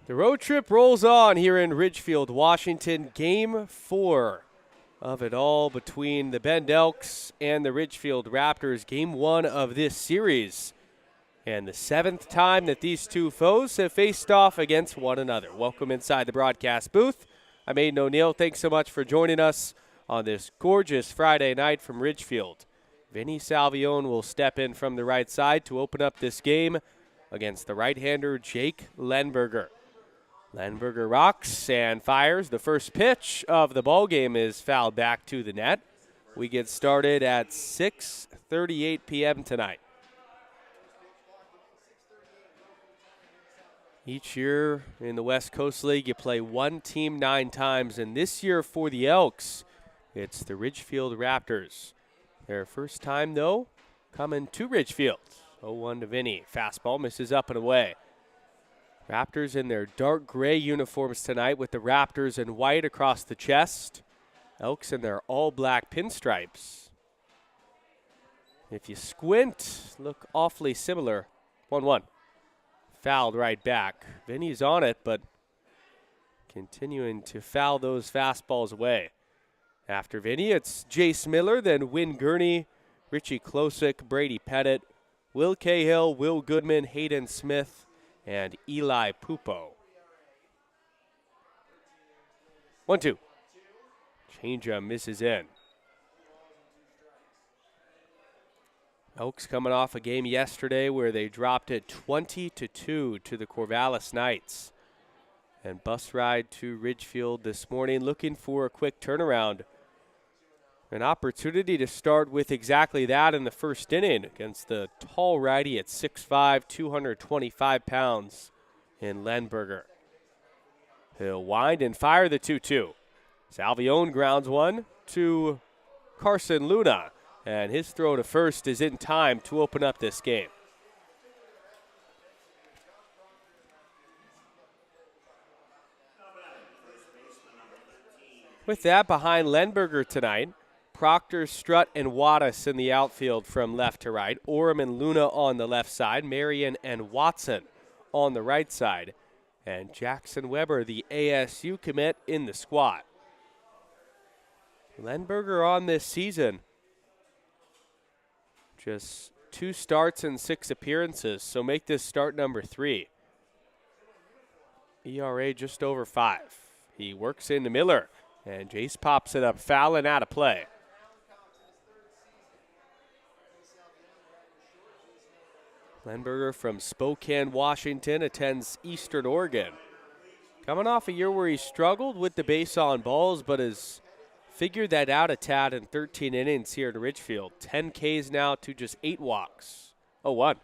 The road trip rolls on here in Ridgefield, Washington. Game 4 of it all between the Bend Elks and the Ridgefield Raptors. Game 1 of this series. And the 7th time that these two foes have faced off against one another. Welcome inside the broadcast booth. I'm Aiden O'Neill. Thanks so much for joining us on this gorgeous Friday night from Ridgefield. Vinny Salvione will step in from the right side to open up this game against the right-hander Jake Lenberger. Lenberger rocks and fires. The first pitch of the ball game is fouled back to the net. We get started at 6:38 p.m. tonight. Each year in the West Coast League, you play one team 9 times, and this year for the Elks, it's the Ridgefield Raptors. Their first time, though, coming to Ridgefield. 0-1 to Vinny. Fastball misses up and away. Raptors in their dark gray uniforms tonight with the Raptors in white across the chest. Elks in their all-black pinstripes. If you squint, look awfully similar. 1-1. Fouled right back. Vinny's on it, but continuing to foul those fastballs away. After Vinny, it's Jace Miller, then Wynn Gurney, Richie Klosick, Brady Pettit, Will Cahill, Will Goodman, Hayden Smith, and Eli Pupo. 1-2. Changeup misses in. Elks coming off a game yesterday where they dropped it 20-2 to the Corvallis Knights. And bus ride to Ridgefield this morning looking for a quick turnaround. An opportunity to start with exactly that in the first inning against the tall righty at 6'5", 225 pounds in Lenberger. He'll wind and fire the 2-2. Salvione grounds one to Carson Luna, and his throw to first is in time to open up this game. With that, behind Lenberger tonight, Proctor, Strutt, and Wattis in the outfield from left to right. Orem and Luna on the left side. Marion and Watson on the right side. And Jackson Weber, the ASU commit, in the squad. Lenberger on this season. Just 2 starts and 6 appearances, so make this start number 3. ERA just over 5. He works into Miller, and Jace pops it up, foul and out of play. Lenberger from Spokane, Washington, attends Eastern Oregon. Coming off a year where he struggled with the base on balls, but has figured that out a tad in 13 innings here at Ridgefield. 10 Ks now to just 8 walks. 0-1.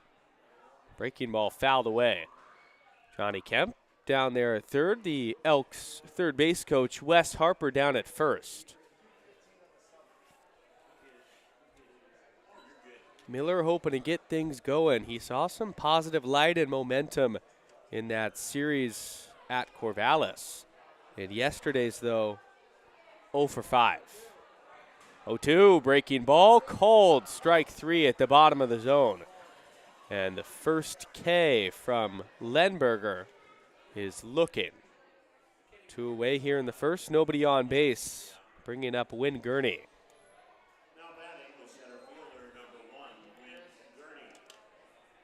Breaking ball fouled away. Johnny Kemp down there at third. The Elks third base coach, Wes Harper, down at first. Miller hoping to get things going. He saw some positive light and momentum in that series at Corvallis. In yesterday's, though, 0 for 5. 0-2, breaking ball, called. Strike 3 at the bottom of the zone. And the first K from Lenberger is looking. 2 away here in the first, nobody on base, bringing up Wynn Gurney.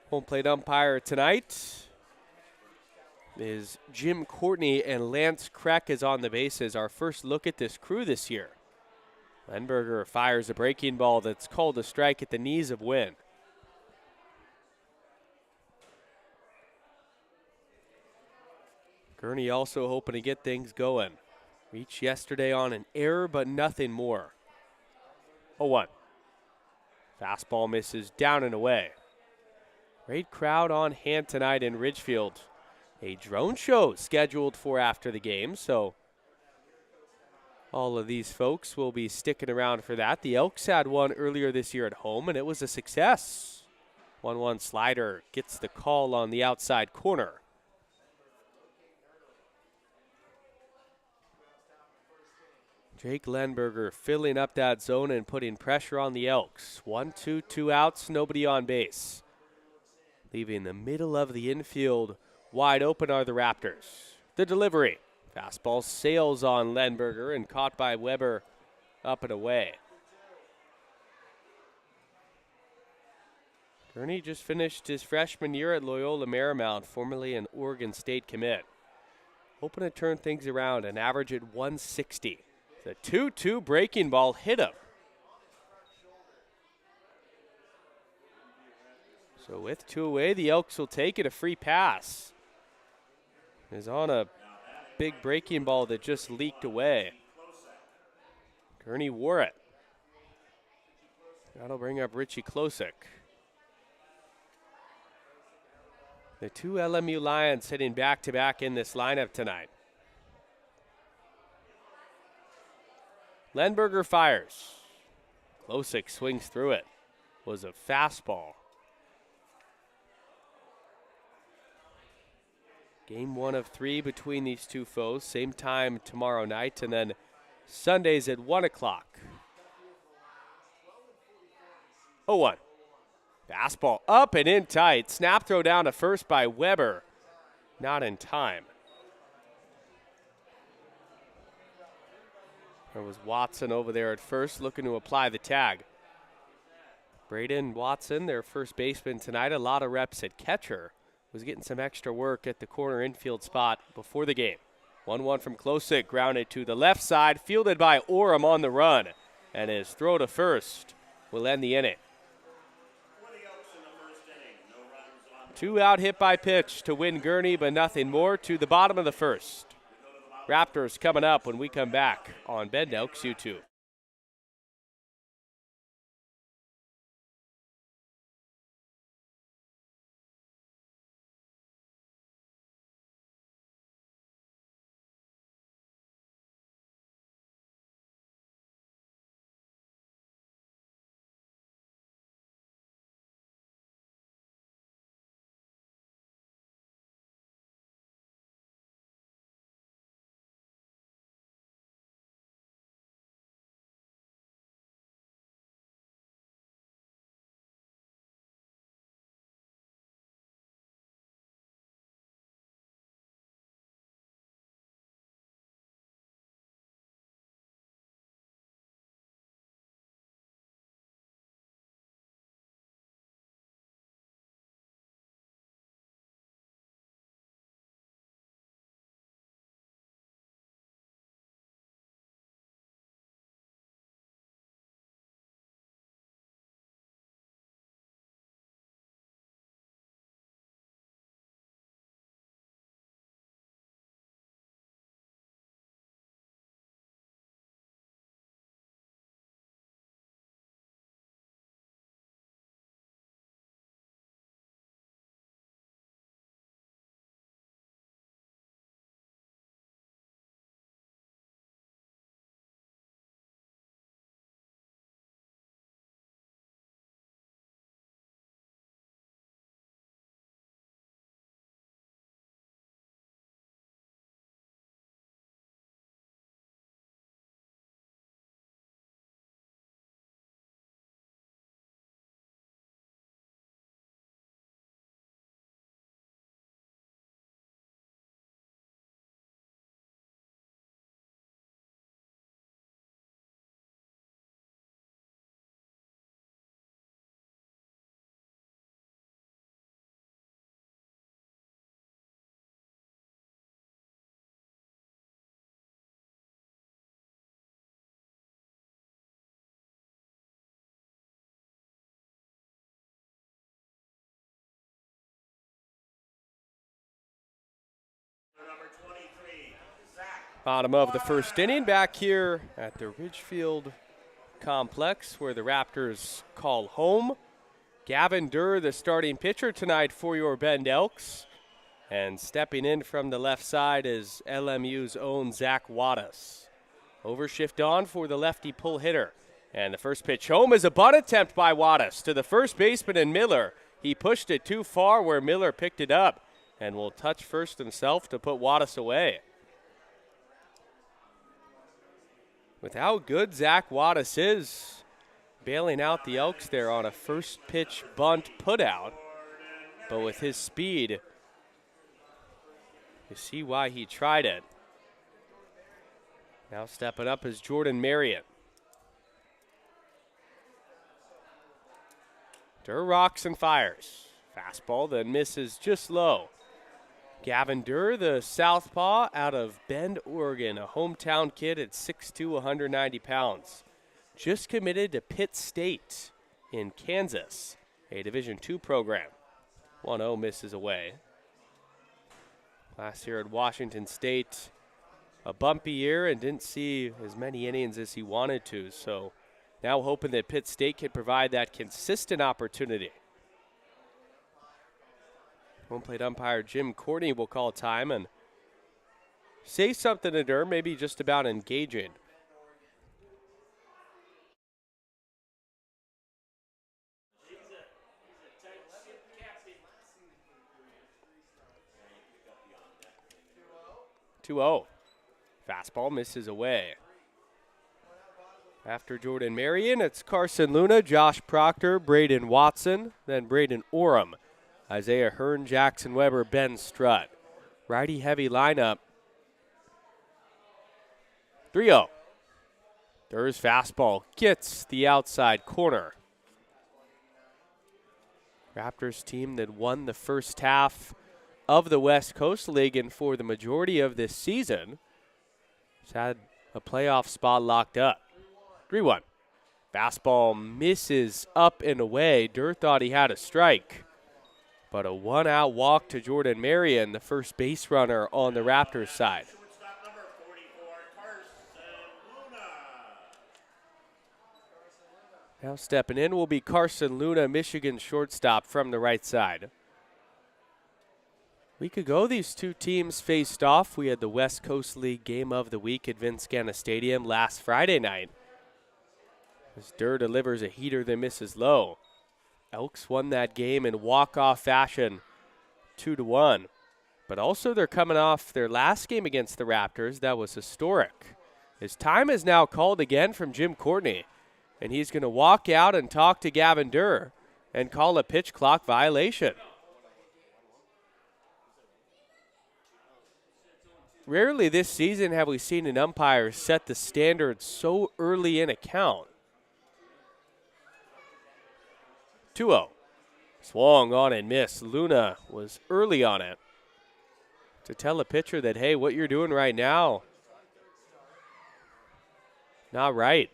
Home plate umpire tonight is Jim Courtney, and Lance Kreck is on the bases. Our first look at this crew this year. Lenberger fires a breaking ball that's called a strike at the knees of Wynn. Gurney also hoping to get things going. Reached yesterday on an error, but nothing more. 0-1. Fastball misses down and away. Great crowd on hand tonight in Ridgefield. A drone show scheduled for after the game, so all of these folks will be sticking around for that. The Elks had one earlier this year at home, and it was a success. 1-1 slider gets the call on the outside corner. Jake Lenberger filling up that zone and putting pressure on the Elks. 1-2, 2 outs, nobody on base. Leaving the middle of the infield wide open are the Raptors. The delivery. Fastball sails on Lenberger and caught by Weber up and away. Gurney just finished his freshman year at Loyola Marymount, formerly an Oregon State commit. Hoping to turn things around and average at 160. The 2-2 breaking ball hit him. So with 2 away, the Elks will take it. A free pass is on a big breaking ball that just leaked away. Gurney wore it. That'll bring up Richie Klosik. The 2 LMU Lions hitting back-to-back in this lineup tonight. Lenberger fires. Klosik swings through it. Was a fastball. Game 1 of 3 between these two foes. Same time tomorrow night, and then Sundays at 1 o'clock. 0-1. Fastball up and in tight. Snap throw down to first by Weber. Not in time. There was Watson over there at first looking to apply the tag. Braden Watson, their first baseman tonight, a lot of reps at catcher, was getting some extra work at the corner infield spot before the game. 1-1 from Klosik, grounded to the left side, fielded by Orem on the run. And his throw to first will end the inning. 2 out hit by pitch to win Gurney, but nothing more to the bottom of the first. Raptors coming up when we come back on Bend Elks YouTube. Bottom of the first inning, back here at the Ridgefield complex where the Raptors call home. Gavin Durr, the starting pitcher tonight for your Bend Elks. And stepping in from the left side is LMU's own Zach Wattis. Overshift on for the lefty pull hitter. And the first pitch home is a bunt attempt by Wattis to the first baseman and Miller. He pushed it too far where Miller picked it up and will touch first himself to put Wattis away. With how good Zach Wattis is, bailing out the Elks there on a first pitch bunt put out. But with his speed, You see why he tried it. Now stepping up is Jordan Marriott. Durr rocks and fires. Fastball that misses just low. Gavin Durr, the southpaw out of Bend, Oregon, a hometown kid at 6'2", 190 pounds. Just committed to Pitt State in Kansas, a Division II program. 1-0 misses away. Last year at Washington State, a bumpy year and didn't see as many innings as he wanted to. So now hoping that Pitt State can provide that consistent opportunity. Home plate umpire Jim Courtney will call time and say something to Durr, maybe just about engaging. Two-0. Fastball misses away. After Jordan Marion, it's Carson Luna, Josh Proctor, Braden Watson, then Braden Orem, Isaiah Hearn, Jackson Weber, Ben Strutt. Righty-heavy lineup. 3-0. Durr's fastball gets the outside corner. Raptors team that won the first half of the West Coast League and for the majority of this season has had a playoff spot locked up. 3-1. Fastball misses up and away. Durr thought he had a strike. But a one-out walk to Jordan Marion, the first base runner on the Raptors side. Now stepping in will be Carson Luna, Michigan shortstop from the right side. A week ago, these two teams faced off. We had the West Coast League Game of the Week at Vince Scanna Stadium last Friday night. As Durr delivers a heater that misses low. Elks won that game in walk-off fashion, 2-1. But also they're coming off their last game against the Raptors. That was historic. His time is now called again from Jim Courtney, and he's going to walk out and talk to Gavin Durr and call a pitch clock violation. Rarely this season have we seen an umpire set the standard so early in a count. 2-0. Swung on and missed. Luna was early on it to tell a pitcher that, hey, what you're doing right now, not right.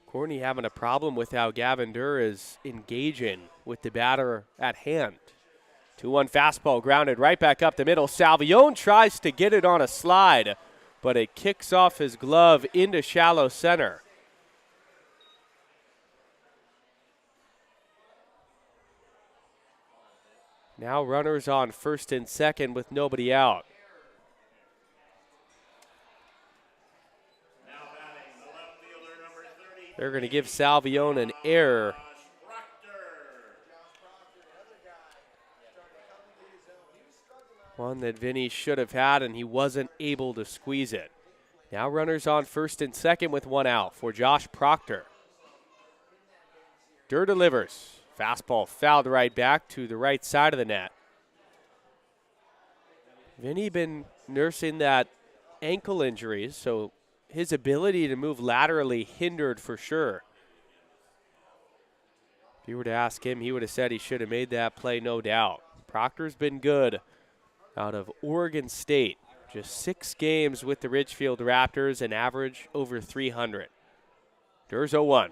Courtney having a problem with how Gavin Durr is engaging with the batter at hand. 2-1 fastball grounded right back up the middle. Salvione tries to get it on a slide, but it kicks off his glove into shallow center. Now runners on first and second with nobody out. They're going to give Salvione an error. One that Vinny should have had, and he wasn't able to squeeze it. Now runners on first and second with one out for Josh Proctor. Durr delivers. Fastball fouled right back to the right side of the net. Vinny been nursing that ankle injury, so his ability to move laterally hindered for sure. If you were to ask him, he would have said he should have made that play, no doubt. Proctor's been good out of Oregon State. Just 6 games with the Ridgefield Raptors, an average over 300. Durr's 0-1.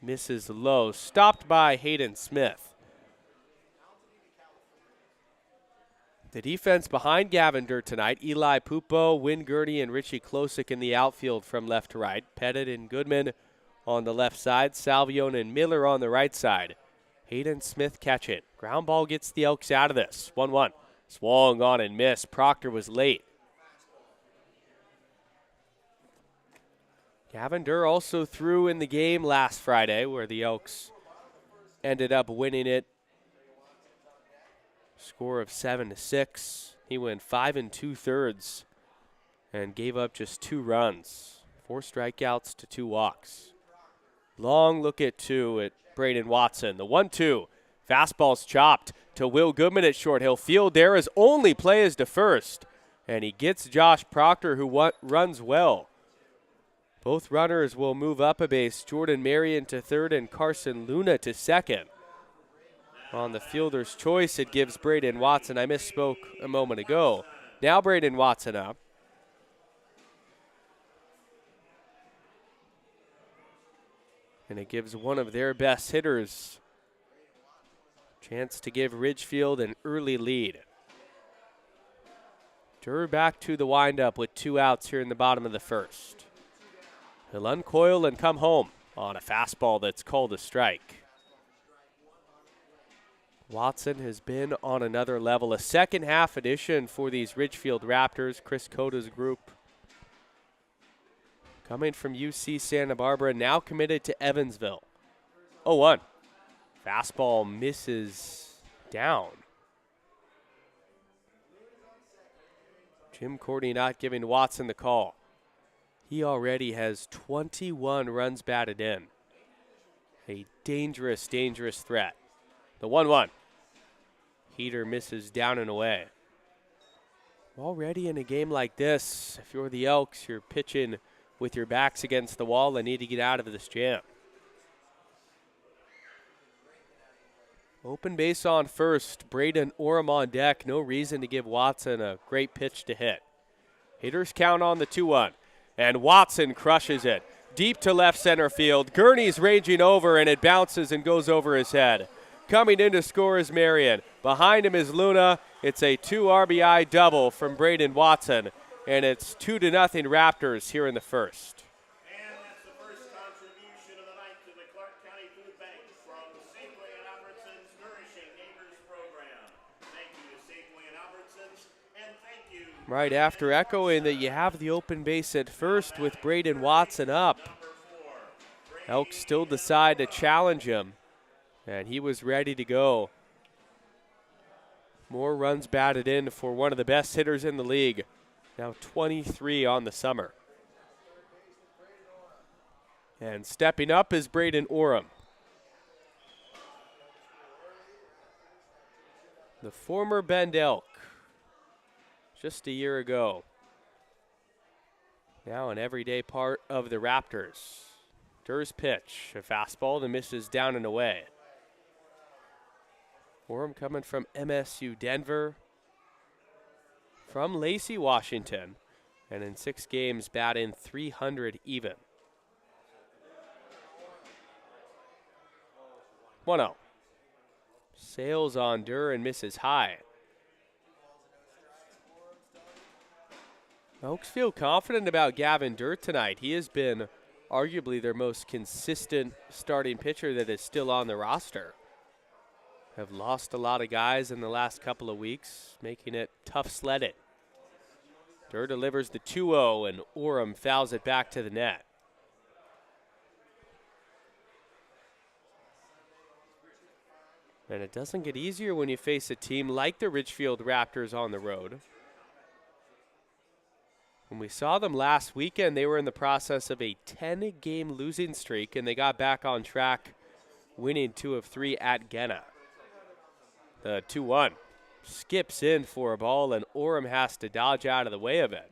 Misses low, stopped by Hayden Smith. The defense behind Gavin Durr tonight, Eli Pupo, Win Gurdy, and Richie Klosik in the outfield from left to right. Pettit and Goodman on the left side, Salvione and Miller on the right side. Hayden Smith catch it. Ground ball gets the Elks out of this. 1-1. Swung on and missed. Proctor was late. Gavin Durr also threw in the game last Friday where the Elks ended up winning it. Score of 7-6. He went 5 2/3 and gave up just 2 runs. 4 strikeouts to 2 walks. Long look at 2 at Braden Watson. The 1-2. Fastball's chopped to Will Goodman at short. He'll field there. His only play is to first. And he gets Josh Proctor, who runs well. Both runners will move up a base. Jordan Marion to third and Carson Luna to second. On the fielder's choice, it gives Braden Watson. I misspoke a moment ago. Now Braden Watson up. And it gives one of their best hitters chance to give Ridgefield an early lead. Durr back to the windup with 2 outs here in the bottom of the first. He'll uncoil and come home on a fastball that's called a strike. Watson has been on another level. A second half addition for these Ridgefield Raptors, Chris Coda's group. Coming from UC Santa Barbara, now committed to Evansville. 0-1. Fastball misses down. Jim Courtney not giving Watson the call. He already has 21 runs batted in. A dangerous, dangerous threat. The 1-1. Heater misses down and away. Already in a game like this, if you're the Elks, you're pitching with your backs against the wall and need to get out of this jam. Open base on first. Braden Orem on deck. No reason to give Watson a great pitch to hit. Hitters count on the 2-1. And Watson crushes it. Deep to left center field. Gurney's raging over, and it bounces and goes over his head. Coming in to score is Marion. Behind him is Luna. It's a 2 RBI double from Braden Watson. And it's 2-0 Raptors here in the first. And that's the first contribution of the night to the Clark County Food Bank from Safeway and Albertsons Nourishing Neighbors Program. Thank you to Safeway and Albertsons, and thank you. Right after echoing that you have the open base at first with Braden Watson up. Elks still decide to challenge him, and he was ready to go. More runs batted in for one of the best hitters in the league. Now 23 on the summer. And stepping up is Braden Orem. The former Bend Elk, just a year ago. Now an everyday part of the Raptors. Durr's pitch, a fastball that misses down and away. Orem coming from MSU Denver. From Lacey, Washington, and in 6 games batting .300 even. 1-0. Sails on Durr and misses high. Oaks feel confident about Gavin Durr tonight. He has been arguably their most consistent starting pitcher that is still on the roster. Have lost a lot of guys in the last couple of weeks, making it tough sledded. Durr delivers the 2-0, and Orem fouls it back to the net. And it doesn't get easier when you face a team like the Ridgefield Raptors on the road. When we saw them last weekend, they were in the process of a 10-game losing streak, and they got back on track, winning 2 of 3 at Gena. The 2-1 skips in for a ball, and Orem has to dodge out of the way of it.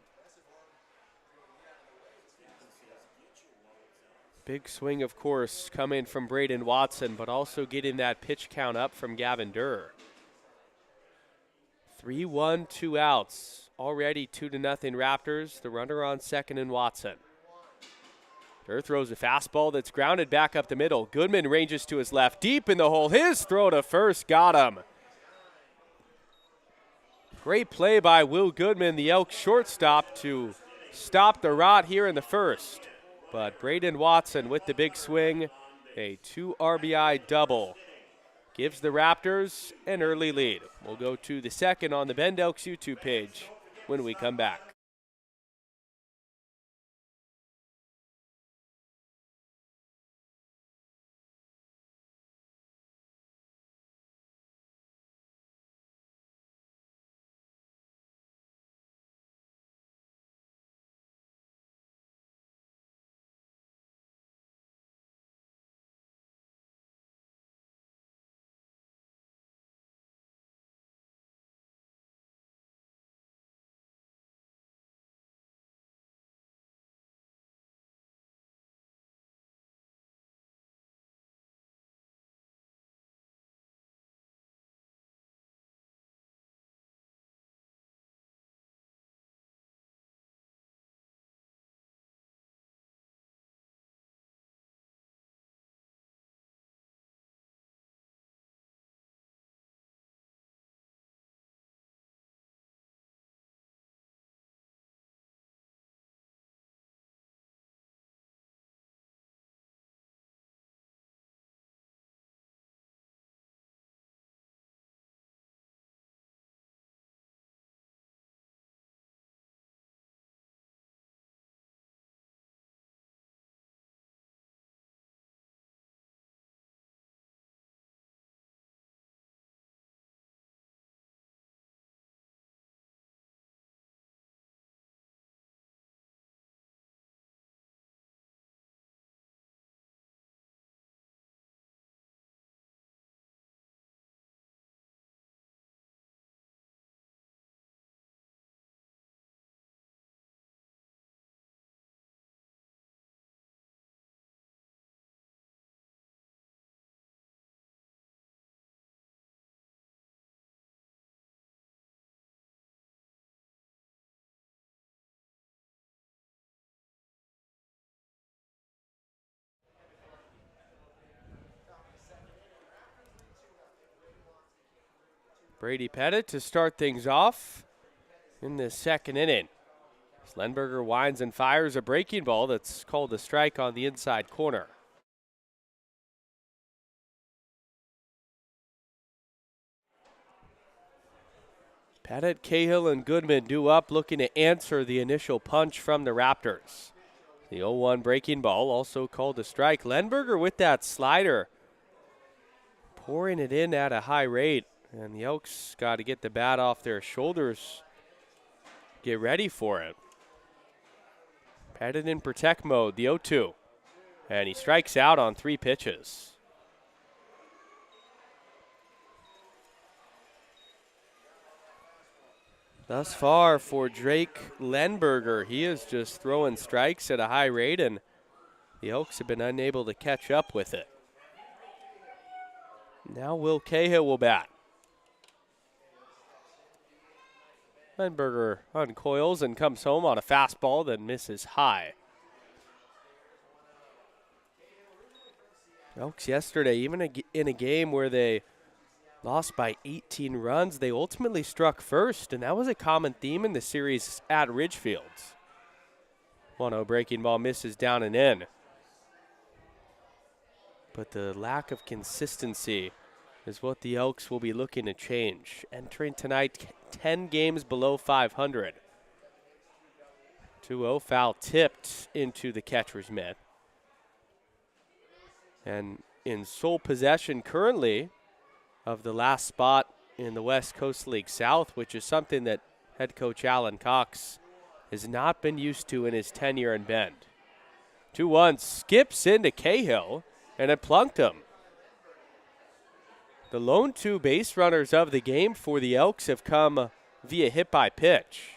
Big swing, of course, coming from Braden Watson, but also getting that pitch count up from Gavin Durr. 3-1, 2 outs. Already 2-0 Raptors. The runner on second and Watson. Durr throws a fastball that's grounded back up the middle. Goodman ranges to his left, deep in the hole. His throw to first got him. Great play by Will Goodman, the Elks shortstop, to stop the rot here in the first. But Braden Watson with the big swing, a 2 RBI double, gives the Raptors an early lead. We'll go to the second on the Bend Elks YouTube page when we come back. Brady Pettit to start things off in the second inning. Lenberger winds and fires a breaking ball that's called a strike on the inside corner. Pettit, Cahill, and Goodman due up, looking to answer the initial punch from the Raptors. The 0-1 breaking ball, also called a strike. Lenberger with that slider, pouring it in at a high rate. And the Elks got to get the bat off their shoulders, get ready for it. Pettit in protect mode, the 0-2. And he strikes out on 3 pitches. Thus far for Drake Lenberger, he is just throwing strikes at a high rate, and the Elks have been unable to catch up with it. Now Will Cahill will bat. Lenberger uncoils and comes home on a fastball that misses high. Elks yesterday, even in a game where they lost by 18 runs, they ultimately struck first, and that was a common theme in the series at Ridgefield. 1-0 breaking ball misses down and in. But the lack of consistency is what the Elks will be looking to change. Entering tonight, 10 games below 500. 2-0 foul tipped into the catcher's mitt. And in sole possession currently of the last spot in the West Coast League South, which is something that head coach Alan Cox has not been used to in his tenure in Bend. 2-1 skips into Cahill, and it plunked him. The lone 2 base runners of the game for the Elks have come via hit by pitch.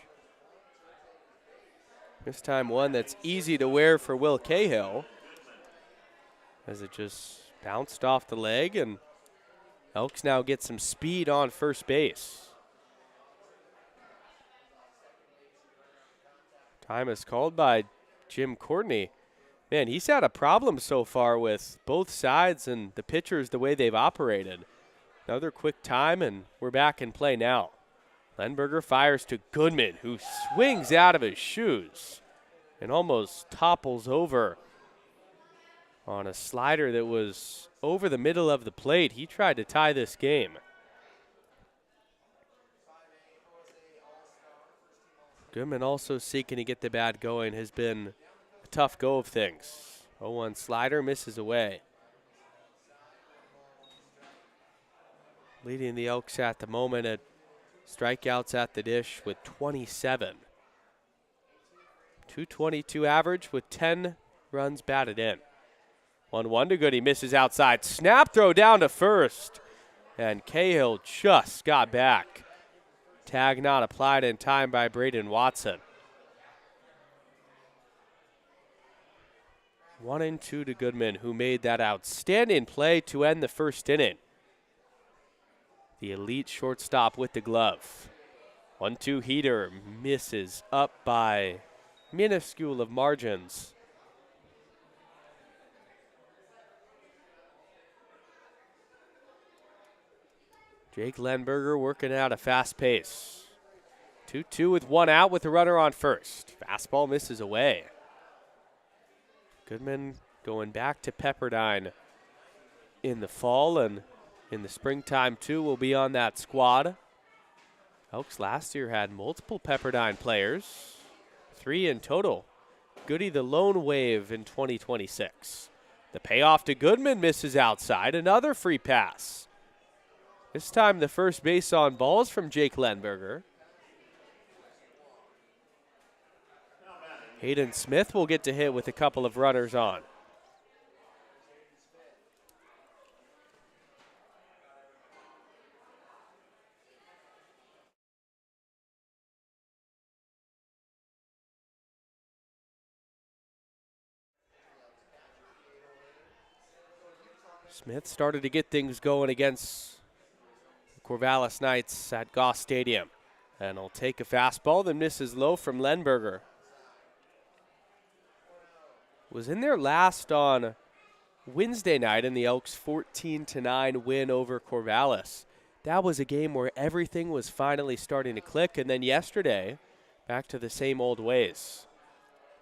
This time one that's easy to wear for Will Cahill, as it just bounced off the leg, and Elks now get some speed on first base. Time is called by Jim Courtney. Man, he's had a problem so far with both sides and the pitchers, the way they've operated. Another quick time, and we're back in play now. Lenberger fires to Goodman, who swings out of his shoes and almost topples over on a slider that was over the middle of the plate. He tried to tie this game. Goodman also seeking to get the bat going. Has been a tough go of things. 0-1 slider misses away. Leading the Elks at the moment at strikeouts at the dish with 27. 222 average with 10 runs batted in. 1-1 to Goody, misses outside. Snap throw down to first. And Cahill just got back. Tag not applied in time by Braden Watson. 1-2 to Goodman, who made that outstanding play to end the first inning. The elite shortstop with the glove. 1-2 heater misses up by minuscule of margins. Jake Lenberger working out a fast pace. 2-2 with 1 out with a runner on first. Fastball misses away. Goodman going back to Pepperdine in the fall, and in the springtime too will be on that squad. Elks last year had multiple Pepperdine players, 3 in total. Goody the lone wave in 2026. The payoff to Goodman misses outside. Another free pass. This time the first base on balls from Jake Lenberger. Hayden Smith will get to hit with a couple of runners on. Smith started to get things going against Corvallis Knights at Goss Stadium. And he'll take a fastball that misses low from Lenberger. Was in there last on Wednesday night in the Elks' 14-9 win over Corvallis. that was a game where everything was finally starting to click. And then yesterday, back to the same old ways.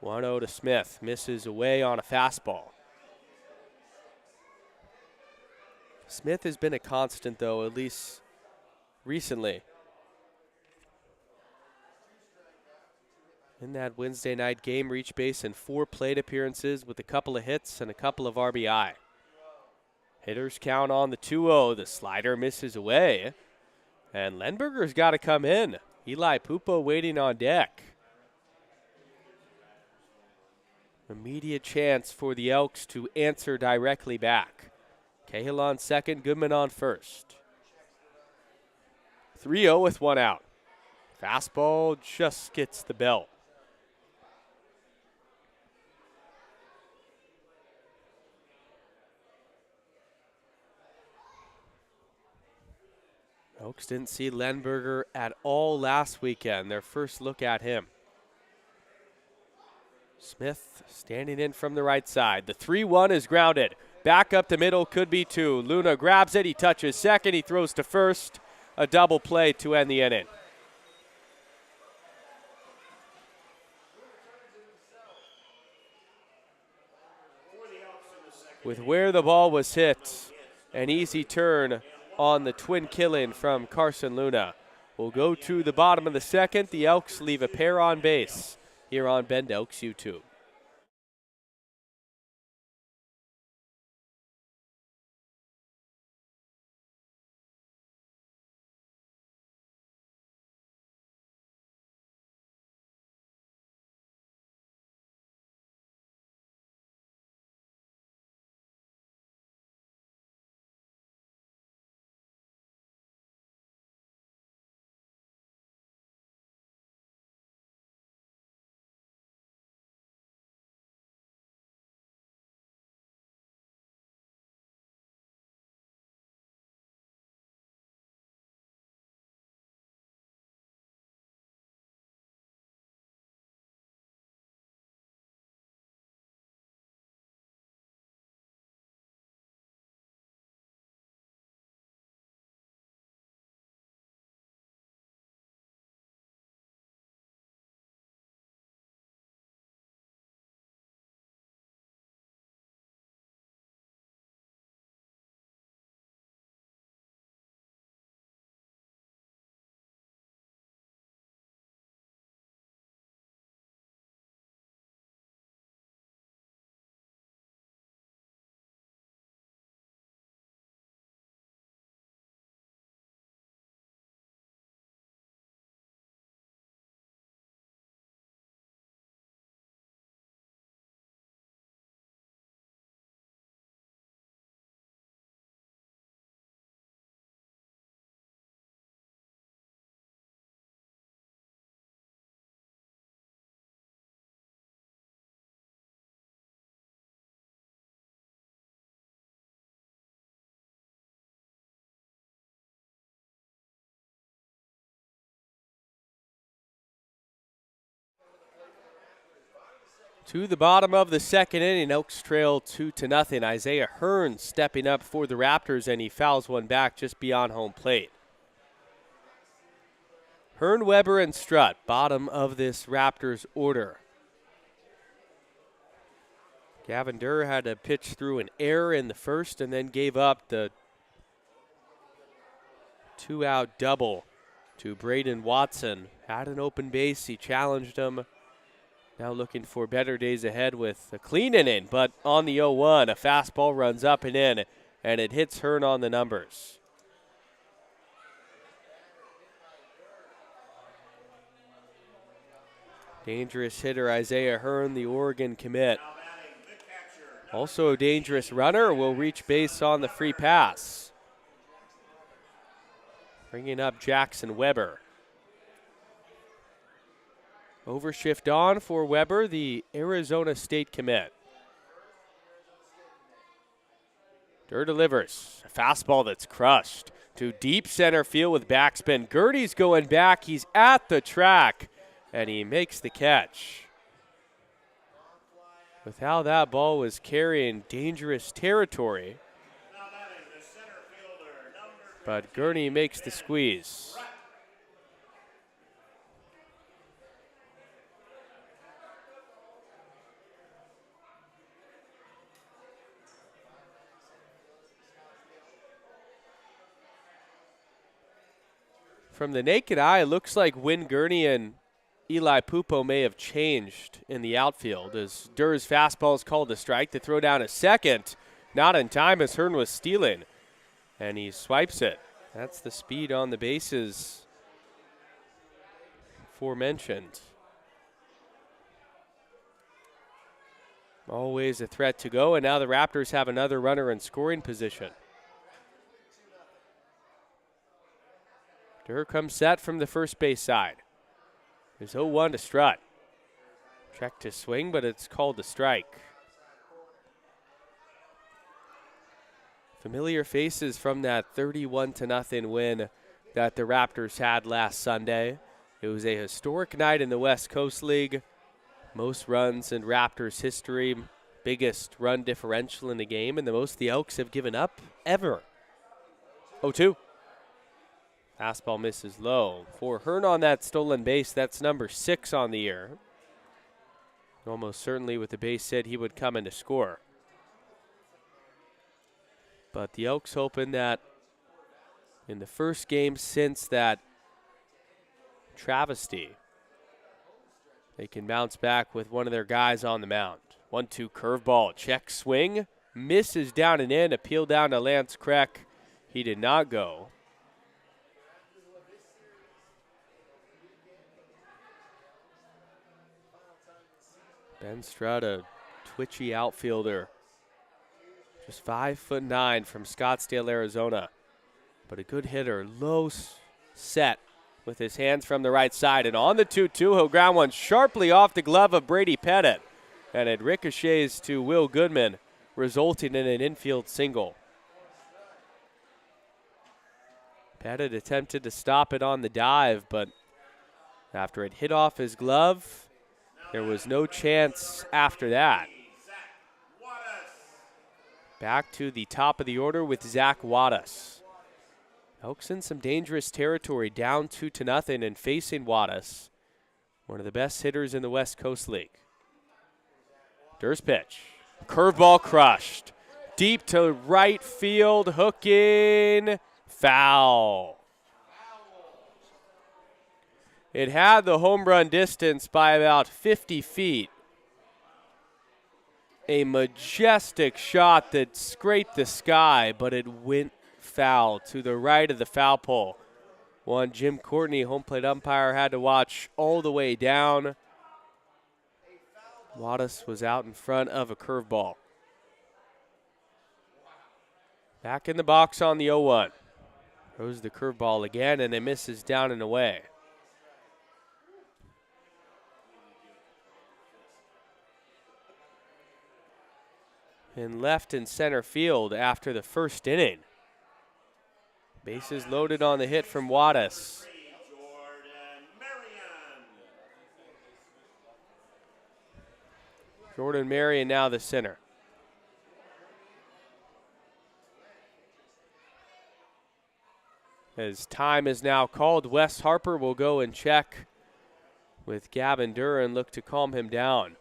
1-0 to Smith, misses away on a fastball. Smith has been a constant, though, at least recently. In that Wednesday night game, reached base in 4 plate appearances with a couple of hits and a couple of RBI. Hitters count on the 2-0. The slider misses away. And Lenberger's got to come in. Eli Pupo waiting on deck. Immediate chance for the Elks to answer directly back. Cahill on second, Goodman on first. 3-0 with 1 out. Fastball just gets the belt. Elks didn't see Lenberger at all last weekend. Their first look at him. Smith standing in from the right side. The 3-1 is grounded. Back up the middle, could be 2. Luna grabs it, he touches second, he throws to first. A double play to end the inning. With where the ball was hit, an easy turn on the twin killing from Carson Luna. We'll go to the bottom of the second. The Elks leave a pair on base here on Bend Elks YouTube. To the bottom of the second inning, Elks trail 2-0. Isaiah Hearn stepping up for the Raptors, and he fouls one back just beyond home plate. Hearn, Weber, and Strutt, bottom of this Raptors order. Gavin Durr had to pitch through an error in the first and then gave up the 2-out double to Braden Watson. Had an open base, he challenged him. Now looking for better days ahead with a clean inning, but on the 0-1, a fastball runs up and in, and it hits Hearn on the numbers. Dangerous hitter Isaiah Hearn, the Oregon commit. Also a dangerous runner, will reach base on the free pass. Bringing up Jackson Weber. Overshift on for Weber, the Arizona State commit. Durr delivers. A fastball that's crushed to deep center field with backspin. Gertie's going back. He's at the track, and he makes the catch. With how that ball was carrying dangerous territory. But Gurney makes the squeeze. From the naked eye, it looks like Win Gurney and Eli Pupo may have changed in the outfield as Durr's fastball is called a strike. To throw down a second, not in time as Hearn was stealing, and he swipes it. That's the speed on the bases aforementioned. Always a threat to go, and now the Raptors have another runner in scoring position. Durr comes set from the first base side. There's 0-1 to Strutt. Check to swing, but it's called a strike. Familiar faces from that 31-0 win that the Raptors had last Sunday. It was a historic night in the West Coast League. Most runs in Raptors history, biggest run differential in the game, and the most the Elks have given up ever. 0-2. Fastball misses low. For Hearn on that stolen base, that's number 6 on the year. Almost certainly with the base hit, he would come in to score. But the Elks hoping that in the first game since that travesty, they can bounce back with one of their guys on the mound. 1-2 curveball, check swing, misses down and in, appeal down to Lance Kreck. He did not go. Ben Strutt, a twitchy outfielder, just 5'9" from Scottsdale, Arizona, but a good hitter, low set with his hands from the right side, and on the 2-2, he'll ground one sharply off the glove of Brady Pettit, and it ricochets to Will Goodman, resulting in an infield single. Pettit attempted to stop it on the dive, but after it hit off his glove, there was no chance after that. Back to the top of the order with Zach Wattis. Elks in some dangerous territory, down 2-0 and facing Wattis, one of the best hitters in the West Coast League. Durr's pitch. Curveball crushed. Deep to right field, hooking, foul. It had the home run distance by about 50 feet. A majestic shot that scraped the sky, but it went foul to the right of the foul pole. One Jim Courtney, home plate umpire, had to watch all the way down. Wattis was out in front of a curveball. Back in the box on the 0-1. Throws the curveball again, and it misses down and away. In left and center field after the first inning. Bases loaded on the hit from Wattis. Jordan Marion now the center. As time is now called, Wes Harper will go and check with Gavin Durr and look to calm him down.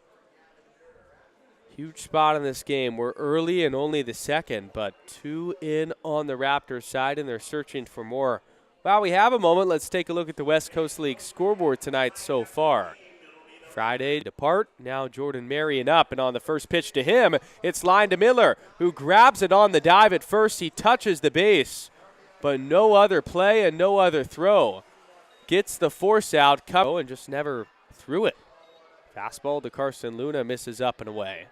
Huge spot in this game. We're early and only the second, but 2 in on the Raptors side, and they're searching for more. While we have a moment, let's take a look at the West Coast League scoreboard tonight so far. Friday depart, now Jordan Marion up, and on the first pitch to him, it's lined to Miller, who grabs it on the dive at first. He touches the base, but no other play and no other throw. Gets the force out, and just never threw it. Fastball to Carson Luna, misses up and away.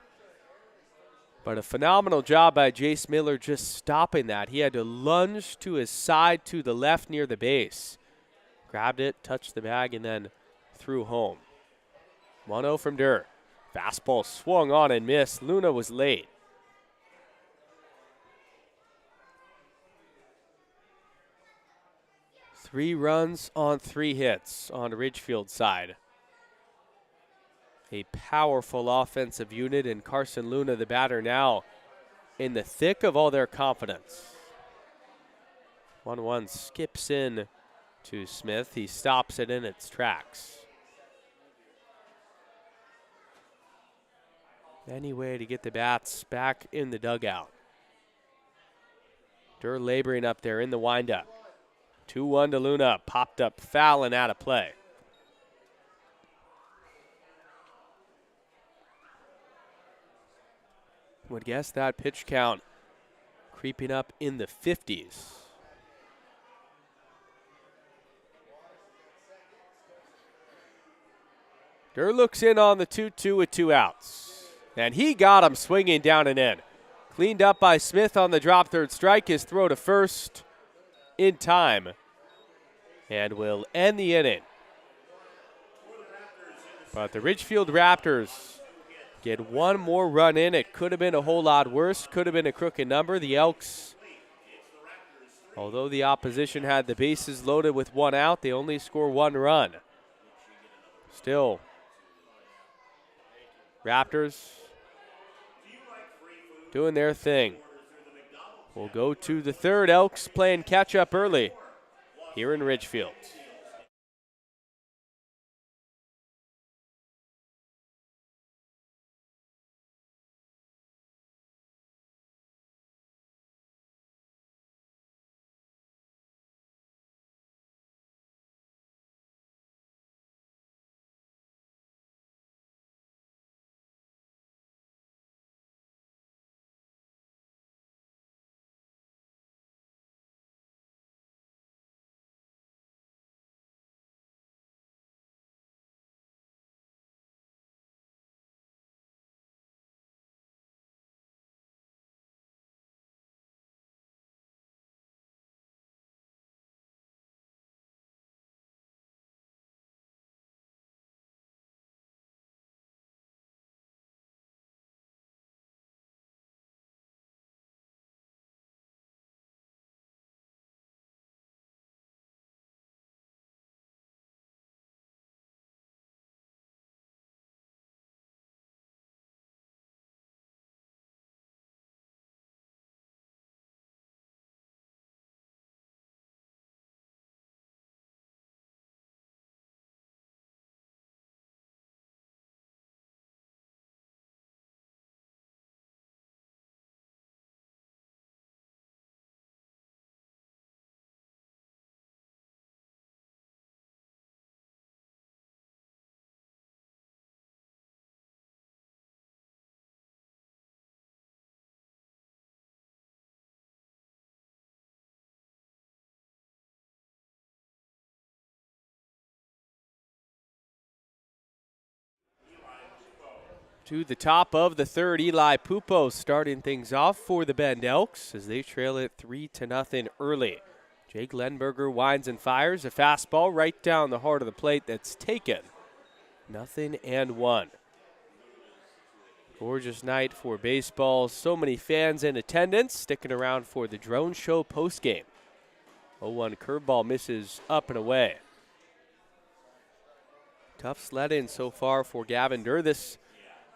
But a phenomenal job by Jace Miller just stopping that. He had to lunge to his side to the left near the base. Grabbed it, touched the bag, and then threw home. 1-0 from Durr. Fastball swung on and missed. Luna was late. Three runs on 3 hits on Ridgefield side. A powerful offensive unit, and Carson Luna, the batter, now in the thick of all their confidence. 1-1 skips in to Smith. He stops it in its tracks. Any way to get the bats back in the dugout. Durr laboring up there in the windup. 2-1 to Luna. Popped up foul and out of play. Would guess that pitch count creeping up in the 50s. Durr looks in on the 2-2 with 2 outs. And he got him swinging down and in. Cleaned up by Smith on the drop third strike. His throw to first in time. And will end the inning. But the Ridgefield Raptors get one more run in. It could have been a whole lot worse. Could have been a crooked number. The Elks, although the opposition had the bases loaded with 1 out, they only score 1 run. Still, Raptors doing their thing. We'll go to the third. Elks playing catch-up early here in Ridgefield. To the top of the third, Eli Pupo starting things off for the Bend Elks as they trail it 3-0 early. Jake Lenberger winds and fires a fastball right down the heart of the plate that's taken. 0-1. Gorgeous night for baseball. So many fans in attendance sticking around for the drone show postgame. 0-1 curveball misses up and away. Tough sledding so far for Gavin Durr. This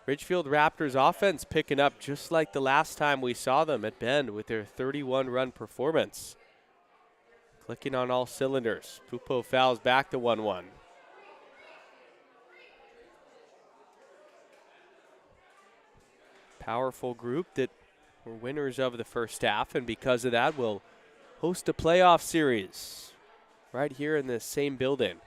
Ridgefield Raptors offense picking up just like the last time we saw them at Bend with their 31-run performance. Clicking on all cylinders. Pupo fouls back to 1-1. Powerful group that were winners of the first half, and because of that will host a playoff series right here in the same building.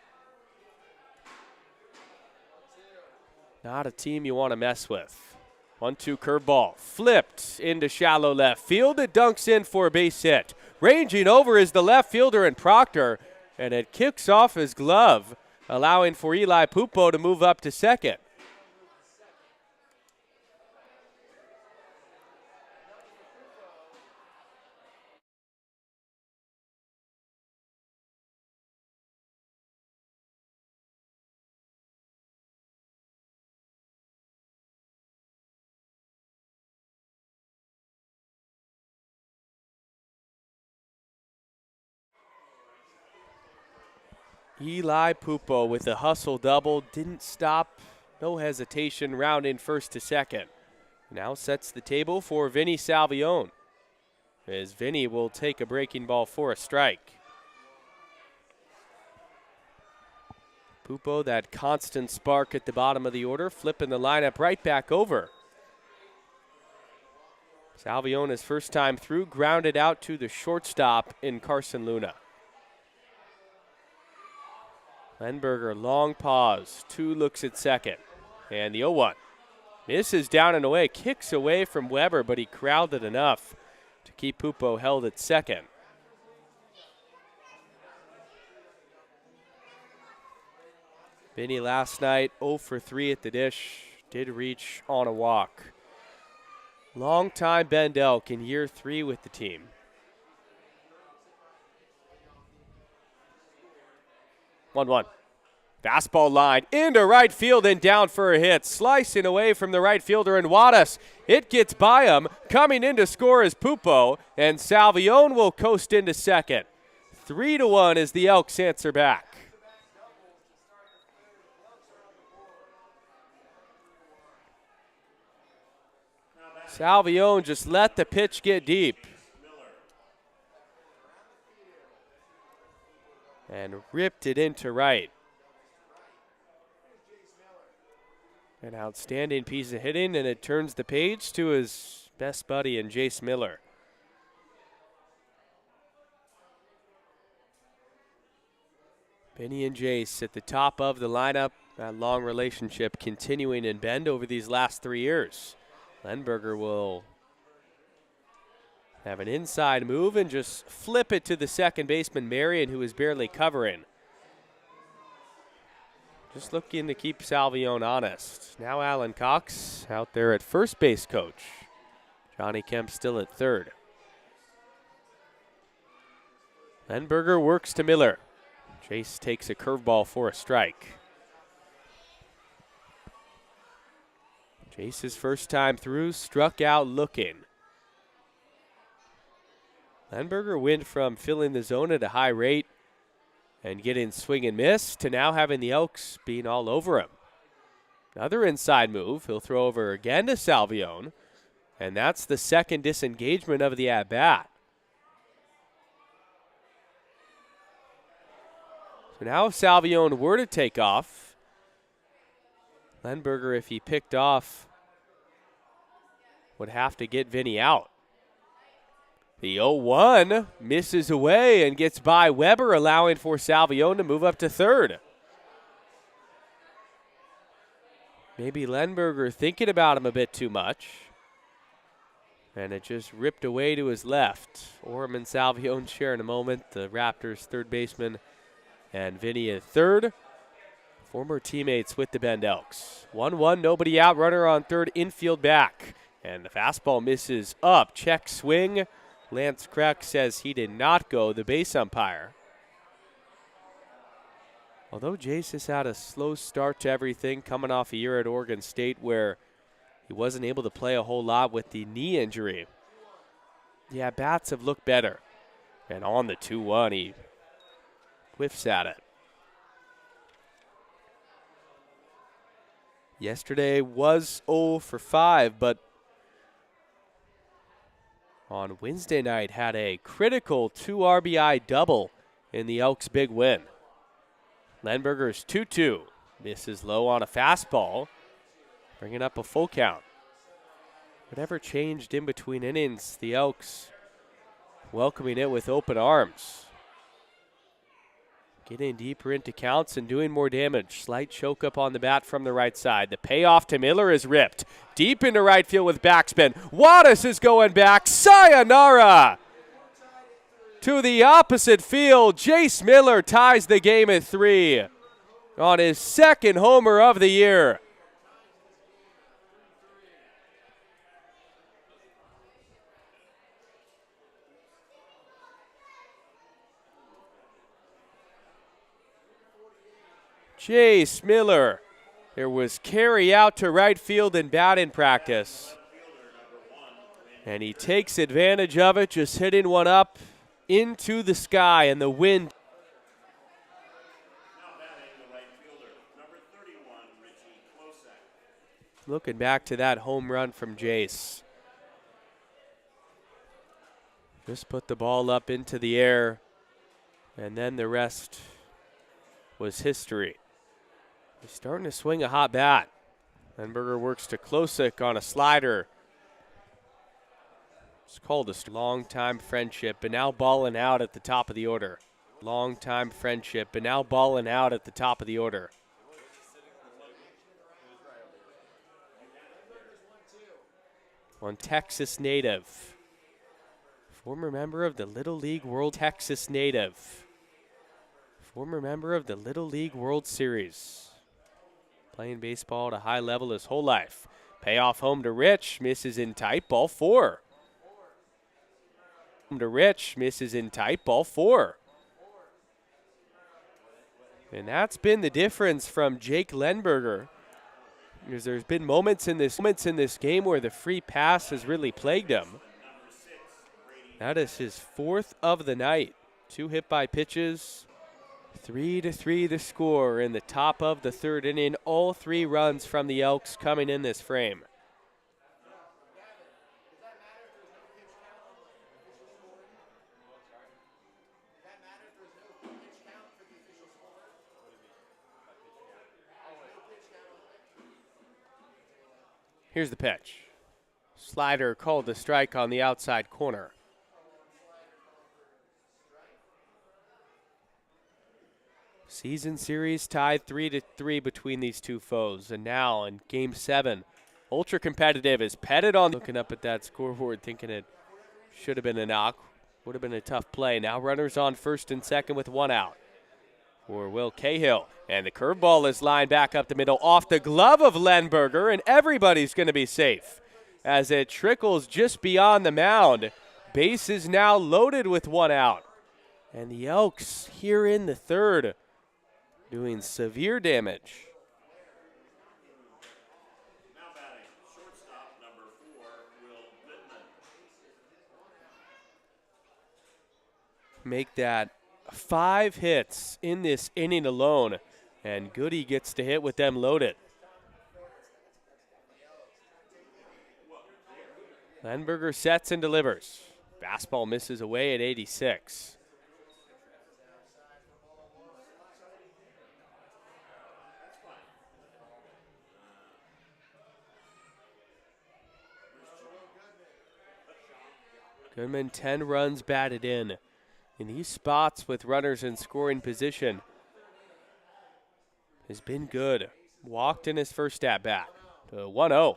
Not a team you want to mess with. 1-2 curveball. Flipped into shallow left field. It dunks in for a base hit. Ranging over is the left fielder and Proctor, and it kicks off his glove, allowing for Eli Pupo to move up to second. Eli Pupo with the hustle double, didn't stop, no hesitation, rounding first to second. Now sets the table for Vinny Salvione. as Vinny will take a breaking ball for a strike. Pupo, that constant spark at the bottom of the order, flipping the lineup right back over. Salvione's first time through, grounded out to the shortstop in Carson Luna. Lenberger, long pause, 2 looks at second, and the 0-1. Misses down and away, kicks away from Weber, but he corralled it enough to keep Pupo held at second. Vinny last night 0 for 3 at the dish, did reach on a walk. Long-time Bend Elk in year 3 with the team. 1-1. Fastball line into right field and down for a hit. Slicing away from the right fielder and Juarez. It gets by him. Coming in to score is Pupo, and Salvione will coast into second. 3-1 as the Elks answer back. Salvione just let the pitch get deep. And ripped it into right. An outstanding piece of hitting, and it turns the page to his best buddy in Jace Miller. Benny and Jace at the top of the lineup. That long relationship continuing in Bend over these last 3 years. Lenberger will have an inside move and just flip it to the second baseman, Marion, who is barely covering. Just looking to keep Salvione honest. Now Alan Cox out there at first base coach. Johnny Kemp still at third. Lenberger works to Miller. Jace takes a curveball for a strike. Jace's first time through, struck out looking. Lenberger went from filling the zone at a high rate and getting swing and miss to now having the Elks being all over him. Another inside move. He'll throw over again to Salvione, and that's the second disengagement of the at-bat. So now if Salvione were to take off, Lenberger, if he picked off, would have to get Vinny out. The 0-1 misses away and gets by Weber, allowing for Salvione to move up to third. Maybe Lenberger thinking about him a bit too much. And it just ripped away to his left. Orem and Salvione share in a moment. The Raptors third baseman and Vinny at third. Former teammates with the Bend Elks. 1-1, nobody out, runner on third, infield back. And the fastball misses up, check swing. Lance Kreck says he did not go, the base umpire. Although Jace has had a slow start to everything, coming off a year at Oregon State where he wasn't able to play a whole lot with the knee injury. Yeah, bats have looked better. And on the 2-1, he whiffs at it. Yesterday was 0 for 5, but on Wednesday night had a critical 2 RBI double in the Elks' big win. Lenberger's 2-2. Misses low on a fastball, bringing up a full count. Whatever changed in between innings, the Elks welcoming it with open arms. Getting deeper into counts and doing more damage. Slight choke up on the bat from the right side. The payoff to Miller is ripped. Deep into right field with backspin. Juarez is going back. Sayonara! To the opposite field, Jace Miller ties the game at 3 on his second homer of the year. Jace Miller. There was carry out to right field in batting practice. And he takes advantage of it, just hitting one up into the sky and the wind. Looking back to that home run from Jace. Just put the ball up into the air, and then the rest was history. He's starting to swing a hot bat. Lenberger works to Klosik on a slider. It's called a long-time friendship, but now balling out at the top of the order. Long-time friendship, but now balling out at the top of the order. One Texas native. Former member of the Little League World Texas native. Former member of the Little League World Series. Playing baseball at a high level his whole life. Payoff home to Rich, misses in tight, ball 4. Home to Rich, misses in tight, ball 4. And that's been the difference from Jake Lenberger. Because there's been moments in this game where the free pass has really plagued him. That is his 4th of the night. 2 hit by pitches. 3-3 the score in the top of the 3rd inning. All 3 runs from the Elks coming in this frame. Here's the pitch. Slider called the strike on the outside corner. Season series tied 3-3 between these two foes. And now in Game 7, ultra competitive is Pettit on. Looking up at that scoreboard thinking it should have been a knock. Would have been a tough play. Now runners on first and second with 1 out for Will Cahill. And the curveball is lined back up the middle off the glove of Lenberger, and everybody's going to be safe as it trickles just beyond the mound. Base is now loaded with 1 out. And the Elks here in the 3rd doing severe damage. Now batting, shortstop number 4, Will Goodman. Make that 5 hits in this inning alone, and Goody gets to hit with them loaded. Lenberger sets and delivers. Fastball misses away at 86. Goodman 10 runs batted in these spots with runners in scoring position has been good. Walked in his first at bat. 1-0.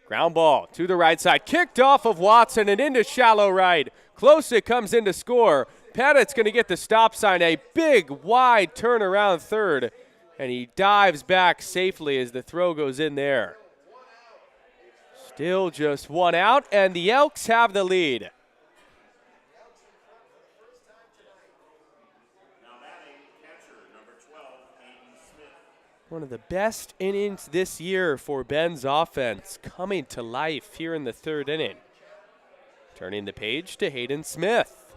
Ground ball to the right side. Kicked off of Watson and into shallow right. Klosik comes in to score. Pettit's going to get the stop sign. A big, wide turnaround third. And he dives back safely as the throw goes in there. Still just 1 out, and the Elks have the lead. One of the best innings this year for Ben's offense coming to life here in the 3rd inning. Turning the page to Hayden Smith.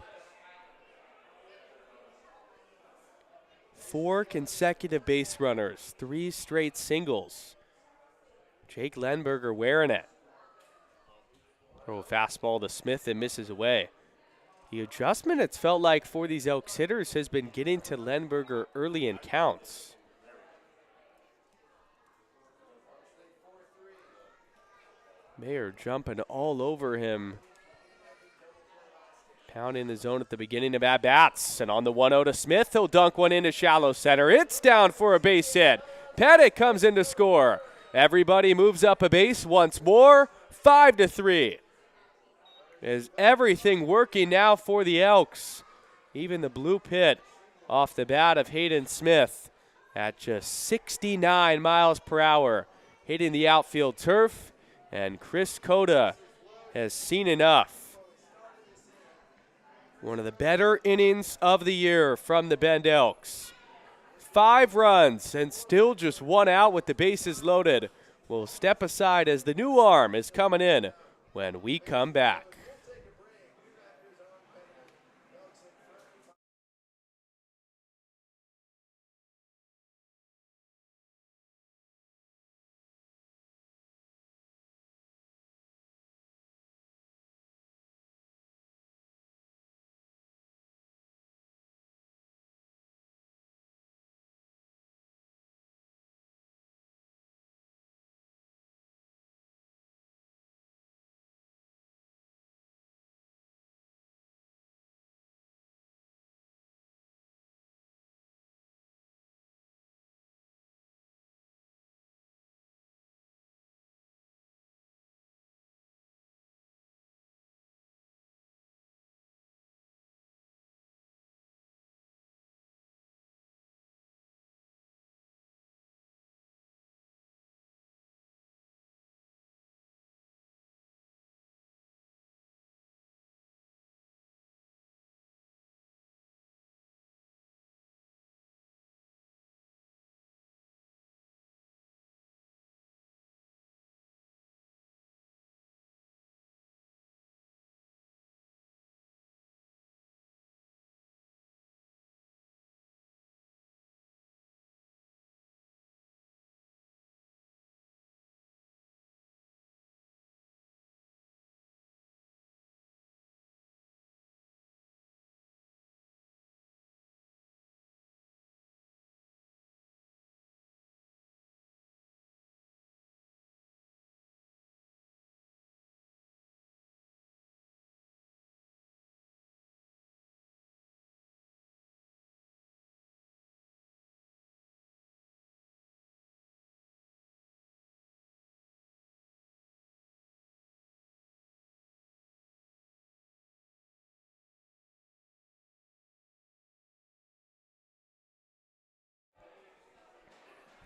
4 consecutive base runners, 3 straight singles. Jake Lenberger wearing it. Throw a fastball to Smith and misses away. The adjustment it's felt like for these Elks hitters has been getting to Lenberger early in counts. Mayer jumping all over him. Pounding the zone at the beginning of at-bats. And on the 1-0 to Smith, he'll dunk one into shallow center. It's down for a base hit. Pettit comes in to score. Everybody moves up a base once more. 5-3. Is everything working now for the Elks? Even the blue pit off the bat of Hayden Smith at just 69 miles per hour. Hitting the outfield turf. And Chris Cota has seen enough. One of the better innings of the year from the Bend Elks. 5 runs and still just 1 out with the bases loaded. We'll step aside as the new arm is coming in when we come back.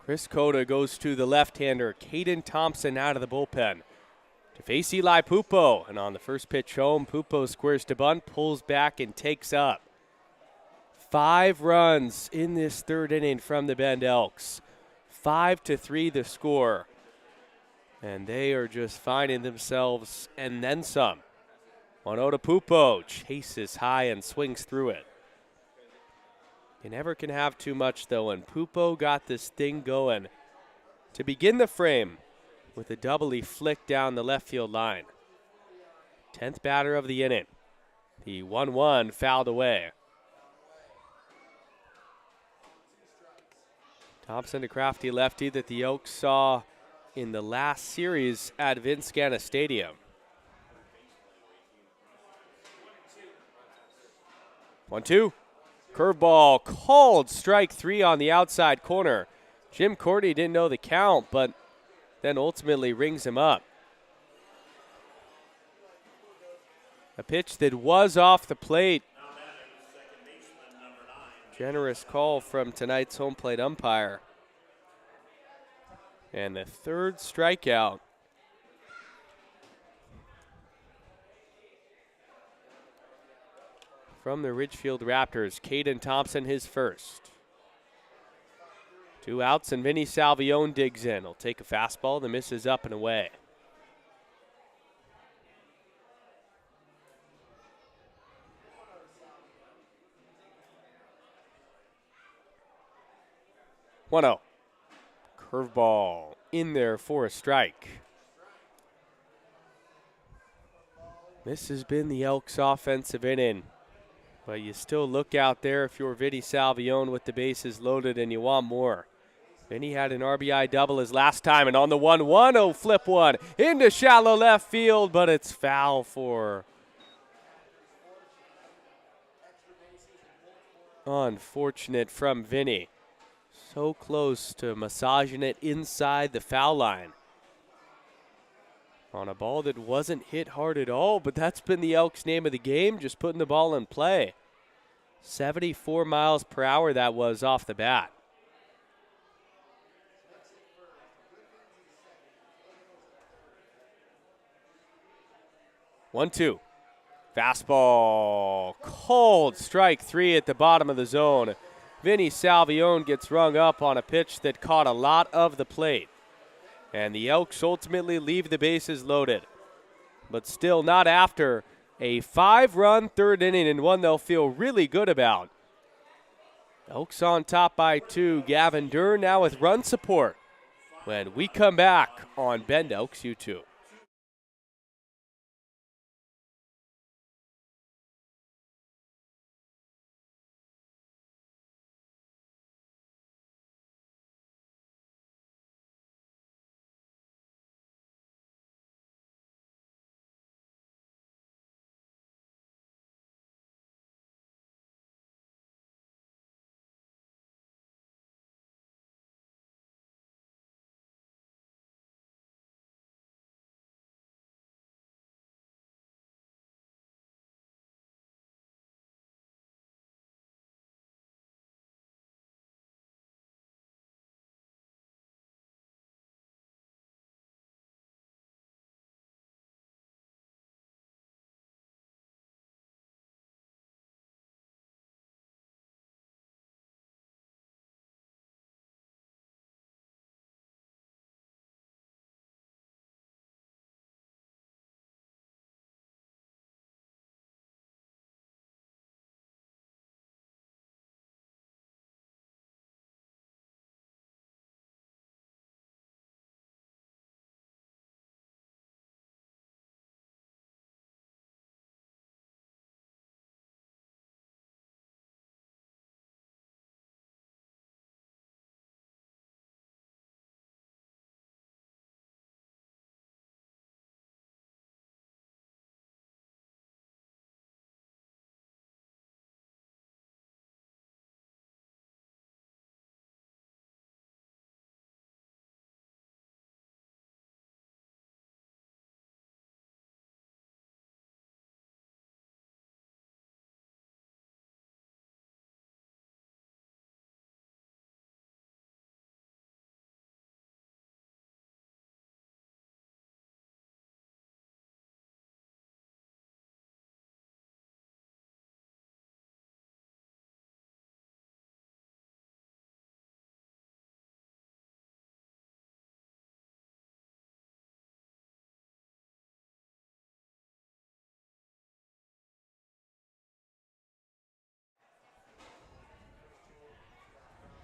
Chris Cota goes to the left-hander. Caden Thompson out of the bullpen to face Eli Pupo. And on the first pitch home, Pupo squares to bunt, pulls back, and takes up. 5 runs in this third inning from the Bend Elks. 5-3 the score. And they are just finding themselves and then some. 1-0 to Pupo. Chases high and swings through it. You never can have too much, though, and Pupo got this thing going to begin the frame with a double he flicked down the left field line. 10th batter of the inning. The 1-1 fouled away. Thompson, a crafty lefty that the Elks saw in the last series at Vince Scana Stadium. 1-2. Curveball called, strike 3 on the outside corner. Jim Courtney didn't know the count, but then ultimately rings him up. A pitch that was off the plate. Generous call from tonight's home plate umpire. And the third strikeout. From the Ridgefield Raptors, Caden Thompson his first. 2 outs and Vinny Salvione digs in. He'll take a fastball. The miss is up and away. One 0. Curveball in there for a strike. This has been the Elks' offensive inning. But you still look out there if you're Vinny Salvione with the bases loaded and you want more. Vinny had an RBI double his last time, and on the 1-1, flip one into shallow left field, but it's foul for unfortunate from Vinny. So close to massaging it inside the foul line. On a ball that wasn't hit hard at all, but that's been the Elks' name of the game, just putting the ball in play. 74 miles per hour that was off the bat. 1-2. Fastball called, strike 3 at the bottom of the zone. Vinny Salvione gets rung up on a pitch that caught a lot of the plate. And the Elks ultimately leave the bases loaded. But still not after a 5-run third inning, and one they'll feel really good about. Elks on top by 2. Gavin Durr now with run support when we come back on Bend Elks YouTube.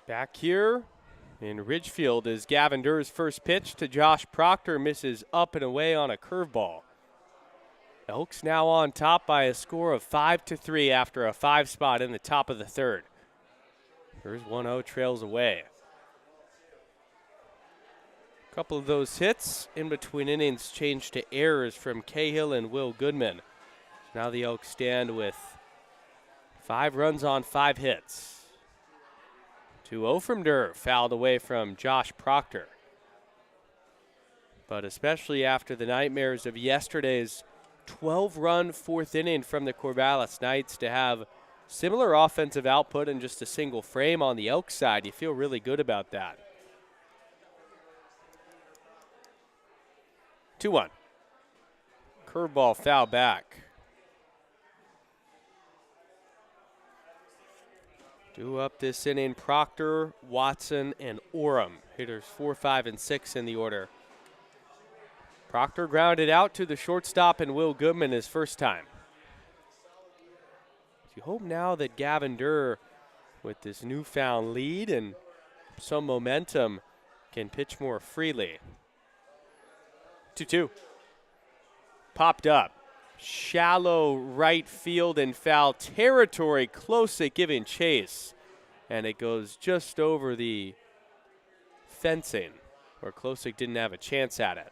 Back here in Ridgefield is Gavin Durr's first pitch to Josh Proctor, misses up and away on a curveball. Elks now on top by a score of 5-3 after a 5 spot in the top of the third. Here's 1-0, trails away. A couple of those hits in between innings changed to errors from Cahill and Will Goodman. Now the Elks stand with 5 runs on 5 hits. 2-0 from Durr, fouled away from Josh Proctor. But especially after the nightmares of yesterday's 12-run 4th inning from the Corvallis Knights, to have similar offensive output and just a single frame on the Elks side, you feel really good about that. 2-1. Curveball foul back. Due up this inning, Proctor, Watson, and Orem. Hitters 4, 5, and 6 in the order. Proctor grounded out to the shortstop and Will Goodman his first time. You hope now that Gavin Durr, with this newfound lead and some momentum, can pitch more freely. 2-2. Popped up. Shallow right field and foul territory, close at giving chase. And it goes just over the fencing, where Klosik didn't have a chance at it.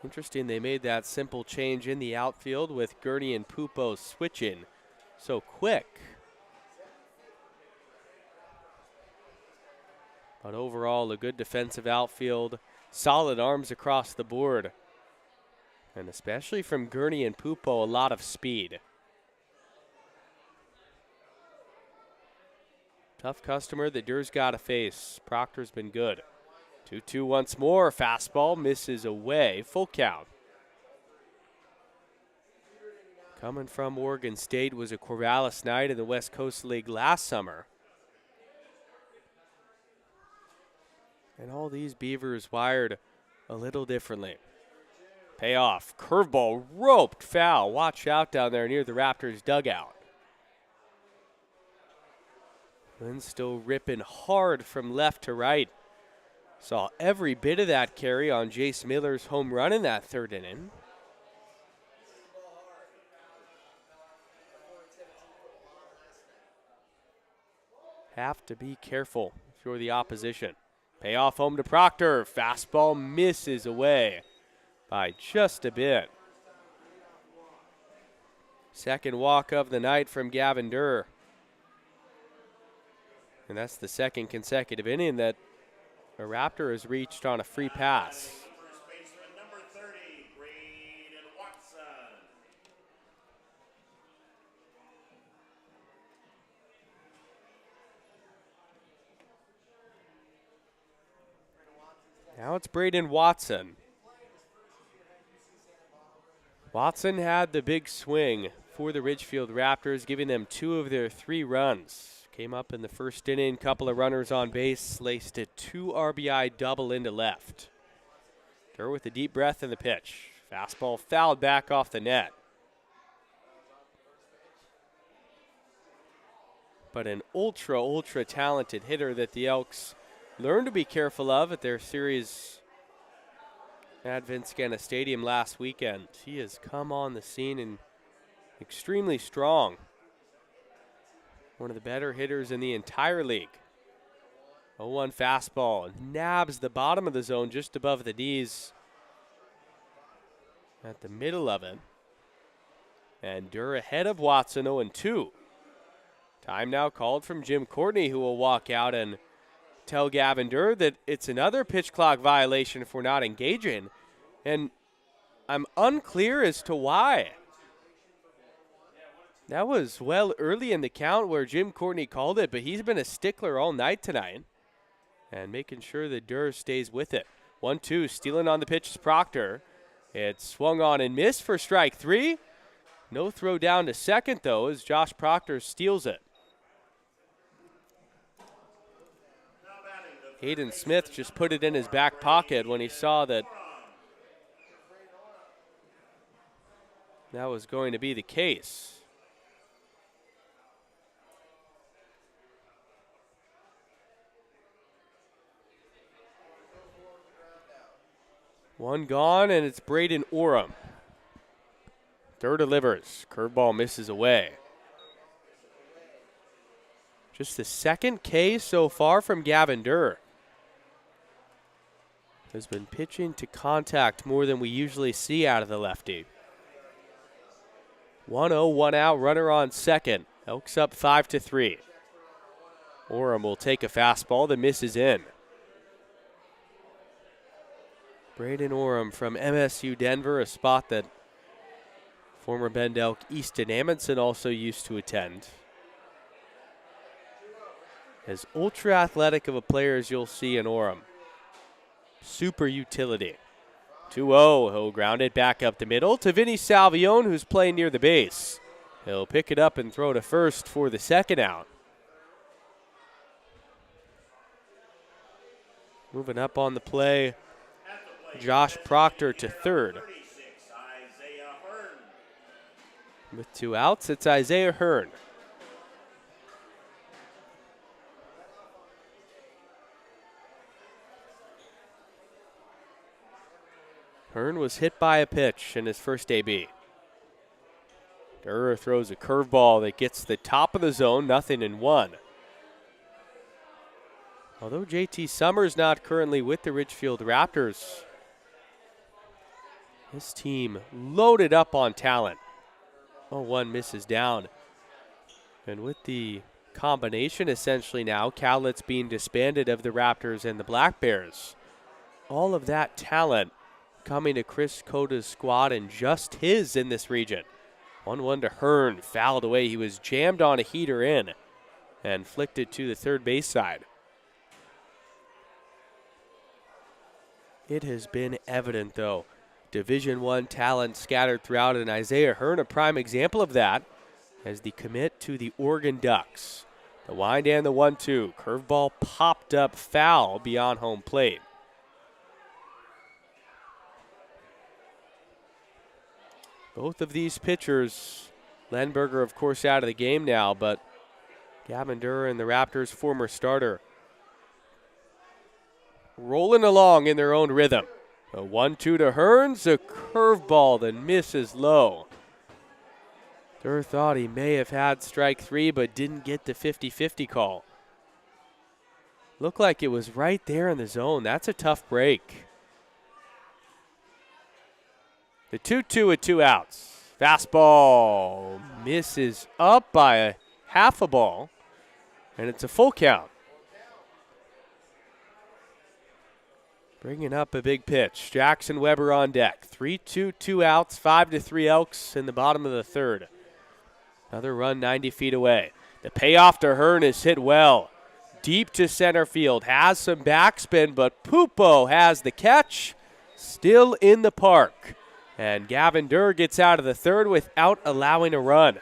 Interesting, they made that simple change in the outfield with Gurney and Pupo switching so quick. But overall, a good defensive outfield, solid arms across the board. And especially from Gurney and Pupo, a lot of speed. Tough customer that Durr's got to face. Proctor's been good. 2-2 once more. Fastball misses away. Full count. Coming from Oregon State, was a Corvallis Knight in the West Coast League last summer. And all these Beavers wired a little differently. Payoff. Curveball roped foul. Watch out down there near the Raptors dugout. Lynn still ripping hard from left to right. Saw every bit of that carry on Jace Miller's home run in that third inning. Have to be careful if you're the opposition. Payoff home to Proctor. Fastball misses away by just a bit. Second walk of the night from Gavin Durr. And that's the second consecutive inning that a Raptor has reached on a free pass. First baseman number 30, Braden Watson. Now it's Braden Watson. Watson had the big swing for the Ridgefield Raptors, giving them 2 of their 3 runs. Came up in the first inning, couple of runners on base, laced a 2 RBI double into left. Durr with a deep breath in the pitch. Fastball fouled back off the net. But an ultra talented hitter that the Elks learned to be careful of at their series at Vince Scanna Stadium last weekend. He has come on the scene and extremely strong. One of the better hitters in the entire league. 0-1 fastball. Nabs the bottom of the zone just above the knees. At the middle of it. And Durr ahead of Watson, 0-2. Time now called from Jim Courtney, who will walk out and tell Gavin Durr that it's another pitch clock violation if we're not engaging. And I'm unclear as to why. That was well early in the count where Jim Courtney called it, but he's been a stickler all night tonight. And making sure that Durr stays with it. 1-2, stealing on the pitch is Proctor. It's swung on and missed for strike 3. No throw down to second, though, as Josh Proctor steals it. Hayden Smith just put it in his back pocket when he saw that that was going to be the case. One gone, and it's Braden Orem. Third delivers. Curveball misses away. Just the second K so far from Gavin Durr. Has been pitching to contact more than we usually see out of the lefty. 1-0, 1 out, runner on second. Elks up 5-3. Orem will take a fastball that misses in. Braden Orem from MSU Denver, a spot that former Bend Elk Easton Amundsen also used to attend. As ultra athletic of a player as you'll see in Orem. Super utility. 2-0, he'll ground it back up the middle to Vinny Salvione, who's playing near the base. He'll pick it up and throw to first for the second out. Moving up on the play, Josh Proctor to third. With 2 outs, it's Isaiah Hearn. Hearn was hit by a pitch in his first AB. Durr throws a curveball that gets the top of the zone, 0-1. Although JT Summers not currently with the Ridgefield Raptors, this team loaded up on talent. 0-1 misses down. And with the combination essentially now, Cowlitz being disbanded of the Raptors and the Black Bears, all of that talent coming to Chris Cota's squad and just his in this region. 1-1 to Hearn, fouled away. He was jammed on a heater in and flicked it to the third base side. It has been evident, though. Division I talent scattered throughout, and Isaiah Hearn, a prime example of that, as the commit to the Oregon Ducks. The wind and the 1-2. Curveball popped up foul beyond home plate. Both of these pitchers, Lenberger, of course, out of the game now, but Gavin Durr and the Raptors' former starter rolling along in their own rhythm. A 1-2 to Hearns, a curveball that misses low. Durr thought he may have had strike 3, but didn't get the 50-50 call. Looked like it was right there in the zone. That's a tough break. The 2-2 with 2 outs. Fastball misses up by a half a ball, and it's a full count. Bringing up a big pitch. Jackson Weber on deck. 3-2, 2 outs, 5-3 Elks in the bottom of the third. Another run 90 feet away. The payoff to Hearn is hit well. Deep to center field. Has some backspin, but Pupo has the catch. Still in the park. And Gavin Durr gets out of the third without allowing a run.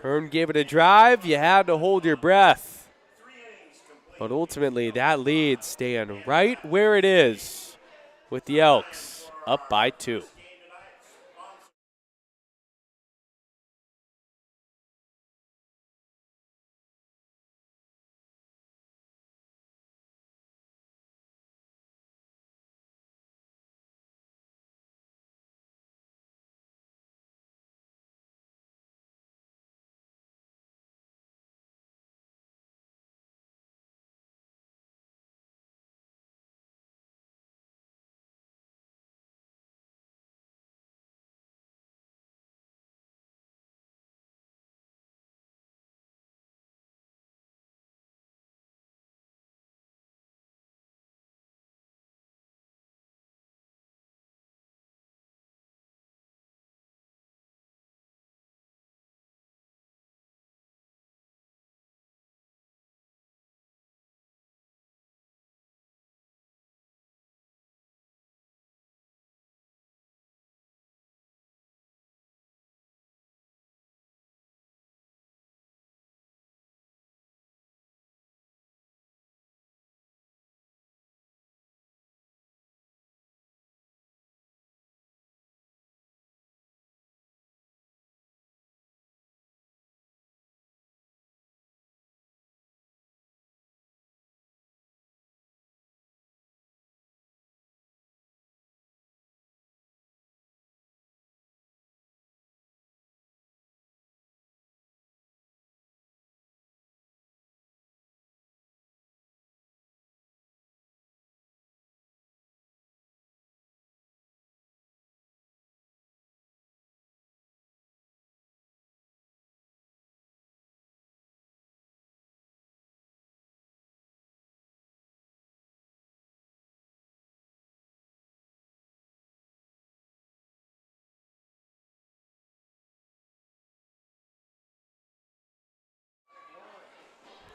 Hearn gave it a drive. You had to hold your breath. But ultimately, that lead staying right where it is with the Elks up by 2.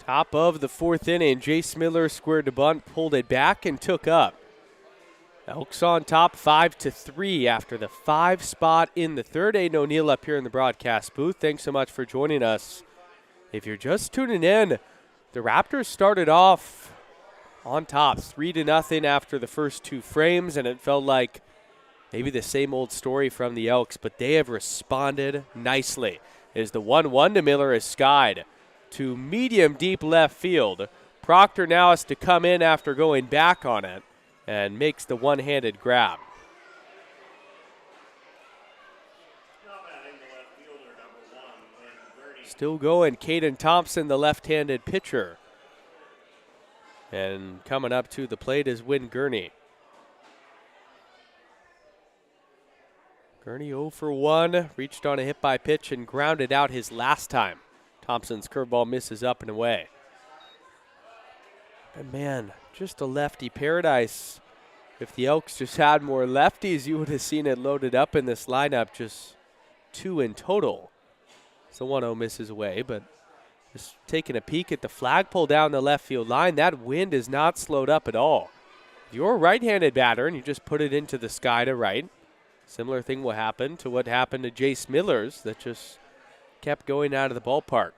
Top of the fourth inning, Jace Miller squared to bunt, pulled it back, and took up. Elks on top 5-3 after the 5 spot in the third. Aiden O'Neill up here in the broadcast booth. Thanks so much for joining us. If you're just tuning in, the Raptors started off on top 3-0 after the first 2 frames, and it felt like maybe the same old story from the Elks, but they have responded nicely. As the 1-1 to Miller is skied to medium deep left field. Proctor now has to come in after going back on it and makes the one-handed grab. Still going, Caden Thompson, the left-handed pitcher. And coming up to the plate is Wynn Gurney. Gurney 0 for 1, reached on a hit by pitch and grounded out his last time. Thompson's curveball misses up and away. And man, just a lefty paradise. If the Elks just had more lefties, you would have seen it loaded up in this lineup, just 2 in total. So 1-0 misses away, but just taking a peek at the flagpole down the left field line, that wind is not slowed up at all. If you're a right-handed batter and you just put it into the sky to right, similar thing will happen to what happened to Jace Miller's that just kept going out of the ballpark.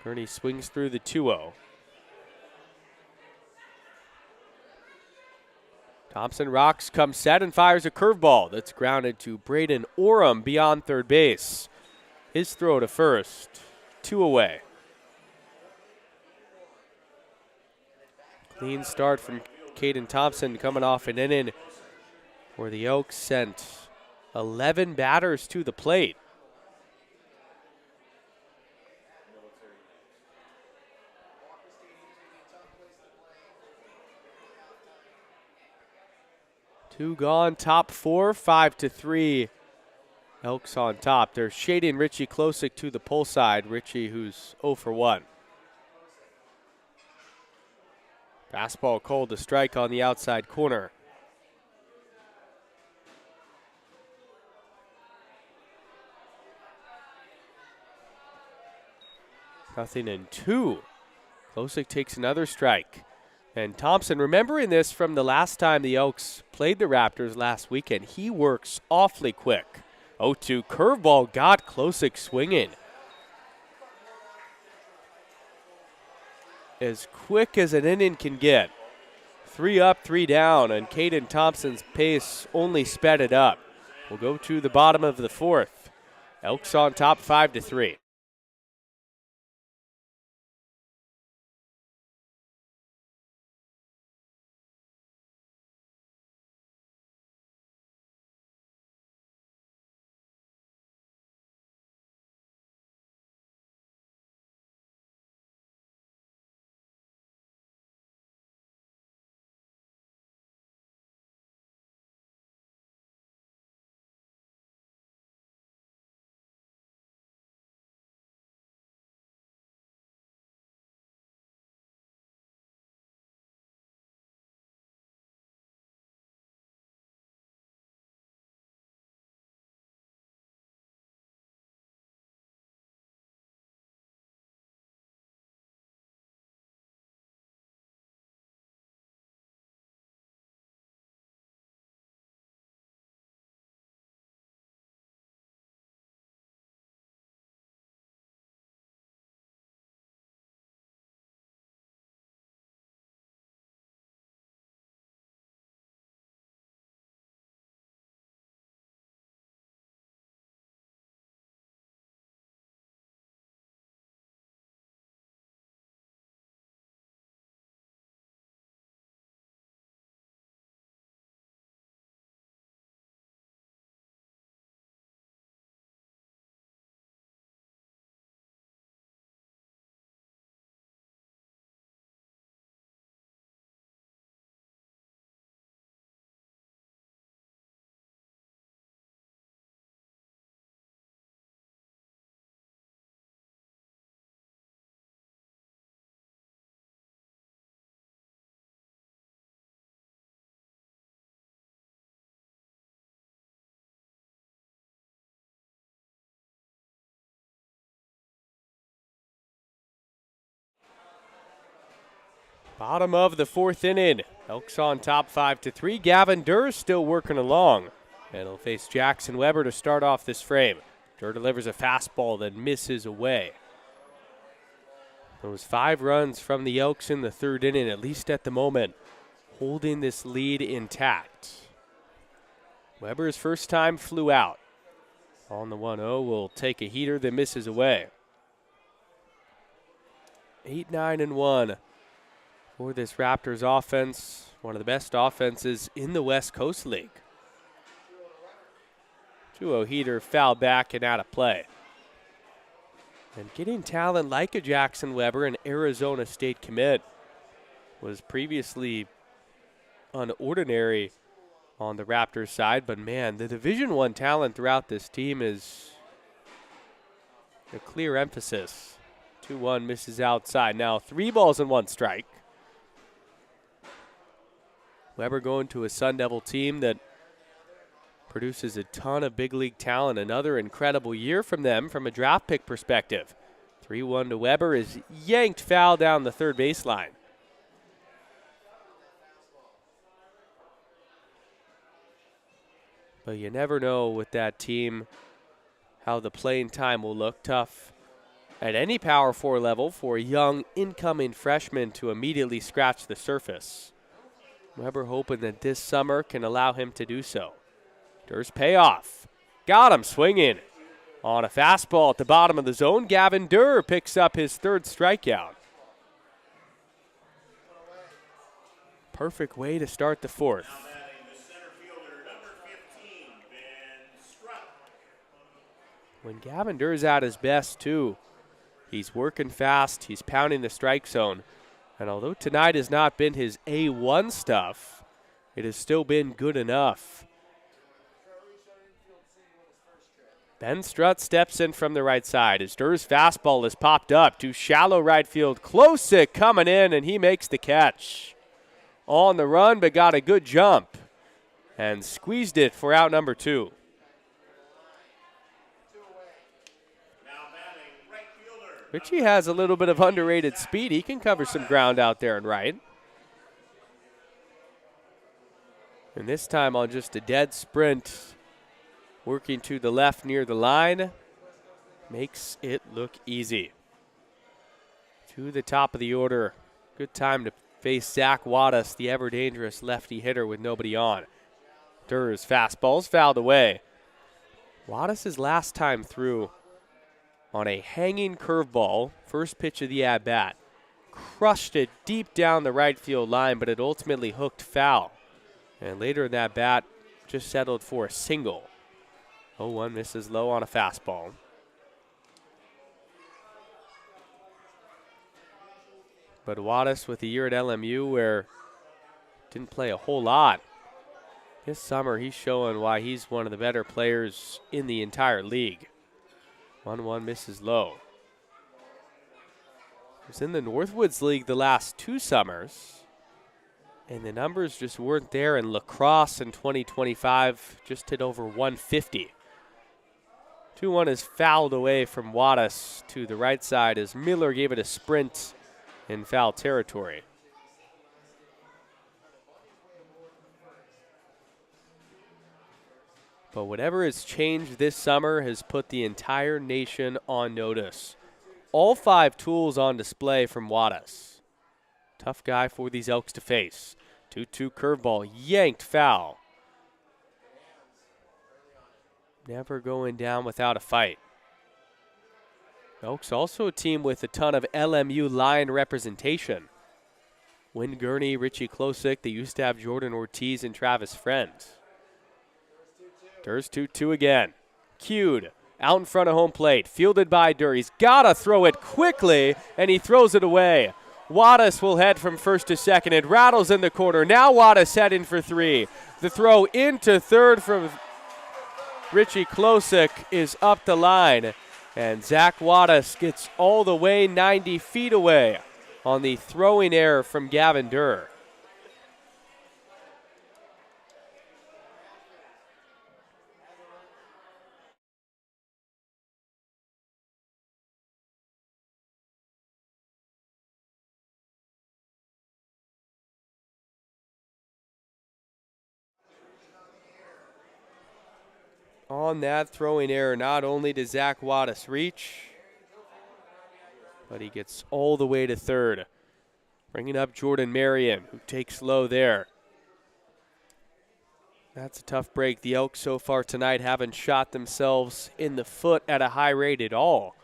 Gurney swings through the 2-0. Thompson rocks, comes set, and fires a curveball that's grounded to Braden Oram beyond third base. His throw to first, 2 away. Clean start from Caden Thompson coming off an inning where the Elks sent 11 batters to the plate. Two gone, top 4, 5-3. Elks on top. They're shading Richie Klosick to the pull side. Richie, who's 0 for 1. Fastball cold to strike on the outside corner. Nothing in 2. Klosick takes another strike. And Thompson, remembering this from the last time the Elks played the Raptors last weekend, he works awfully quick. 0-2 curveball got Klosick swinging. As quick as an inning can get. 3 up, 3 down, and Caden Thompson's pace only sped it up. We'll go to the bottom of the 4th. Elks on top 5-3. Bottom of the fourth inning. Elks on top 5-3. Gavin Durr still working along. And he'll face Jackson Weber to start off this frame. Durr delivers a fastball that misses away. Those 5 runs from the Elks in the third inning, at least at the moment, holding this lead intact. Weber's first time flew out. On the 1-0 will take a heater that misses away. 8-9-1 for this Raptors offense. One of the best offenses in the West Coast League. 2-0 heater, foul back and out of play. And getting talent like a Jackson Weber, an Arizona State commit, was previously unordinary on the Raptors side. But man, the Division I talent throughout this team is a clear emphasis. 2-1 misses outside. Now 3 balls and 1 strike. Weber going to a Sun Devil team that produces a ton of big league talent. Another incredible year from them from a draft pick perspective. 3-1 to Weber is yanked foul down the third baseline. But you never know with that team how the playing time will look. Tough at any Power 4 level for a young incoming freshman to immediately scratch the surface. Weber hoping that this summer can allow him to do so. Durr's payoff. Got him swinging. On a fastball at the bottom of the zone, Gavin Durr picks up his 3rd strikeout. Perfect way to start the 4th. When Gavin Durr's at his best, too, he's working fast, he's pounding the strike zone. And although tonight has not been his A1 stuff, it has still been good enough. Ben Strutt steps in from the right side as Durr's fastball is popped up to shallow right field. Klosik coming in, and he makes the catch. On the run, but got a good jump and squeezed it for out number 2. Richie has a little bit of underrated speed. He can cover some ground out there and right. And this time on just a dead sprint, working to the left near the line, makes it look easy. To the top of the order. Good time to face Zach Wattis, the ever-dangerous lefty hitter with nobody on. Durr's fastball's fouled away. Wattis' last time through on a hanging curveball, first pitch of the at-bat. Crushed it deep down the right field line, but it ultimately hooked foul. And later in that bat, just settled for a single. 0-1 misses low on a fastball. But Wattis with a year at LMU where didn't play a whole lot. This summer he's showing why he's one of the better players in the entire league. 1-1 misses low. He was in the Northwoods League the last 2 summers, and the numbers just weren't there. In lacrosse in 2025, just hit over 150. 2-1 is fouled away from Wattis to the right side as Miller gave it a sprint in foul territory. But whatever has changed this summer has put the entire nation on notice. All 5 tools on display from Wattis. Tough guy for these Elks to face. 2-2 curveball, yanked foul. Never going down without a fight. Elks also a team with a ton of LMU Lion representation. Wynn Gurney, Richie Klosik, they used to have Jordan Ortiz and Travis Friend. Durr's 2-2 again. Cued out in front of home plate. Fielded by Durr. He's got to throw it quickly, and he throws it away. Wattis will head from first to second. It rattles in the corner. Now Wattis heading for 3. The throw into third from Richie Klosik is up the line. And Zach Wattis gets all the way 90 feet away on the throwing error from Gavin Durr. on that throwing error, not only does Zach Wattis reach, but he gets all the way to third. Bringing up Jordan Marion, who takes low there. That's a tough break. The Elks so far tonight haven't shot themselves in the foot at a high rate at all.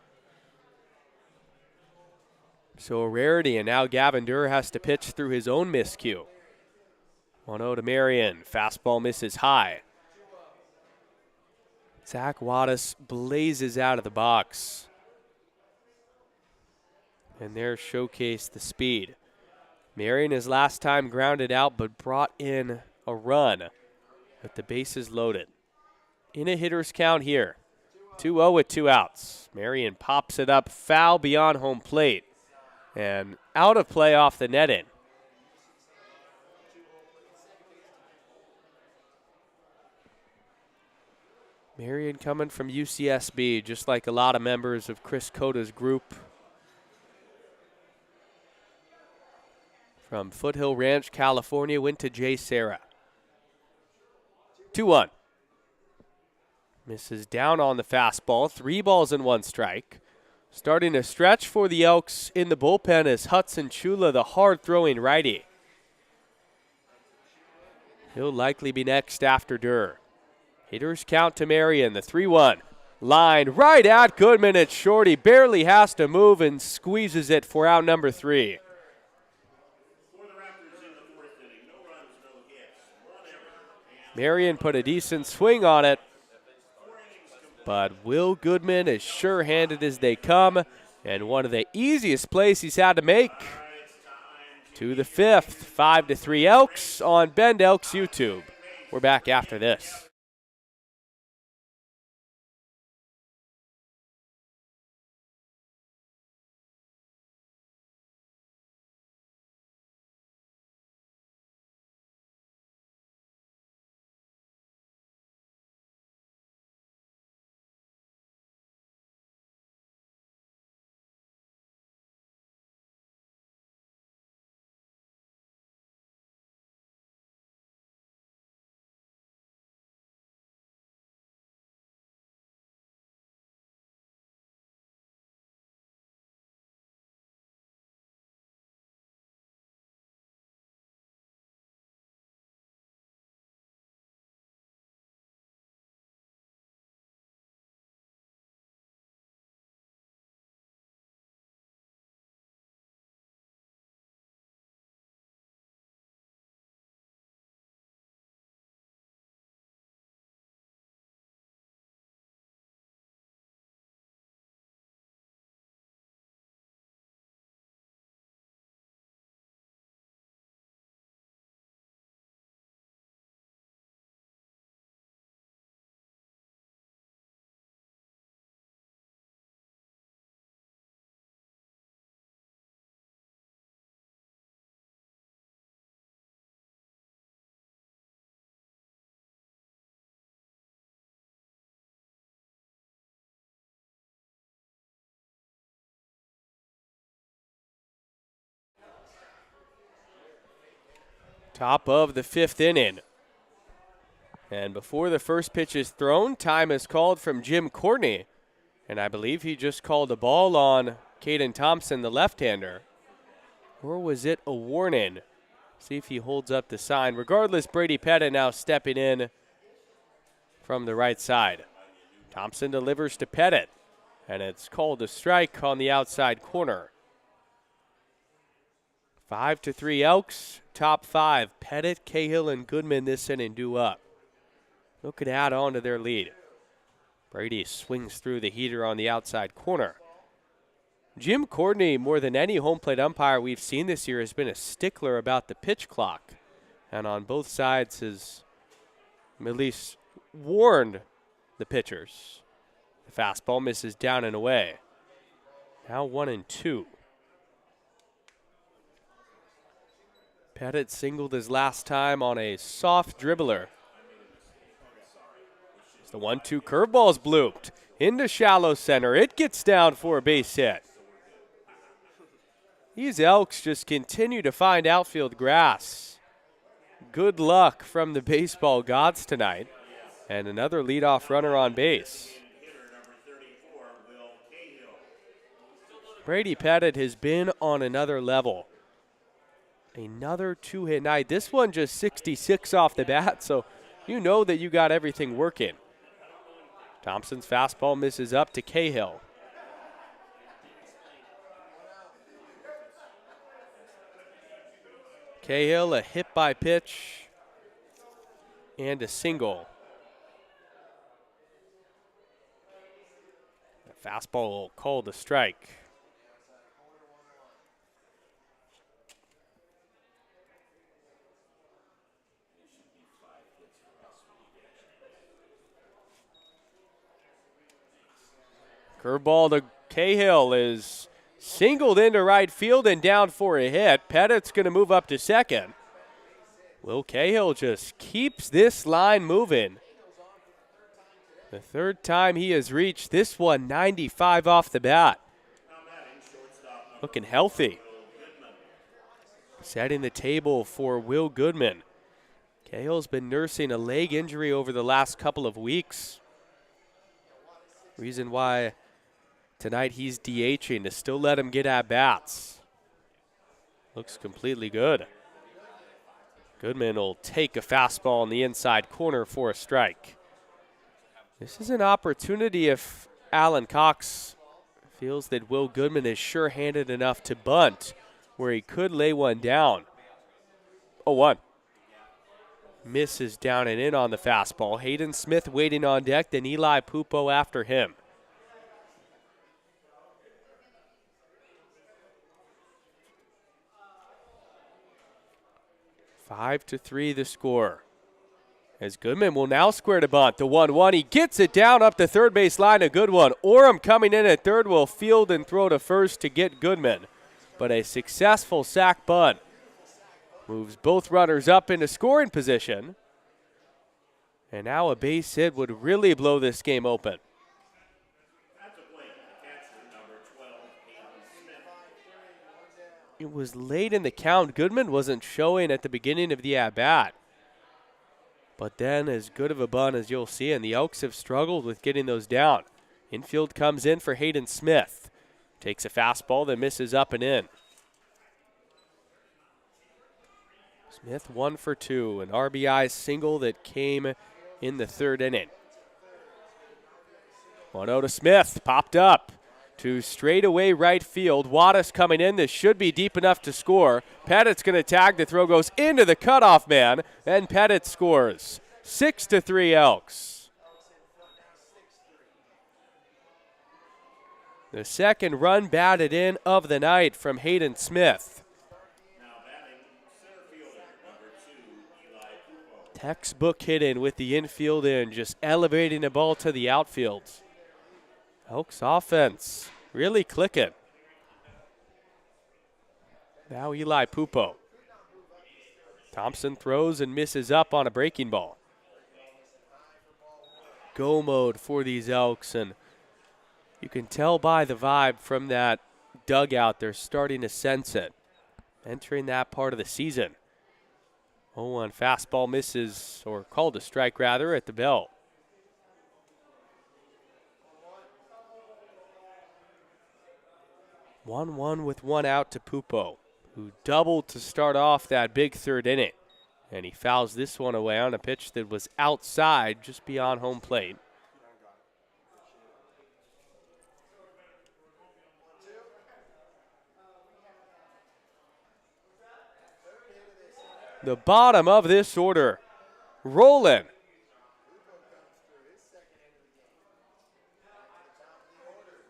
So a rarity, and now Gavin Durr has to pitch through his own miscue. 1-0 to Marion. Fastball misses high. Zach Wattis blazes out of the box. And there showcased the speed. Marion his last time grounded out, but brought in a run with the bases loaded. In a hitter's count here. 2-0 with 2 outs. Marion pops it up, foul beyond home plate. And out of play off the netting. Marion coming from UCSB, just like a lot of members of Chris Cota's group. From Foothill Ranch, California, went to J. Sarah. 2-1. Misses down on the fastball. 3 balls and 1 strike. Starting to stretch for the Elks in the bullpen is Hudson Chula, the hard-throwing righty. He'll likely be next after Durr. Hitters count to Marion, the 3-1. Line right at Goodman. It's short. He barely has to move and squeezes it for out number 3. Marion put a decent swing on it, but Will Goodman is sure-handed as they come, and one of the easiest plays he's had to make. To the 5th, 5-3 Elks on Bend Elks YouTube. We're back after this. Top of the 5th inning. And before the first pitch is thrown, time is called from Jim Courtney. And I believe he just called a ball on Caden Thompson, the left-hander. Or was it a warning? See if he holds up the sign. Regardless, Brady Pettit now stepping in from the right side. Thompson delivers to Pettit. And it's called a strike on the outside corner. 5-3 Elks, top 5. Pettit, Cahill, and Goodman this inning due up. Looking to add on to their lead. Brady swings through the heater on the outside corner. Jim Courtney, more than any home plate umpire we've seen this year, has been a stickler about the pitch clock. And on both sides has at least warned the pitchers. The fastball misses down and away. Now 1-2. Pettit singled his last time on a soft dribbler. The 1-2 curveball's blooped into shallow center. It gets down for a base hit. These Elks just continue to find outfield grass. Good luck from the baseball gods tonight. And another leadoff runner on base. Brady Pettit has been on another level. Another two-hit night. This one just 66 off the bat, so you know that you got everything working. Thompson's fastball misses up to Cahill. Cahill, a hit by pitch and a single. The fastball called a strike. Curveball to Cahill is singled into right field and down for a hit. Pettit's going to move up to second. Will Cahill just keeps this line moving. The third time he has reached this one, 95 off the bat. Looking healthy. Setting the table for Will Goodman. Cahill's been nursing a leg injury over the last couple of weeks. Reason why tonight he's DHing to still let him get at bats. Looks completely good. Goodman will take a fastball in the inside corner for a strike. This is an opportunity if Alan Cox feels that Will Goodman is sure-handed enough to bunt where he could lay one down. 0-1. Misses down and in on the fastball. Hayden Smith waiting on deck, then Eli Pupo after him. 5-3 the score. As Goodman will now square to bunt. The 1-1. He gets it down up the third base line. A good one. Orem coming in at third will field and throw to first to get Goodman. But a successful sac bunt. Moves both runners up into scoring position. And now a base hit would really blow this game open. It was late in the count. Goodman wasn't showing at the beginning of the at-bat. But then as good of a bunt as you'll see, and the Elks have struggled with getting those down. Infield comes in for Hayden Smith. Takes a fastball that misses up and in. Smith 1 for 2, an RBI single that came in the third inning. 1-0 to Smith, popped up to straightaway right field. Wattis coming in. This should be deep enough to score. Pettit's going to tag. The throw goes into the cutoff man, and Pettit scores. 6-3 Elks. The second run batted in of the night from Hayden Smith. Textbook hitting with the infield in, just elevating the ball to the outfield. Elks offense really clicking. Now Eli Pupo. Thompson throws and misses up on a breaking ball. Go mode for these Elks, and you can tell by the vibe from that dugout they're starting to sense it. Entering that part of the season. 0-1 fastball misses, or called a strike rather, at the belt. 1-1 with one out to Pupo, who doubled to start off that big third inning. And he fouls this one away on a pitch that was outside, just beyond home plate. The bottom of this order, rolling.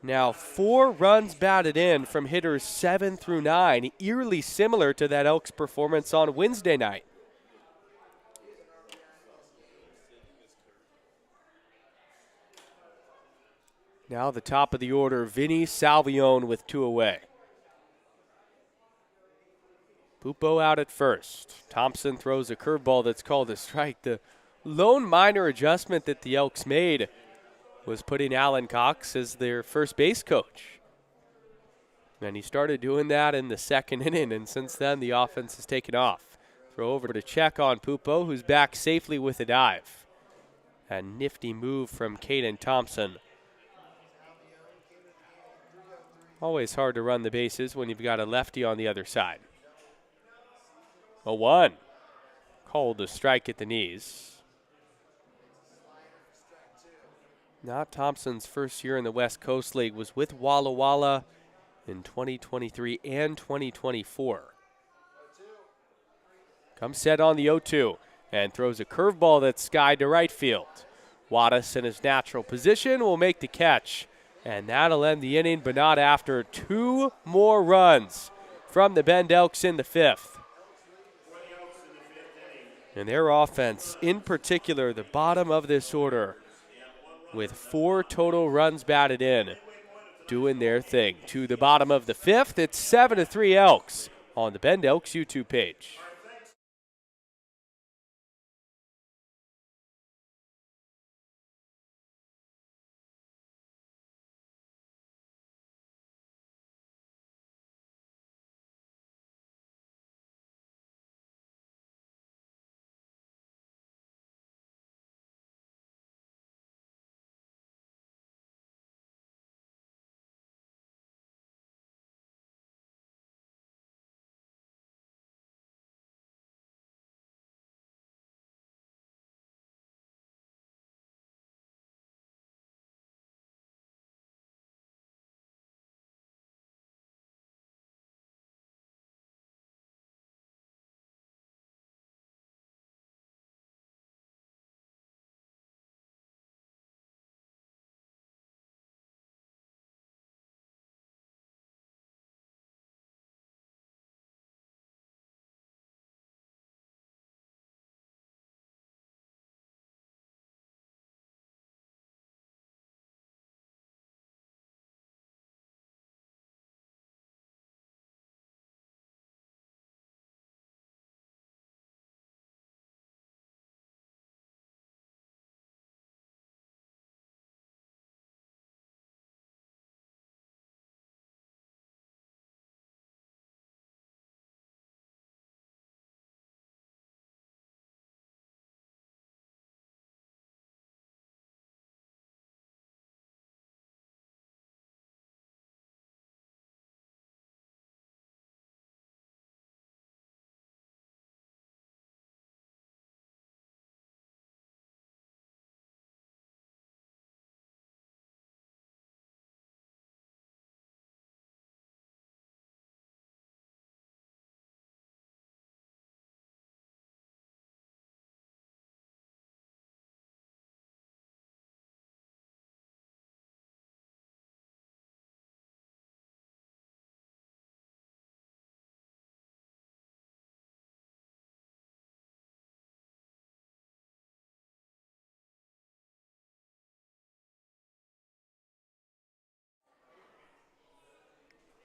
Now 4 runs batted in from hitters 7 through 9, eerily similar to that Elks performance on Wednesday night. Now the top of the order, Vinny Salvione with 2 away. Pupo out at first. Thompson throws a curveball that's called a strike. The lone minor adjustment that the Elks made was putting Alan Cox as their first base coach. And he started doing that in the second inning, and since then the offense has taken off. Throw over to check on Pupo, who's back safely with a dive. A nifty move from Caden Thompson. Always hard to run the bases when you've got a lefty on the other side. 0-1. Called a strike at the knees. Not Thompson's first year in the West Coast League. Was with Walla Walla in 2023 and 2024. Comes set on the 0-2 and throws a curveball that's skied to right field. Wattis in his natural position will make the catch. And that'll end the inning, but not after 2 more runs from the Bend Elks in the 5th. And their offense, in particular, the bottom of this order, with 4 total runs batted in, doing their thing. To the bottom of the 5th, it's 7-3 Elks on the Bend Elks YouTube page.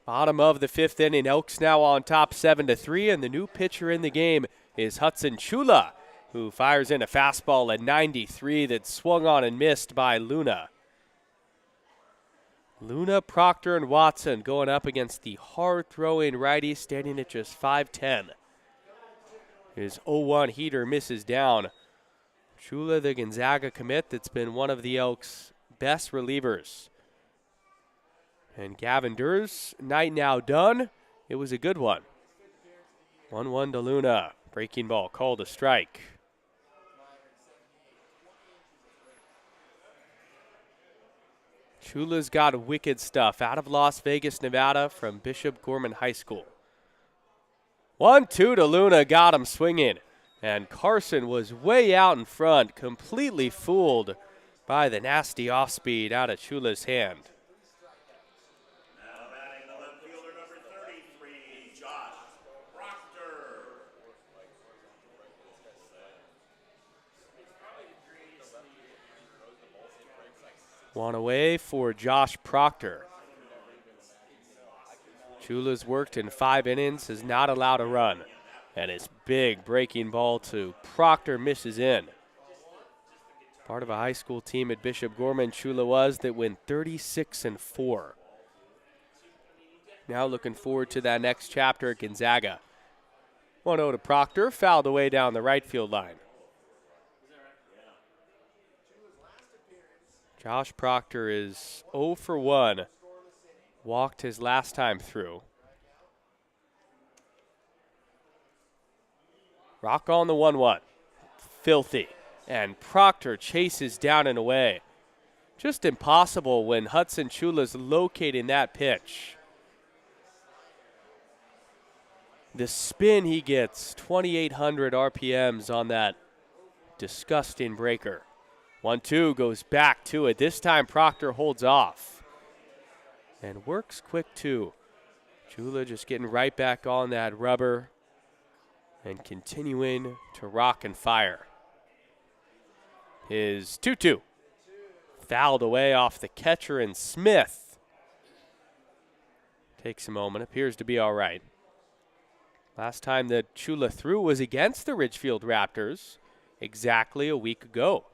Bottom of the 5th inning, Elks now on top 7-3, and the new pitcher in the game is Hudson Chula, who fires in a fastball at 93 that's swung on and missed by Luna. Luna, Proctor, and Watson going up against the hard-throwing righty standing at just 5'10". His 0-1 heater misses down. Chula, the Gonzaga commit that's been one of the Elks' best relievers. And Gavin Durr's night now done. It was a good one. 1-1 to Luna. Breaking ball called a strike. Chula's got wicked stuff out of Las Vegas, Nevada from Bishop Gorman High School. 1-2 to Luna, got him swinging. And Carson was way out in front, completely fooled by the nasty off-speed out of Chula's hand. Now batting the left fielder, number 33, Josh Proctor. One away for Josh Proctor. Chula's worked in 5 innings, has not allowed a run. And his big breaking ball to Proctor misses in. Part of a high school team at Bishop Gorman, Chula was, that went 36-4. Now looking forward to that next chapter at Gonzaga. 1-0 to Proctor, fouled away down the right field line. Josh Proctor is 0 for 1. Walked his last time through. Rock on the 1-1. Filthy. And Proctor chases down and away. Just impossible when Hudson Chula's locating that pitch. The spin he gets, 2,800 RPMs on that disgusting breaker. 1-2 goes back to it. This time Proctor holds off. And works quick too. Chula just getting right back on that rubber and continuing to rock and fire. His 2-2. Fouled away off the catcher, and Smith takes a moment, appears to be all right. Last time that Chula threw was against the Ridgefield Raptors exactly a week ago.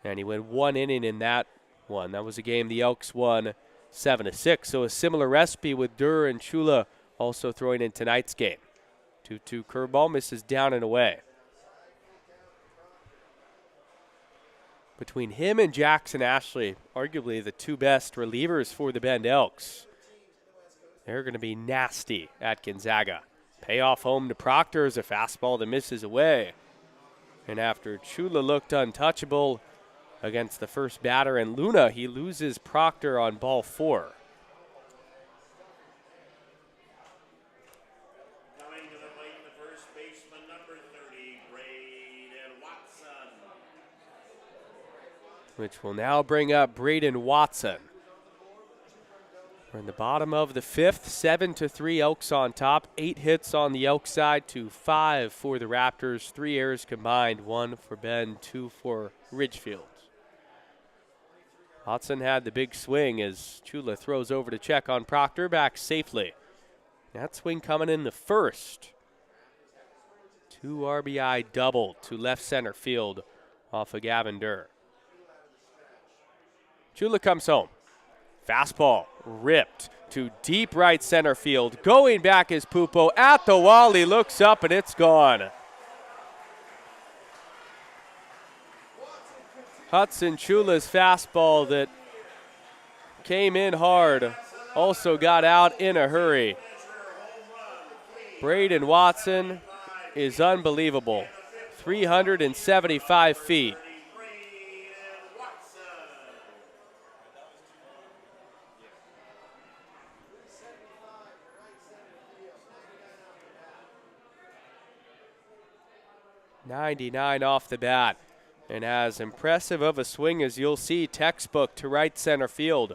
And he went 1 inning in that one. That was a game the Elks won 7-6. So a similar recipe with Durr and Chula also throwing in tonight's game. 2-2 curveball misses down and away. Between him and Jackson Ashley, arguably the two best relievers for the Bend Elks. They're going to be nasty at Gonzaga. Payoff home to Proctor is a fastball that misses away. And after Chula looked untouchable against the first batter in Luna, he loses Proctor on ball 4. Coming to the plate, the first baseman, number 30, Braden Watson. Which will now bring up Braden Watson. We're in the bottom of the 5th, 7-3 Elks on top. 8 hits on the Elks side to 5 for the Raptors. 3 errors combined, 1 for Bend, 2 for Ridgefield. Watson had the big swing as Chula throws over to check on Proctor, back safely. That swing coming in the first. 2 RBI double to left center field off of Gavin Durr. Chula comes home. Fastball ripped to deep right center field. Going back is Pupo at the wall. He looks up and it's gone. Hudson Chula's fastball that came in hard also got out in a hurry. Braden Watson is unbelievable. 375 feet. .99 off the bat. And as impressive of a swing as you'll see, textbook to right center field.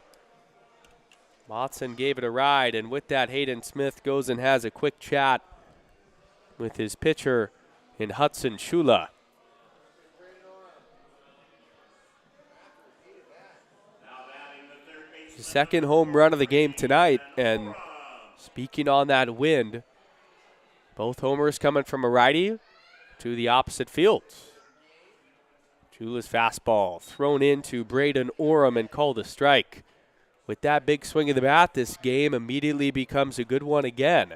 Watson gave it a ride, and with that, Hayden Smith goes and has a quick chat with his pitcher in Hudson Chula. The second home run of the game tonight, and speaking on that wind, both homers coming from a righty to the opposite field. Chula's fastball thrown into Braden Orem and called a strike. With that big swing of the bat, this game immediately becomes a good one again.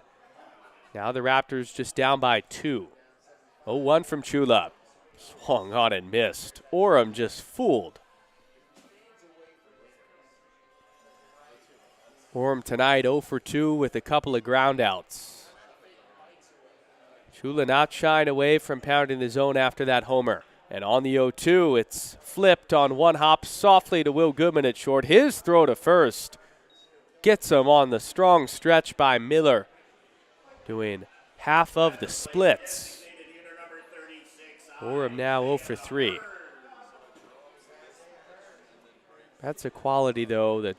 Now the Raptors just down by 2. 0-1 from Chula. Swung on and missed. Orem just fooled. Orem tonight 0 for 2 with a couple of groundouts. Chula not shying away from pounding the zone after that homer. And on the 0-2, it's flipped on one hop softly to Will Goodman at short. His throw to first gets him on the strong stretch by Miller, doing half of the splits. Orem now 0 for 3. That's a quality, though, that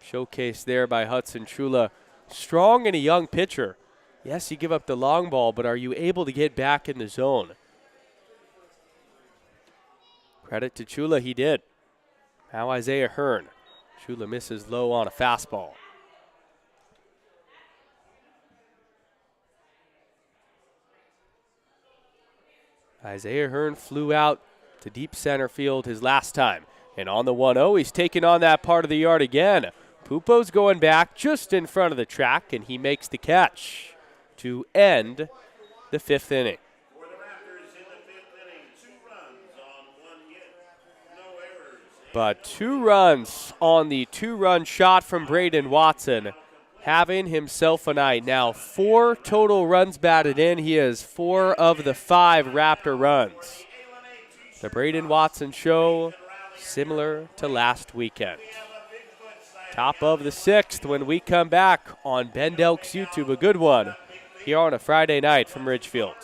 showcased there by Hudson Chula. Strong and a young pitcher. Yes, you give up the long ball, but are you able to get back in the zone? Credit to Chula, he did. Now Isaiah Hearn. Chula misses low on a fastball. Isaiah Hearn flew out to deep center field his last time. And on the 1-0, he's taking on that part of the yard again. Pupo's going back just in front of the track, and he makes the catch to end the 5th inning. But 2 runs on the 2-run shot from Braden Watson, having himself a night. Now 4 total runs batted in. He has 4 of the 5 Raptor runs. The Braden Watson show, similar to last weekend. Top of the 6th when we come back on Bend Elks YouTube. A good one here on a Friday night from Ridgefield.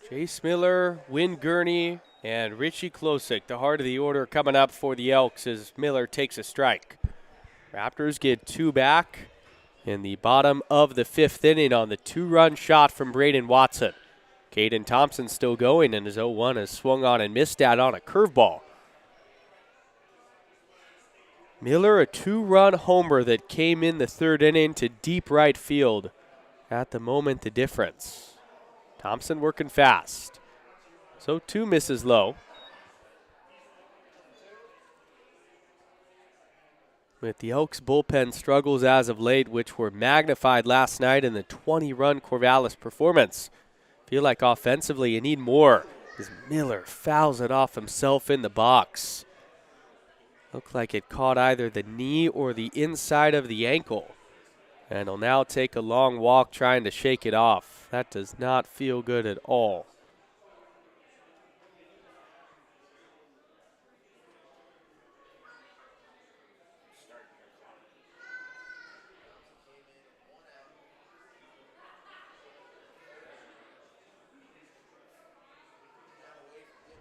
Chase Miller, Wynn Gurney, and Richie Klosik, the heart of the order coming up for the Elks as Miller takes a strike. Raptors get 2 back in the bottom of the 5th inning on the 2-run shot from Braden Watson. Caden Thompson still going, and his 0-1 has swung on and missed out on a curveball. Miller, a 2-run homer that came in the 3rd inning to deep right field. At the moment, the difference. Thompson working fast. So 2 misses low. With the Elks bullpen struggles as of late, which were magnified last night in the 20-run Corvallis performance. Feel like offensively you need more as Miller fouls it off himself in the box. Looked like it caught either the knee or the inside of the ankle. And he'll now take a long walk trying to shake it off. That does not feel good at all.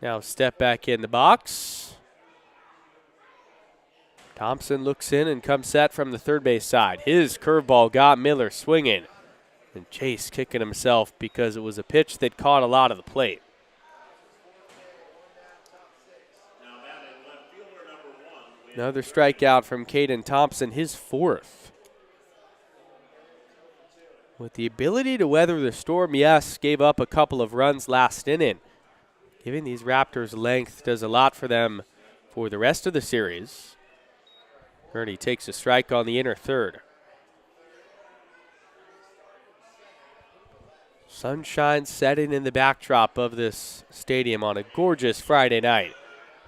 Now step back in the box. Thompson looks in and comes set from the third base side. His curveball got Miller swinging. And Chase kicking himself because it was a pitch that caught a lot of the plate. Another strikeout from Caden Thompson, his 4th. With the ability to weather the storm, yes, gave up a couple of runs last inning. Giving these Raptors length does a lot for them for the rest of the series. Gurney takes a strike on the inner 3rd. Sunshine setting in the backdrop of this stadium on a gorgeous Friday night.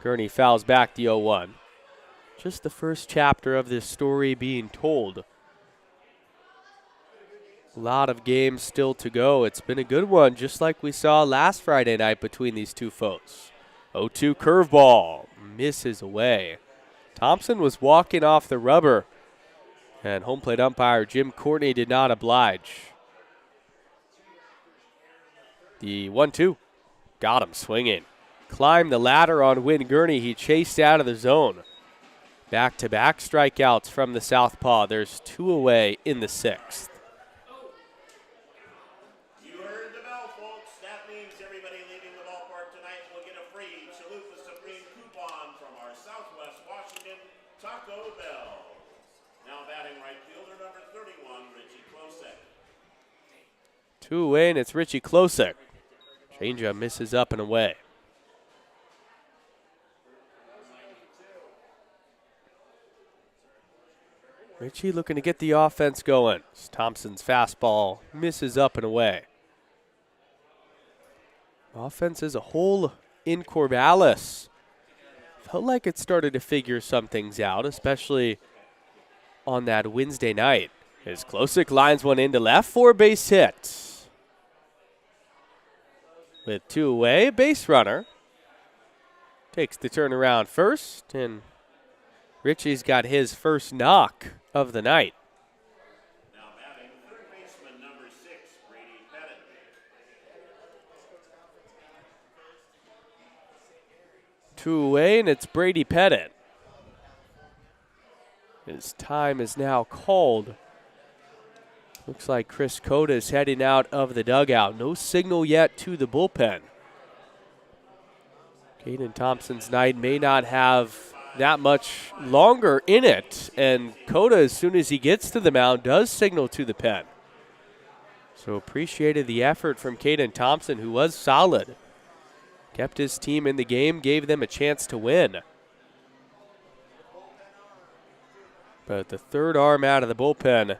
Gurney fouls back the 0-1. Just the first chapter of this story being told. A lot of games still to go. It's been a good one, just like we saw last Friday night between these two foes. 0-2 curveball misses away. Thompson was walking off the rubber, and home plate umpire Jim Courtney did not oblige. The 1-2 got him swinging. climbed the ladder on Win Gurney. He chased out of the zone. Back-to-back strikeouts from the southpaw. There's 2 away in the 6th. You heard the bell, folks. That means everybody leaving the ballpark tonight will get a free Chalupa Supreme coupon from our Southwest Washington Taco Bell. Now batting right fielder number 31, Richie Klosek. 2 away, and it's Richie Klosek. Changeup misses up and away. Richie looking to get the offense going. Thompson's fastball misses up and away. Offense as a whole in Corvallis felt like it started to figure some things out, especially on that Wednesday night. As Klosek lines one into left for a base hit. With 2 away, a base runner takes the turnaround first, and Richie's got his first knock of the night. Now batting third baseman number 6, Brady Pettit. 2 away, and it's Brady Pettit. His time is now called. Looks like Chris Cota is heading out of the dugout. No signal yet to the bullpen. Caden Thompson's night may not have that much longer in it, and Cota, as soon as he gets to the mound, does signal to the pen. So appreciated the effort from Caden Thompson, who was solid. Kept his team in the game, gave them a chance to win. But the third arm out of the bullpen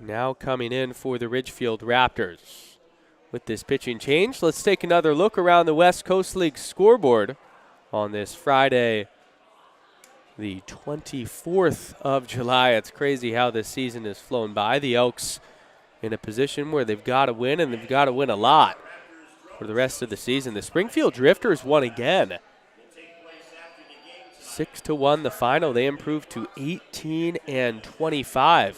now coming in for the Ridgefield Raptors. With this pitching change, let's take another look around the West Coast League scoreboard on this Friday, the 24th of July. It's crazy how this season has flown by. The Elks in a position where they've got to win, and they've got to win a lot for the rest of the season. The Springfield Drifters won again. 6-1 the final. They improved to 18-25.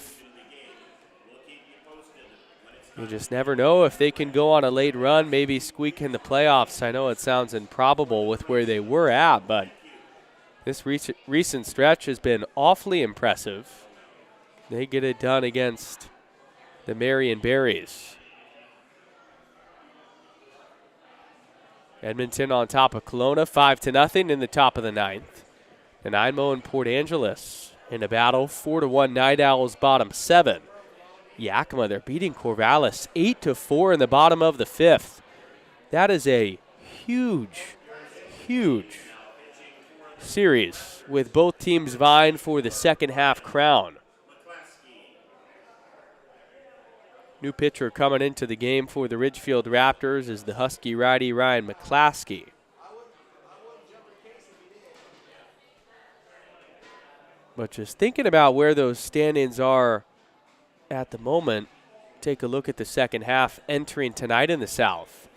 You just never know if they can go on a late run, maybe squeak in the playoffs. I know it sounds improbable with where they were at, but this recent stretch has been awfully impressive. They get it done against the Marion Berries. Edmonton on top of Kelowna, 5-0 in the top of the 9th. Nanaimo and Port Angeles in a battle, 4-1 Night Owls bottom 7. Yakima, they're beating Corvallis 8-4 in the bottom of the 5th. That is a huge, huge series with both teams vying for the second half crown. New pitcher coming into the game for the Ridgefield Raptors is the Husky righty Ryan McClaskey. But just thinking about where those standings are at the moment, take a look at the second half entering tonight in the South.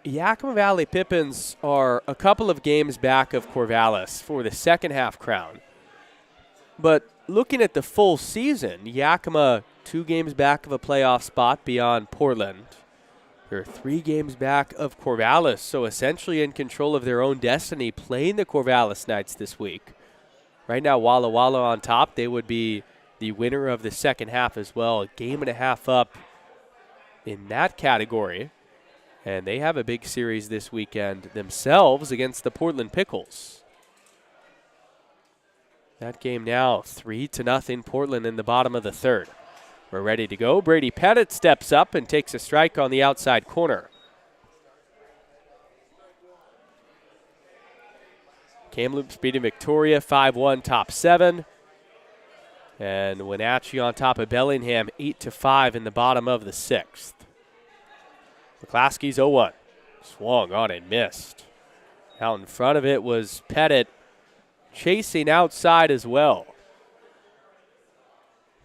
Yakima Valley Pippins are a couple of games back of Corvallis for the second half crown. But looking at the full season, Yakima 2 games back of a playoff spot beyond Portland. They're 3 games back of Corvallis, so essentially in control of their own destiny, playing the Corvallis Knights this week. Right now, Walla Walla on top. They would be the winner of the second half as well. A game and a half up in that category. And they have a big series this weekend themselves against the Portland Pickles. That game now 3-0 Portland in the bottom of the 3rd. We're ready to go. Brady Pettit steps up and takes a strike on the outside corner. Kamloops beating Victoria 5-1 top 7. And Wenatchee on top of Bellingham 8-5 in the bottom of the 6th. McClaskey's 0-1. Swung on and missed. Out in front of it was Pettit chasing outside as well.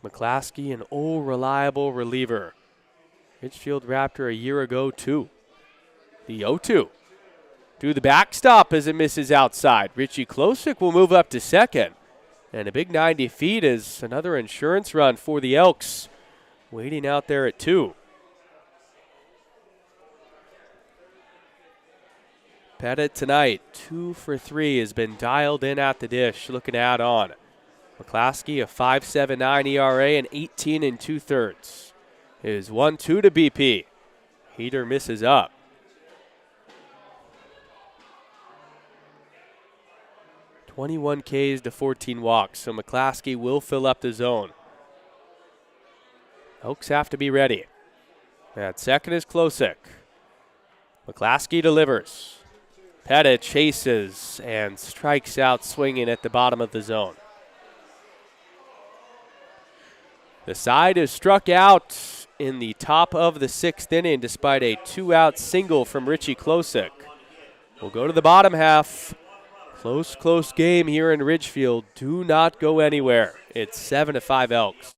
McClaskey, an old reliable reliever. Ridgefield Raptor a year ago too. The 0-2. To the backstop as it misses outside. Richie Klosek will move up to second. And a big 90 feet is another insurance run for the Elks. Waiting out there at 2. Pettit tonight, 2 for 3, has been dialed in at the dish, looking to add on. McClaskey, a 5.79 ERA and 18 2/3. Is 1-2 to BP. Heater misses up. "21 Ks to 14 walks, so McClaskey will fill up the zone. Elks have to be ready. At second is Klosik. McClaskey delivers. Pettit chases and strikes out swinging at the bottom of the zone. The side is struck out in the top of the 6th inning despite a 2-out single from Richie Klosik. We'll go to the bottom half. Close game here in Ridgefield. Do not go anywhere. It's 7-5 Elks.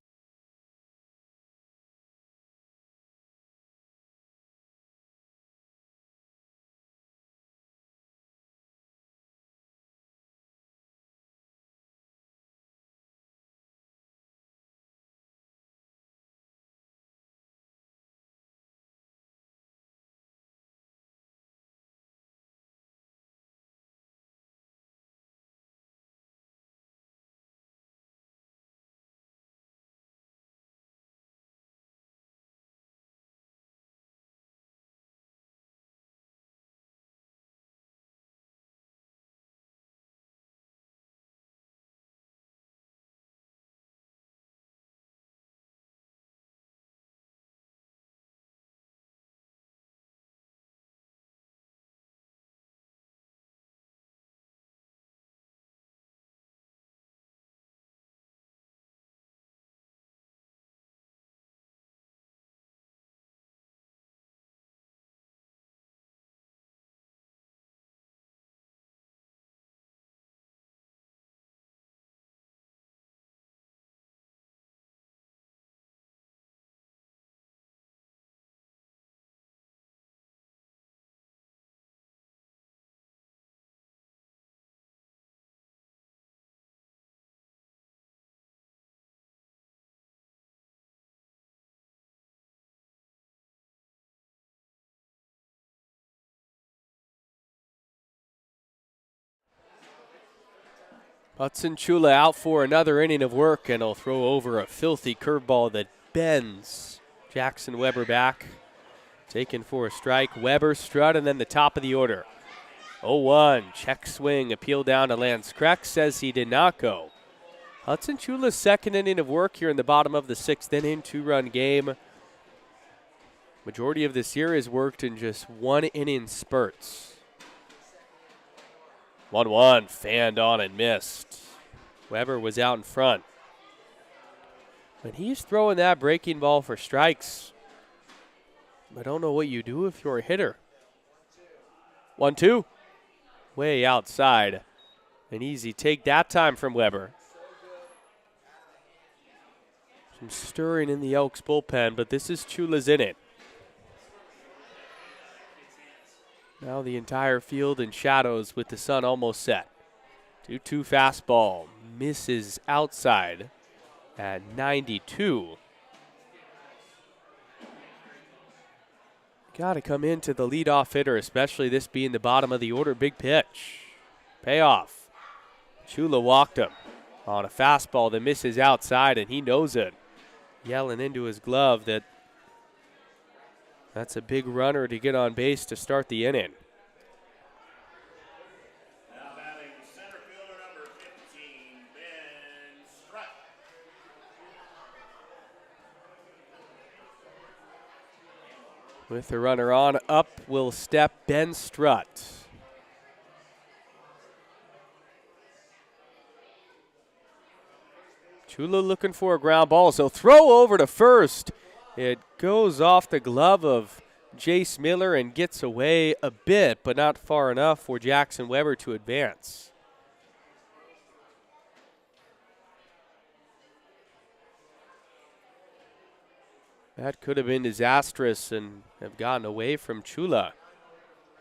Hudson Chula out for another inning of work, and he'll throw over a filthy curveball that bends Jackson Weber back. Taken for a strike. Weber, Strutt, and then the top of the order. 0-1, check swing, appeal down to Lance Kreck, says he did not go. Hudson Chula's second inning of work here in the bottom of the 6th inning, 2-run game. Majority of this year is worked in just 1-inning spurts. 1-1, fanned on and missed. Weber was out in front. When he's throwing that breaking ball for strikes, I don't know what you do if you're a hitter. 1-2, way outside. An easy take that time from Weber. Some stirring in the Elks bullpen, but this is Chula's inning. Now the entire field in shadows with the sun almost set. 2-2 fastball, misses outside at 92. Got to come into the leadoff hitter, especially this being the bottom of the order. Big pitch. Payoff. Chula walked him on a fastball that misses outside, and he knows it. Yelling into his glove that that's a big runner to get on base to start the inning. Now batting center fielder number 15, Ben Strutt. With the runner on, up will step Ben Strutt. Chula looking for a ground ball, so throw over to first. It goes off the glove of Jace Miller and gets away a bit, but not far enough for Jackson Weber to advance. That could have been disastrous and have gotten away from Chula.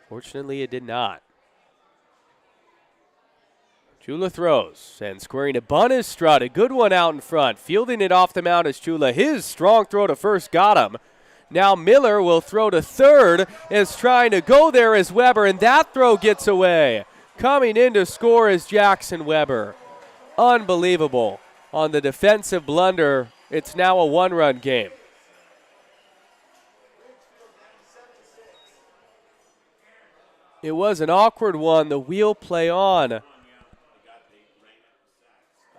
Fortunately, it did not. Chula throws, and squaring a bunt is Strutt. A good one out in front. Fielding it off the mound is Chula. His strong throw to first got him. Now Miller will throw to third, is trying to go there as Weber, and that throw gets away. Coming in to score is Jackson Weber. Unbelievable. On the defensive blunder, it's now a one-run game. It was an awkward one, the wheel play on.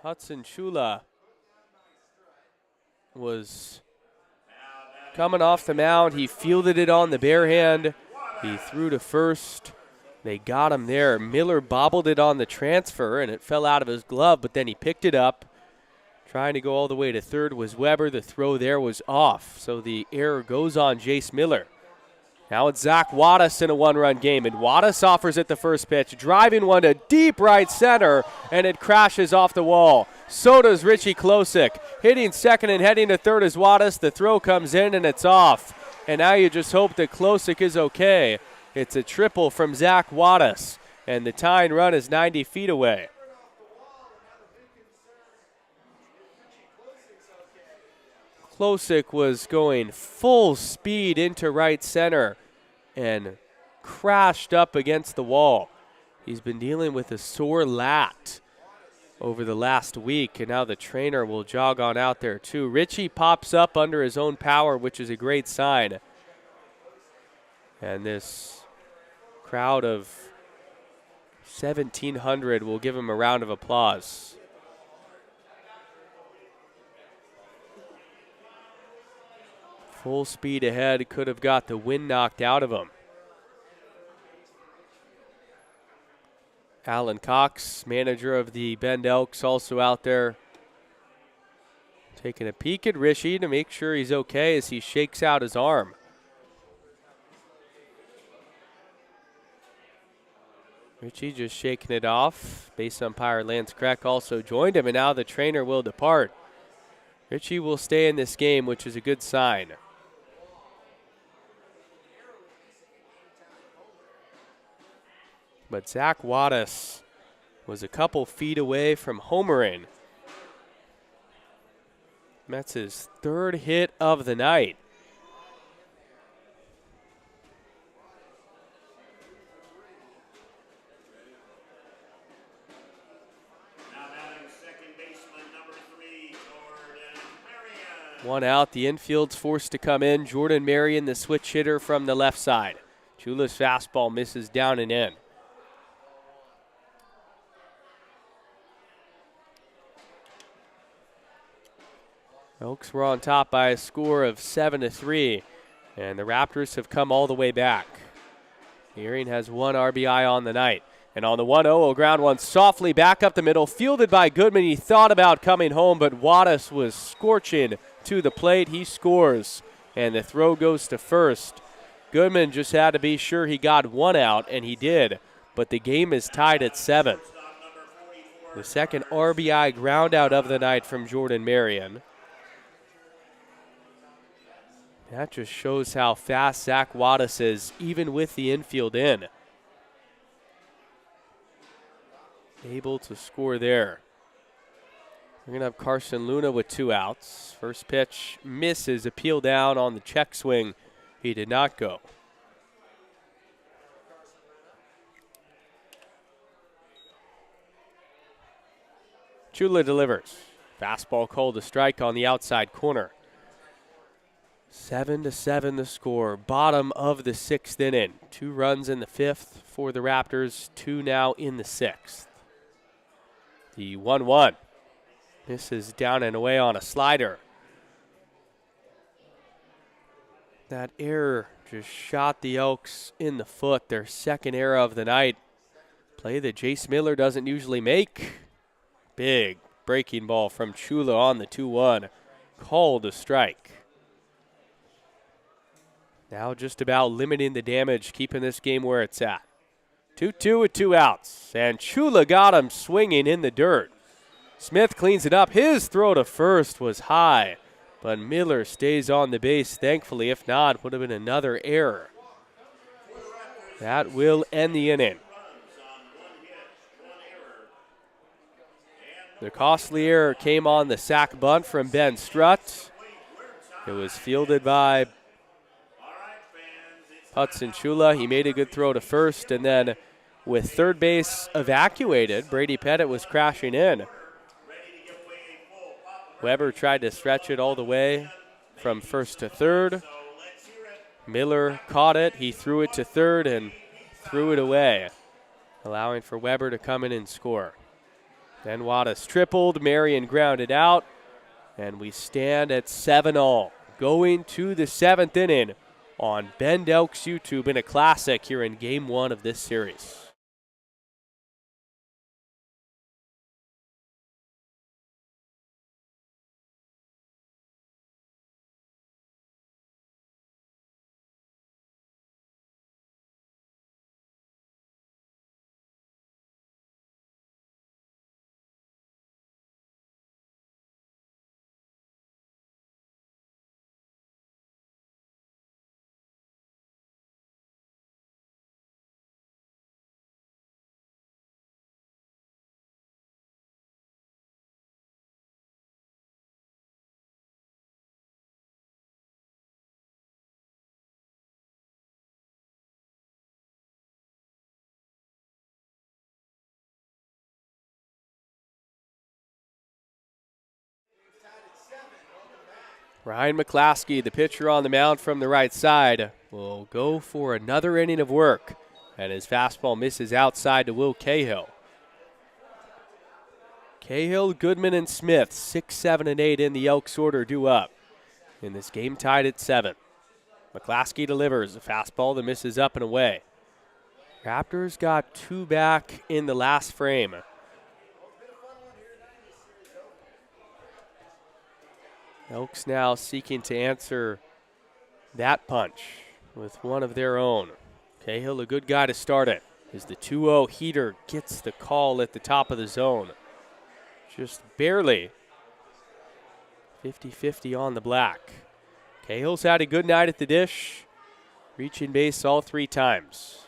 Hudson Chula was coming off the mound. He fielded it on the bare hand. He threw to first. They got him there. Miller bobbled it on the transfer, and it fell out of his glove, but then he picked it up. Trying to go all the way to third was Weber. The throw there was off, so the error goes on Jace Miller. Now it's Zach Wattis in a one-run game, and Wattis offers it the first pitch, driving one to deep right center, and it crashes off the wall. So does Richie Klosik. Hitting second and heading to third is Wattis. The throw comes in, and it's off. And now you just hope that Klosik is okay. It's a triple from Zach Wattis, and the tying run is 90 feet away. Klosik was going full speed into right center and crashed up against the wall. He's been dealing with a sore lat over the last week, and now the trainer will jog on out there too. Richie pops up under his own power, which is a great sign. And this crowd of 1,700 will give him a round of applause. Full speed ahead, could have got the wind knocked out of him. Alan Cox, manager of the Bend Elks, also out there taking a peek at Richie to make sure he's okay as he shakes out his arm. Richie just shaking it off. Base umpire Lance Kreck also joined him, and now the trainer will depart. Richie will stay in this game, which is a good sign. But Zach Wattis was a couple feet away from homering. That's his third hit of the night. One out, the infield's forced to come in. Jordan Marion, the switch hitter from the left side. Chula's fastball misses down and in. Elks were on top by a score of 7-3, and the Raptors have come all the way back. Marion has one RBI on the night. And on the 1-0, ground one softly back up the middle, fielded by Goodman. He thought about coming home, but Wattis was scorching to the plate. He scores, and the throw goes to first. Goodman just had to be sure he got one out, and he did. But the game is tied at 7. The second RBI ground out of the night from Jordan Marion. That just shows how fast Zach Wattis is, even with the infield in. Able to score there. We're going to have Carson Luna with 2 outs. First pitch misses, a peel down on the check swing. He did not go. Chula delivers. Fastball called a strike on the outside corner. 7-7 the score. Bottom of the 6th inning. 2 runs in the 5th for the Raptors. 2 now in the 6th. The 1-1. This is down and away on a slider. That error just shot the Elks in the foot. Their second error of the night. Play that Jace Miller doesn't usually make. Big breaking ball from Chula on the 2-1. Called a strike. Now just about limiting the damage, keeping this game where it's at. 2-2 with 2 outs, and Chula got him swinging in the dirt. Smith cleans it up. His throw to first was high, but Miller stays on the base, thankfully. If not, would have been another error. That will end the inning. The costly error came on the sac bunt from Ben Strutt. It was fielded by Hudson Chula, he made a good throw to first, and then with third base evacuated, Brady Pettit was crashing in. Weber tried to stretch it all the way from first to third. Miller caught it. He threw it to third and threw it away, allowing for Weber to come in and score. Then Wattis tripled. Marion grounded out, and we stand at 7-all. Going to the 7th inning on Bend Elks YouTube in a classic here in Game 1 of this series. Ryan McClaskey, the pitcher on the mound from the right side, will go for another inning of work, and his fastball misses outside to Will Cahill. Cahill, Goodman, and Smith, 6, 7, and 8 in the Elks order due up. In this game tied at 7. McClaskey delivers a fastball that misses up and away. Raptors got 2 back in the last frame. Elks now seeking to answer that punch with one of their own. Cahill, a good guy to start it, as the 2-0 heater gets the call at the top of the zone. Just barely 50-50 on the black. Cahill's had a good night at the dish, reaching base all 3 times.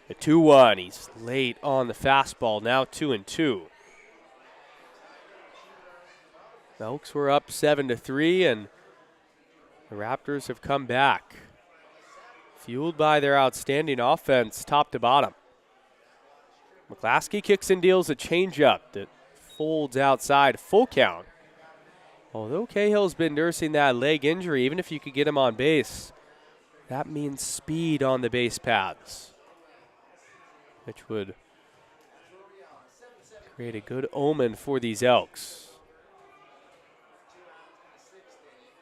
The 2-1, he's late on the fastball, now 2-2. The Elks were up 7-3, and the Raptors have come back, fueled by their outstanding offense top to bottom. McClaskey kicks and deals a changeup that folds outside, full count. Although Cahill's been nursing that leg injury, even if you could get him on base, that means speed on the base paths, which would create a good omen for these Elks.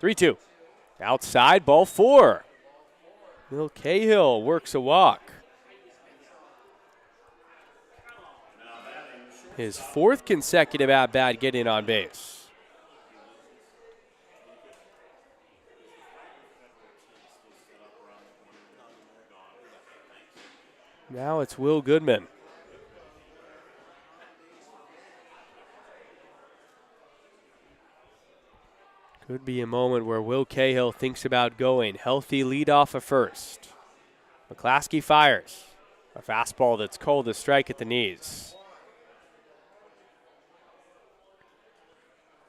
3-2. Outside, ball 4. Will Cahill works a walk. His 4th consecutive at-bat getting on base. Now it's Will Goodman. Could be a moment where Will Cahill thinks about going. Healthy lead off of first. McClaskey fires. A fastball that's called a strike at the knees.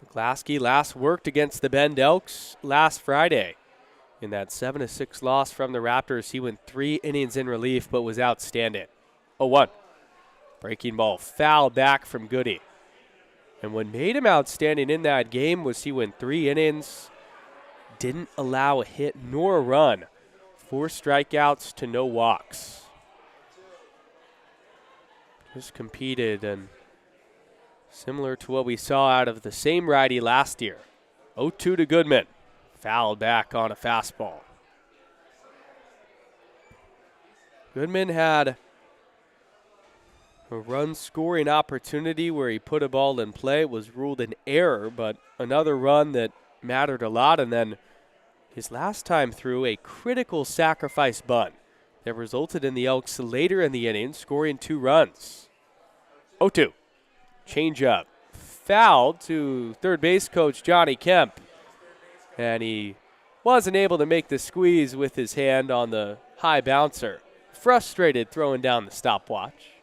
McClaskey last worked against the Bend Elks last Friday. In that 7-6 loss from the Raptors, he went 3 innings in relief but was outstanding. 0-1. Breaking ball foul back from Goody. And what made him outstanding in that game was he went 3 innings, didn't allow a hit nor a run, 4 strikeouts to no walks. Just competed, and similar to what we saw out of the same righty last year. 0-2 to Goodman, fouled back on a fastball. Goodman had a run-scoring opportunity where he put a ball in play. It was ruled an error, but another run that mattered a lot. And then his last time through, a critical sacrifice bunt that resulted in the Elks later in the inning scoring 2 runs. 0-2. Change-up. Fouled to third base coach Johnny Kemp. And he wasn't able to make the squeeze with his hand on the high bouncer. Frustrated throwing down the stopwatch.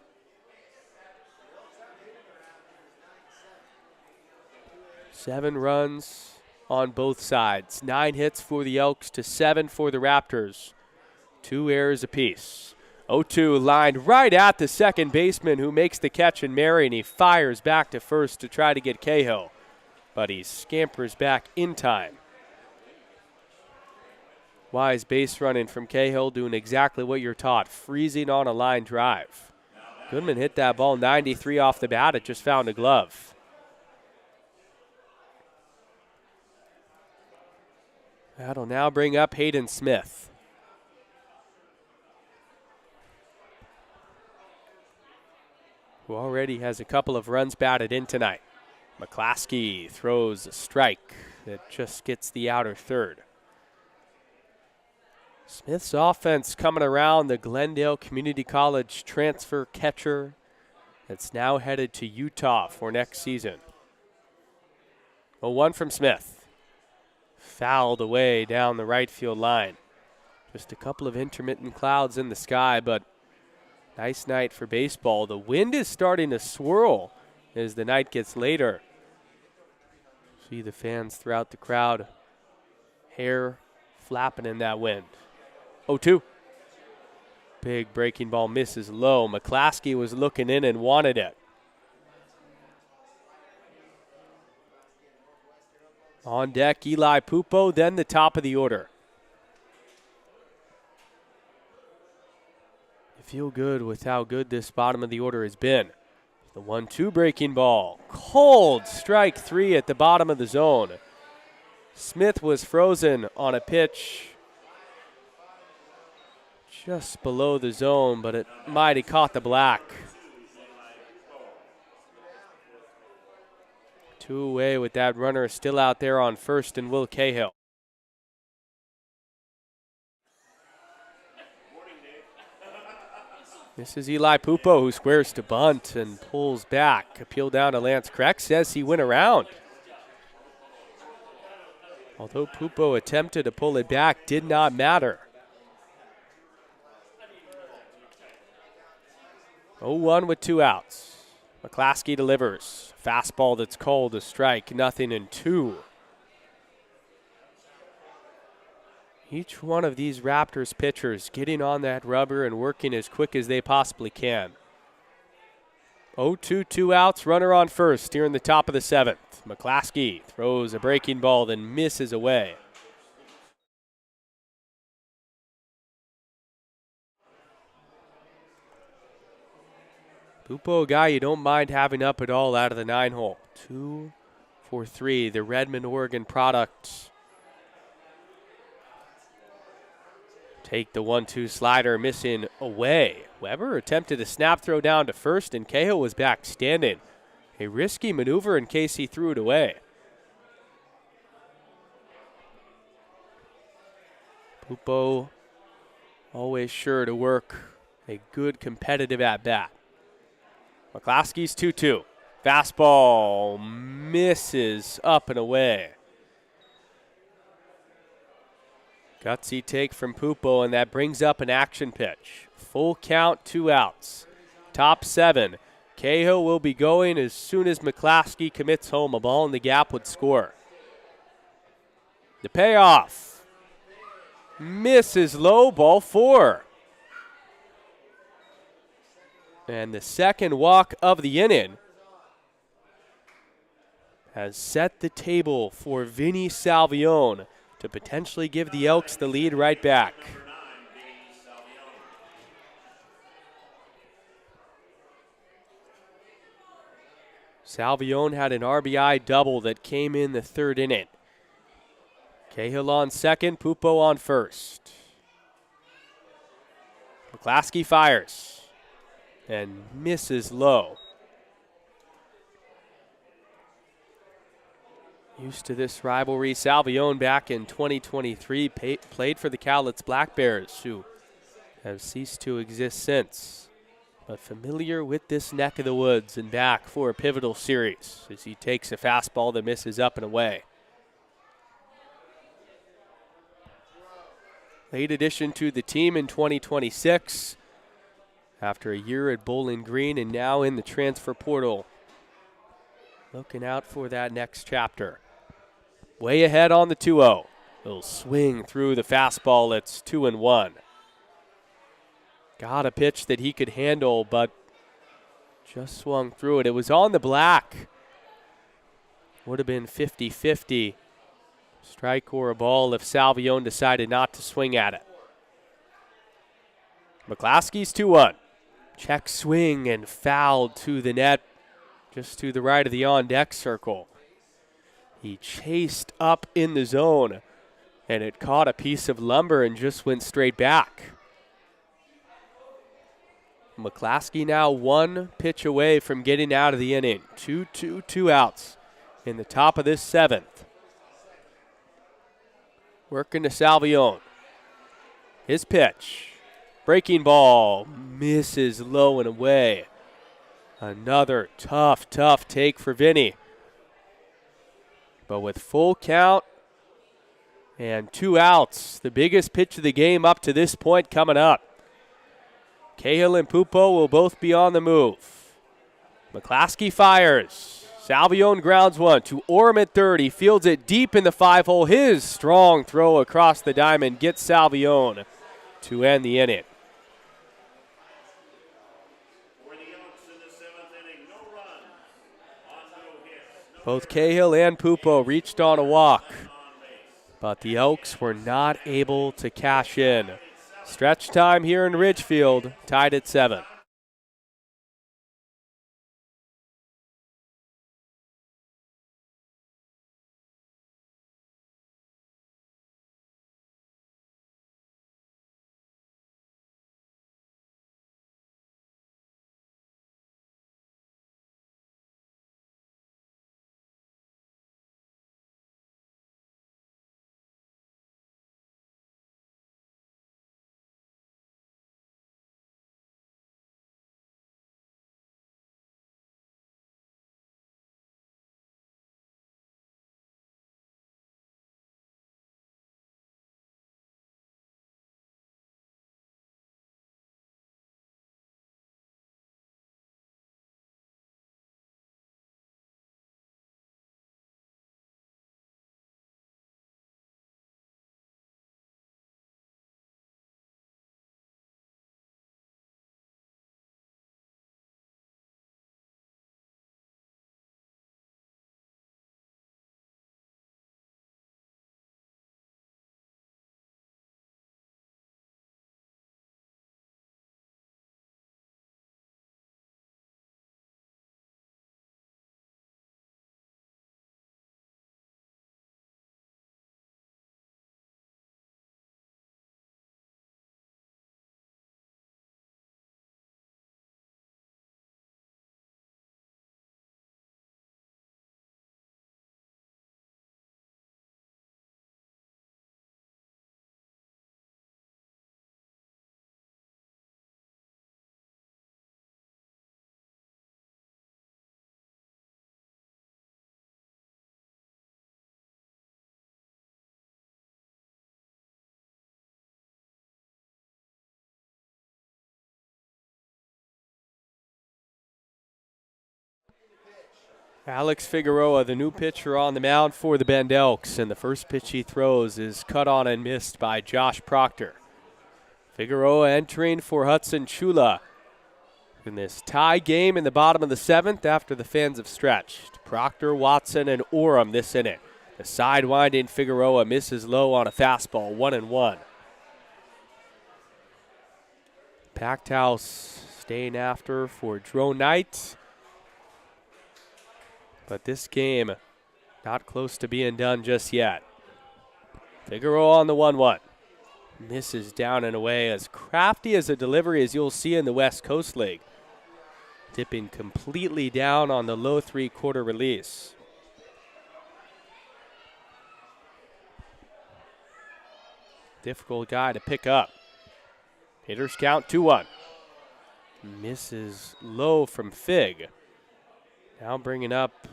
7 runs on both sides. 9 hits for the Elks to 7 for the Raptors. 2 errors apiece. 0-2 lined right at the second baseman who makes the catch in Mary, and he fires back to first to try to get Cahill. But he scampers back in time. Wise base running from Cahill, doing exactly what you're taught, freezing on a line drive. Goodman hit that ball 93 off the bat. It just found a glove. That'll now bring up Hayden Smith. Who already has a couple of runs batted in tonight. McClaskey throws a strike that just gets the outer third. Smith's offense coming around, the Glendale Community College transfer catcher that's now headed to Utah for next season. 0-1 from Smith. Fouled away down the right field line. Just a couple of intermittent clouds in the sky, but nice night for baseball. The wind is starting to swirl as the night gets later. See the fans throughout the crowd, hair flapping in that wind. 0-2. Big breaking ball misses low. McClaskey was looking in and wanted it. On deck, Eli Pupo, then the top of the order. You feel good with how good this bottom of the order has been. The 1-2 breaking ball. Cold strike 3 at the bottom of the zone. Smith was frozen on a pitch just below the zone, but it might have caught the black. 2 away with that runner still out there on first and Will Cahill. This is Eli Pupo who squares to bunt and pulls back. Appeal down to Lance Kreck, says he went around. Although Pupo attempted to pull it back, did not matter. 0-1 with 2 outs. McClaskey delivers. Fastball that's cold, a strike, 0-2. Each one of these Raptors pitchers getting on that rubber and working as quick as they possibly can. 0-2, 2 outs, runner on first here in the top of the 7th. McClaskey throws a breaking ball, then misses away. Pupo, a guy you don't mind having up at all out of the 9-hole. 2 for 3, the Redmond, Oregon product. Take the 1-2 slider, missing away. Weber attempted a snap throw down to first, and Cahill was back standing. A risky maneuver in case he threw it away. Pupo always sure to work a good competitive at-bat. McClaskey's 2-2. Fastball misses up and away. Gutsy take from Pupo, and that brings up an action pitch. Full count, 2 outs. Top 7. Cahill will be going as soon as McClaskey commits home. A ball in the gap would score. The payoff. Misses low, ball 4. And the second walk of the inning has set the table for Vinny Salvione to potentially give the Elks the lead right back. Salvione had an RBI double that came in the 3rd inning. Cahill on second, Pupo on first. McClaskey fires and misses low. Used to this rivalry, Salvione back in 2023 played for the Cowlitz Black Bears, who have ceased to exist since. But familiar with this neck of the woods and back for a pivotal series as he takes a fastball that misses up and away. Late addition to the team in 2026 after a year at Bowling Green and now in the transfer portal. Looking out for that next chapter. Way ahead on the 2-0. He'll swing through the fastball. It's 2-1. got a pitch that he could handle, but just swung through it. It was on the black. Would have been 50-50. Strike or a ball if Salvione decided not to swing at it. McClaskey's 2-1. Check swing and fouled to the net, just to the right of the on-deck circle. He chased up in the zone, and it caught a piece of lumber and just went straight back. McClaskey now one pitch away from getting out of the inning. 2-2, 2 outs in the top of this 7th. Working to Salvione. His pitch. Breaking ball. Misses low and away. Another tough take for Vinny. But with full count and 2 outs, the biggest pitch of the game up to this point coming up. Cahill and Pupo will both be on the move. McClaskey fires. Salvione grounds one to Orem at third. He fields it deep in the 5-hole. His strong throw across the diamond gets Salvione to end the inning. Both Cahill and Pupo reached on a walk, but the Elks were not able to cash in. Stretch time here in Ridgefield, tied at 7. Alex Figueroa, the new pitcher on the mound for the Bend Elks, and the first pitch he throws is cut on and missed by Josh Proctor. Figueroa entering for Hudson Chula in this tie game in the bottom of the 7th after the fans have stretched. Proctor, Watson, and Orem this inning. The sidewinding Figueroa misses low on a fastball, 1-1. Packed house staying after for Drone Knight. But this game not close to being done just yet. Figueroa on the 1-1. Misses down and away, as crafty as a delivery as you'll see in the West Coast League. Dipping completely down on the low 3/4 release. Difficult guy to pick up. Hitters count 2-1. Misses low from Fig. Now bringing up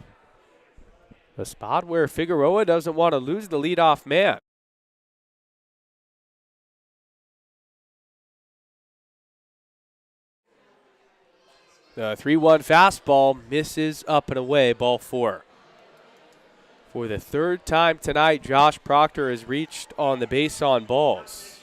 a spot where Figueroa doesn't want to lose the leadoff man. The 3-1 fastball misses up and away, ball 4. For the 3rd time tonight, Josh Proctor has reached on the base on balls.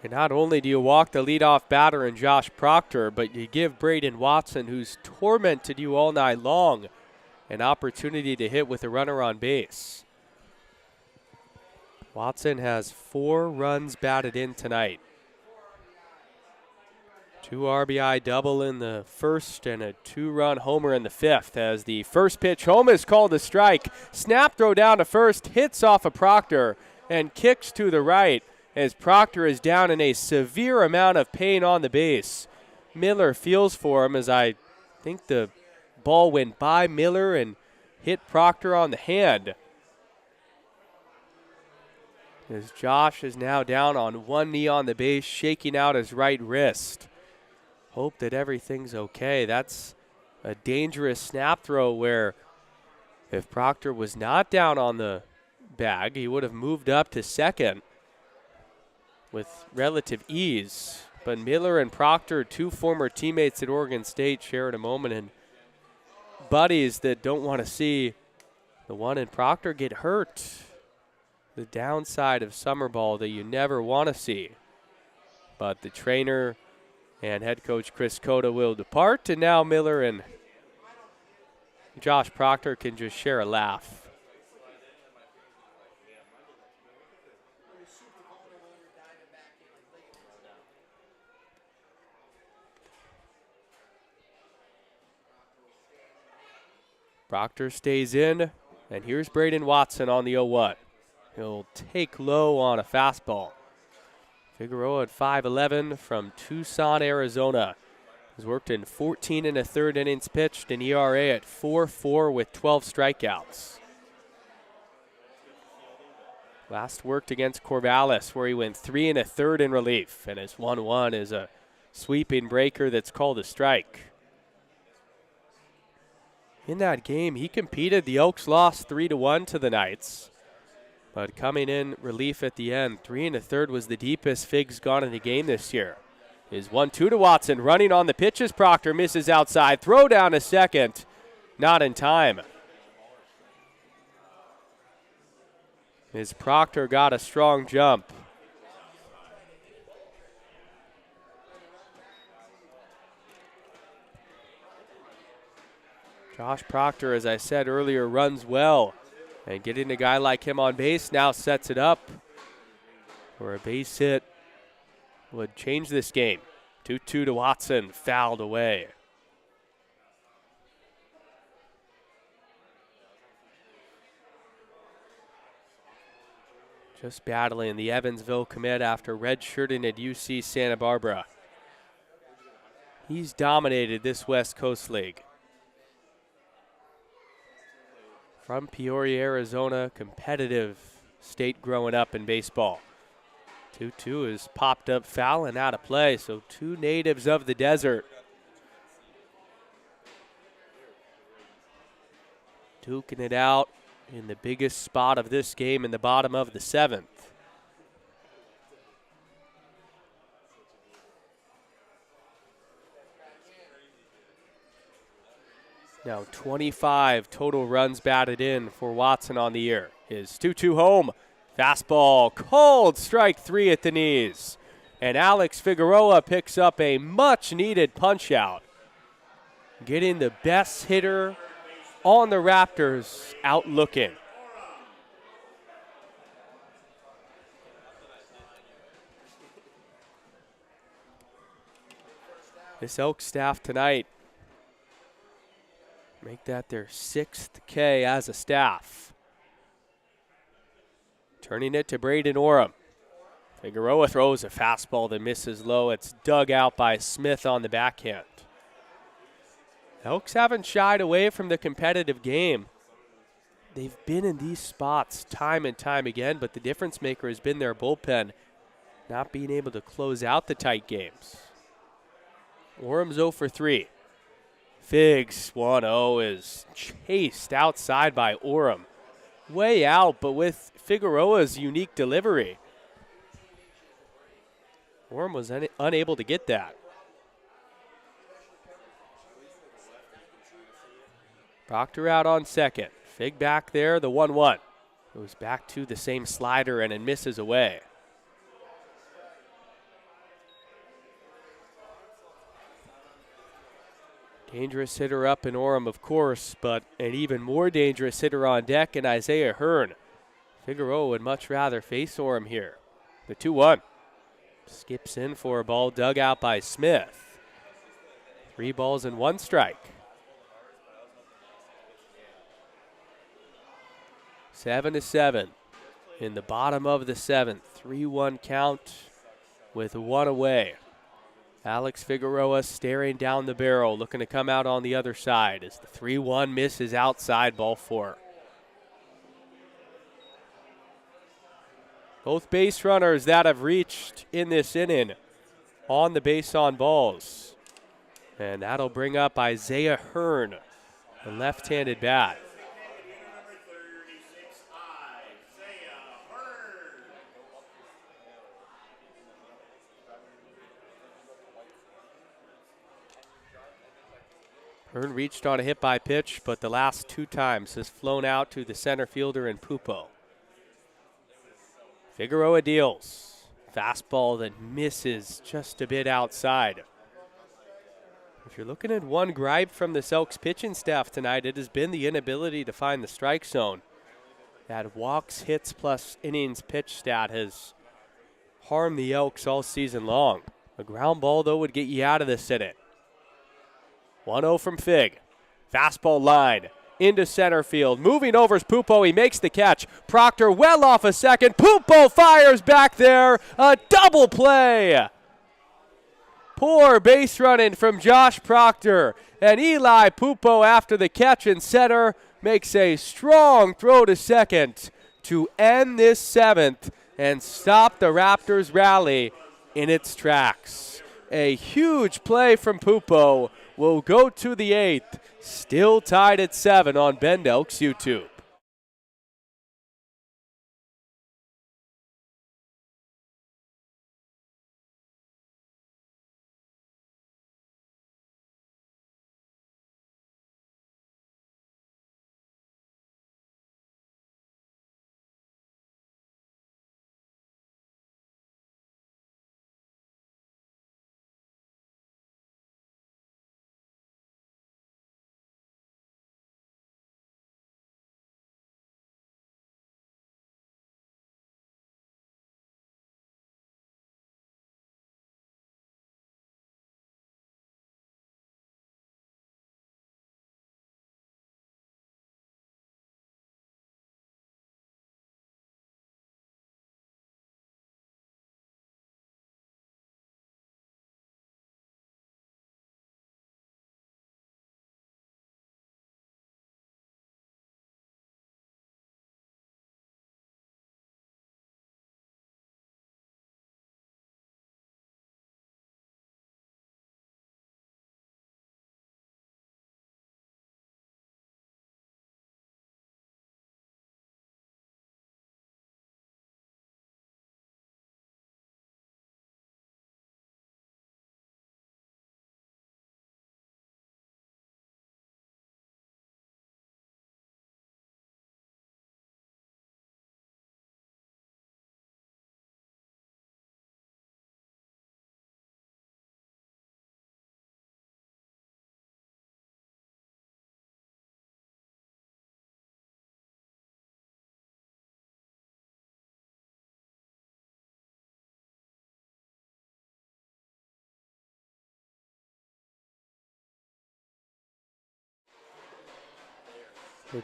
And not only do you walk the leadoff batter in Josh Proctor, but you give Braden Watson, who's tormented you all night long, an opportunity to hit with a runner on base. Watson has 4 runs batted in tonight. 2 RBI double in the first and a 2-run homer in the fifth, as the first pitch home is called a strike. Snap throw down to first, hits off of Proctor and kicks to the right as Proctor is down in a severe amount of pain on the base. Miller feels for him, as I think the ball went by Miller and hit Proctor on the hand. As Josh is now down on one knee on the base, shaking out his right wrist. Hope that everything's okay. That's a dangerous snap throw where if Proctor was not down on the bag, he would have moved up to second with relative ease. But Miller and Proctor, 2 former teammates at Oregon State, shared a moment, and buddies that don't want to see the one in Proctor get hurt. The downside of summer ball that you never want to see. But the trainer and head coach Chris Cota will depart, and now Miller and Josh Proctor can just share a laugh. Proctor stays in, and here's Braden Watson on the 0-1. He'll take low on a fastball. Figueroa at 5'11" from Tucson, Arizona. Has worked in 14 1/3 innings pitched, an ERA at 4.4 with 12 strikeouts. Last worked against Corvallis, where he went 3 1/3 in relief, and his 1-1 is a sweeping breaker that's called a strike. In that game, he competed. The Elks lost 3-1 to the Knights. But coming in relief at the end, 3 1/3 was the deepest Fig's gone in a game this year. Is 1-2 to Watson, running on the pitches. Proctor misses outside. Throw down to second. Not in time. As Proctor got a strong jump. Josh Proctor, as I said earlier, runs well. And getting a guy like him on base now sets it up for a base hit would change this game. 2-2 to Watson, fouled away. Just battling the Evansville commit after redshirting at UC Santa Barbara. He's dominated this West Coast League. From Peoria, Arizona, competitive state growing up in baseball. 2-2 is popped up foul and out of play, so 2 natives of the desert. Duking it out in the biggest spot of this game in the bottom of the 7th. Now 25 total runs batted in for Watson on the year. His 2-2 home. Fastball called, strike 3 at the knees. And Alex Figueroa picks up a much-needed punch-out. Getting the best hitter on the Raptors out looking. This Elks staff tonight make that their 6th K as a staff. Turning it to Braden Orem. Figueroa throws a fastball that misses low. It's dug out by Smith on the backhand. Elks haven't shied away from the competitive game. They've been in these spots time and time again, but the difference maker has been their bullpen not being able to close out the tight games. Orem's 0 for 3. Figs 1-0 is chased outside by Orem. Way out, but with Figueroa's unique delivery. Orem was unable to get that. Proctor out on second. Fig back there, the 1-1. Goes back to the same slider and it misses away. Dangerous hitter up in Orem, of course, but an even more dangerous hitter on deck in Isaiah Hearn. Figueroa would much rather face Orem here. The 2-1. Skips in for a ball dug out by Smith. 3 balls and 1 strike. 7-7 in the bottom of the 7th. 3-1 count with 1 away. Alex Figueroa staring down the barrel, looking to come out on the other side as the 3-1 misses outside, ball 4. Both base runners that have reached in this inning on the base on balls. And that'll bring up Isaiah Hearn, the left-handed bat. Hearn reached on a hit by pitch, but the last 2 times has flown out to the center fielder in Pupo. Figueroa deals. Fastball that misses just a bit outside. If you're looking at one gripe from the Elks pitching staff tonight, it has been the inability to find the strike zone. That walks, hits, plus innings pitch stat has harmed the Elks all season long. A ground ball, though, would get you out of this inning. 1-0 from Fig. Fastball line into center field. Moving over is Pupo. He makes the catch. Proctor well off a second. Pupo fires back there. A double play. Poor base running from Josh Proctor. And Eli Pupo, after the catch in center, makes a strong throw to second to end this 7th and stop the Raptors' rally in its tracks. A huge play from Pupo will go to the 8th. Still tied at 7 on Bend Elks YouTube.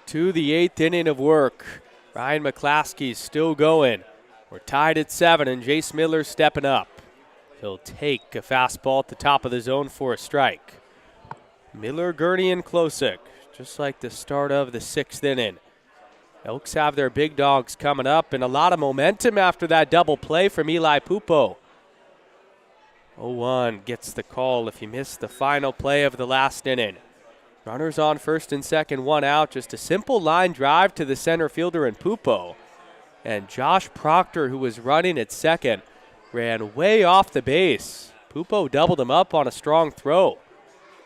To the 8th inning of work. Ryan McClaskey's still going. We're tied at 7, and Jace Miller's stepping up. He'll take a fastball at the top of the zone for a strike. Miller, Gurney, and Klosik, just like the start of the 6th inning. Elks have their big dogs coming up, and a lot of momentum after that double play from Eli Pupo. 0-1 gets the call if you missed the final play of the last inning. Runners on first and second, 1 out. Just a simple line drive to the center fielder in Pupo. And Josh Proctor, who was running at second, ran way off the base. Pupo doubled him up on a strong throw.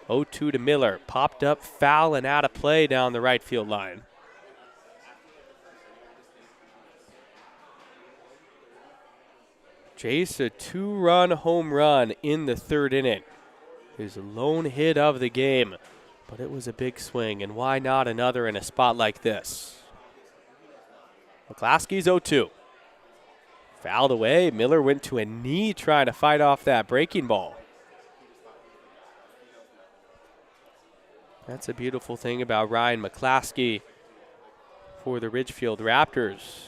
0-2 to Miller. Popped up foul and out of play down the right field line. Jace, a 2-run home run in the 3rd inning. his lone hit of the game. But it was a big swing, and why not another in a spot like this? McClaskey's 0-2. Fouled away. Miller went to a knee trying to fight off that breaking ball. That's a beautiful thing about Ryan McClaskey for the Ridgefield Raptors,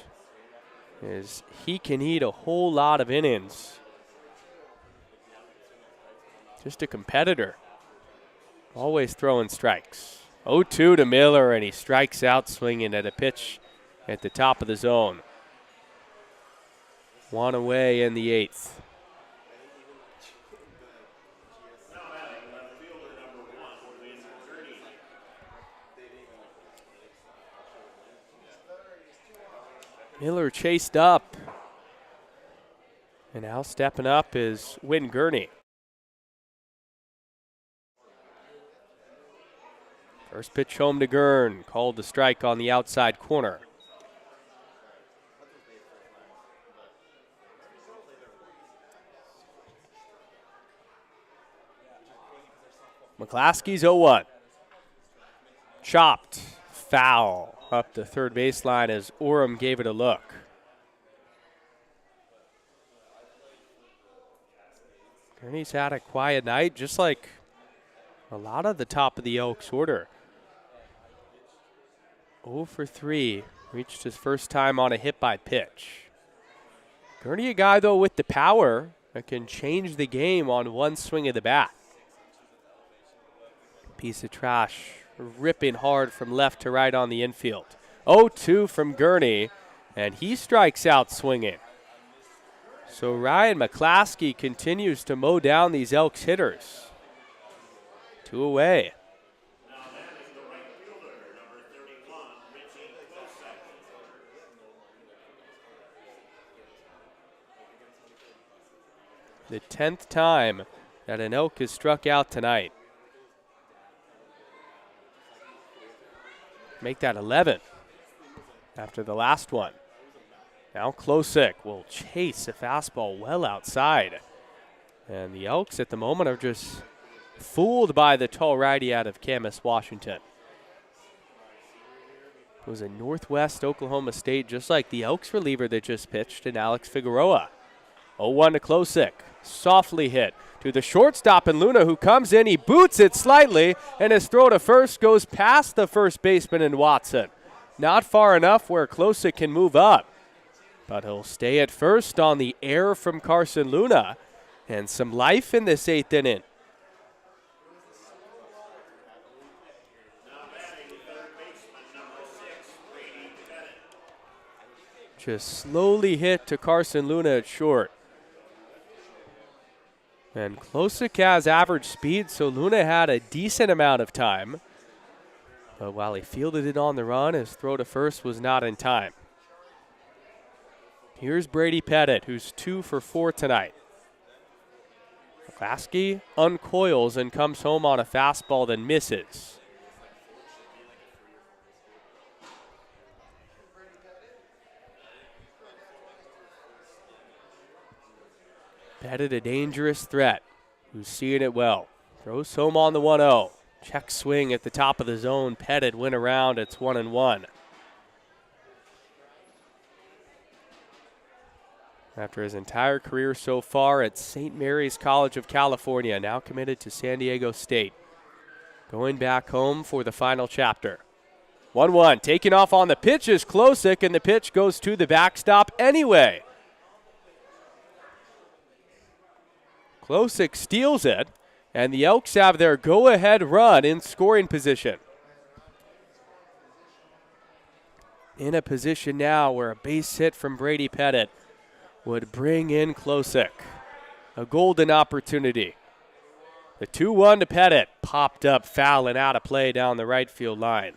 is he can eat a whole lot of innings. Just a competitor. Always throwing strikes. 0-2 to Miller, and he strikes out swinging at a pitch at the top of the zone. One away in the 8th. Miller chased up. And now stepping up is Wynn Gurney. First pitch home to Gurn, called the strike on the outside corner. McClaskey's 0-1. Chopped, foul, up the third baseline as Orem gave it a look. Gurney's had a quiet night, just like a lot of the top of the Elks order. 0 for 3, reached his first time on a hit by pitch. Gurney, a guy, though, with the power that can change the game on one swing of the bat. Piece of trash, ripping hard from left to right on the infield. 0-2 from Gurney, and he strikes out swinging. So Ryan McClaskey continues to mow down these Elks hitters. 2 away. The 10th time that an Elk is struck out tonight. Make that 11 after the last one. Now Klosik will chase a fastball well outside. And the Elks at the moment are just fooled by the tall righty out of Camas, Washington. It was a Northwest Oklahoma State, just like the Elks reliever that just pitched, and Alex Figueroa. 0-1 to Klosik. Softly hit to the shortstop, and Luna, who comes in, he boots it slightly, and his throw to first goes past the first baseman in Watson. Not far enough where Klosik can move up, but he'll stay at first on the air from Carson Luna, and some life in this 8th inning. Just slowly hit to Carson Luna at short. And Klosik has average speed, so Luna had a decent amount of time. But while he fielded it on the run, his throw to first was not in time. Here's Brady Pettit, who's 2 for 4 tonight. McClaskey uncoils and comes home on a fastball, then misses. Pettit, a dangerous threat, who's seeing it well. Throws home on the 1-0. Check swing at the top of the zone. Pettit went around. It's 1-1. After his entire career so far at St. Mary's College of California, now committed to San Diego State. Going back home for the final chapter. 1-1, taking off on the pitch is Klosik, and the pitch goes to the backstop anyway. Klosik steals it, and the Elks have their go-ahead run in scoring position. In a position now where a base hit from Brady Pettit would bring in Klosik. A golden opportunity. The 2-1 to Pettit, popped up foul and out of play down the right field line.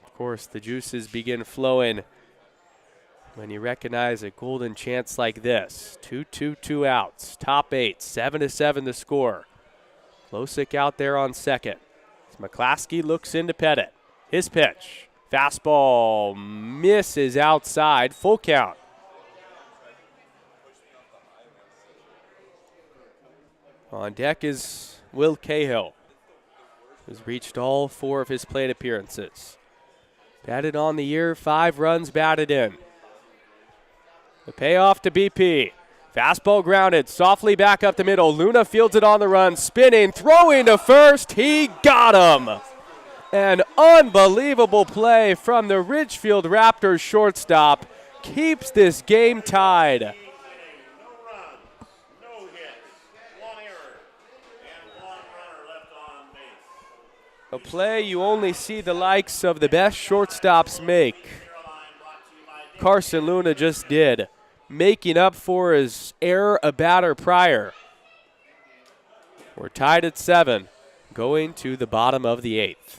Of course, the juices begin flowing when you recognize a golden chance like this. 2 outs, top 8, 7-7 the score. Klosik out there on second. McClaskey looks into Pettit. His pitch. Fastball misses outside, full count. On deck is Will Cahill, who's reached all 4 of his plate appearances. Batted on the year, 5 runs batted in. The payoff to BP. Fastball grounded, softly back up the middle. Luna fields it on the run, spinning, throwing to first. He got him. An unbelievable play from the Ridgefield Raptors shortstop. Keeps this game tied. No runs, no hits, 1 error, and 1 runner left on base. A play you only see the likes of the best shortstops make. Caroline brought to you by Carson Luna just did, making up for his error a batter prior. We're tied at 7, going to the bottom of the 8th.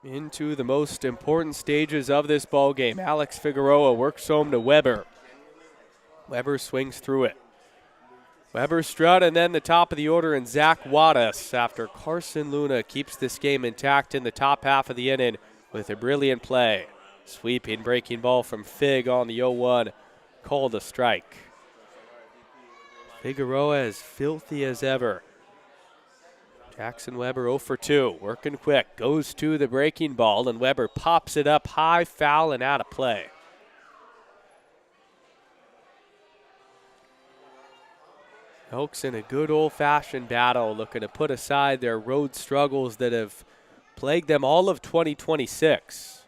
Into the most important stages of this ball game. Alex Figueroa works home to Weber. Weber swings through it. Weber, Strutt, and then the top of the order and Zach Wattis after Carson Luna keeps this game intact in the top half of the inning with a brilliant play. Sweeping breaking ball from Fig on the 0-1. Called a strike. Figueroa as filthy as ever. Jackson Weber 0 for 2, working quick, goes to the breaking ball, and Weber pops it up high, foul, and out of play. Elks in a good old-fashioned battle, looking to put aside their road struggles that have plagued them all of 2026.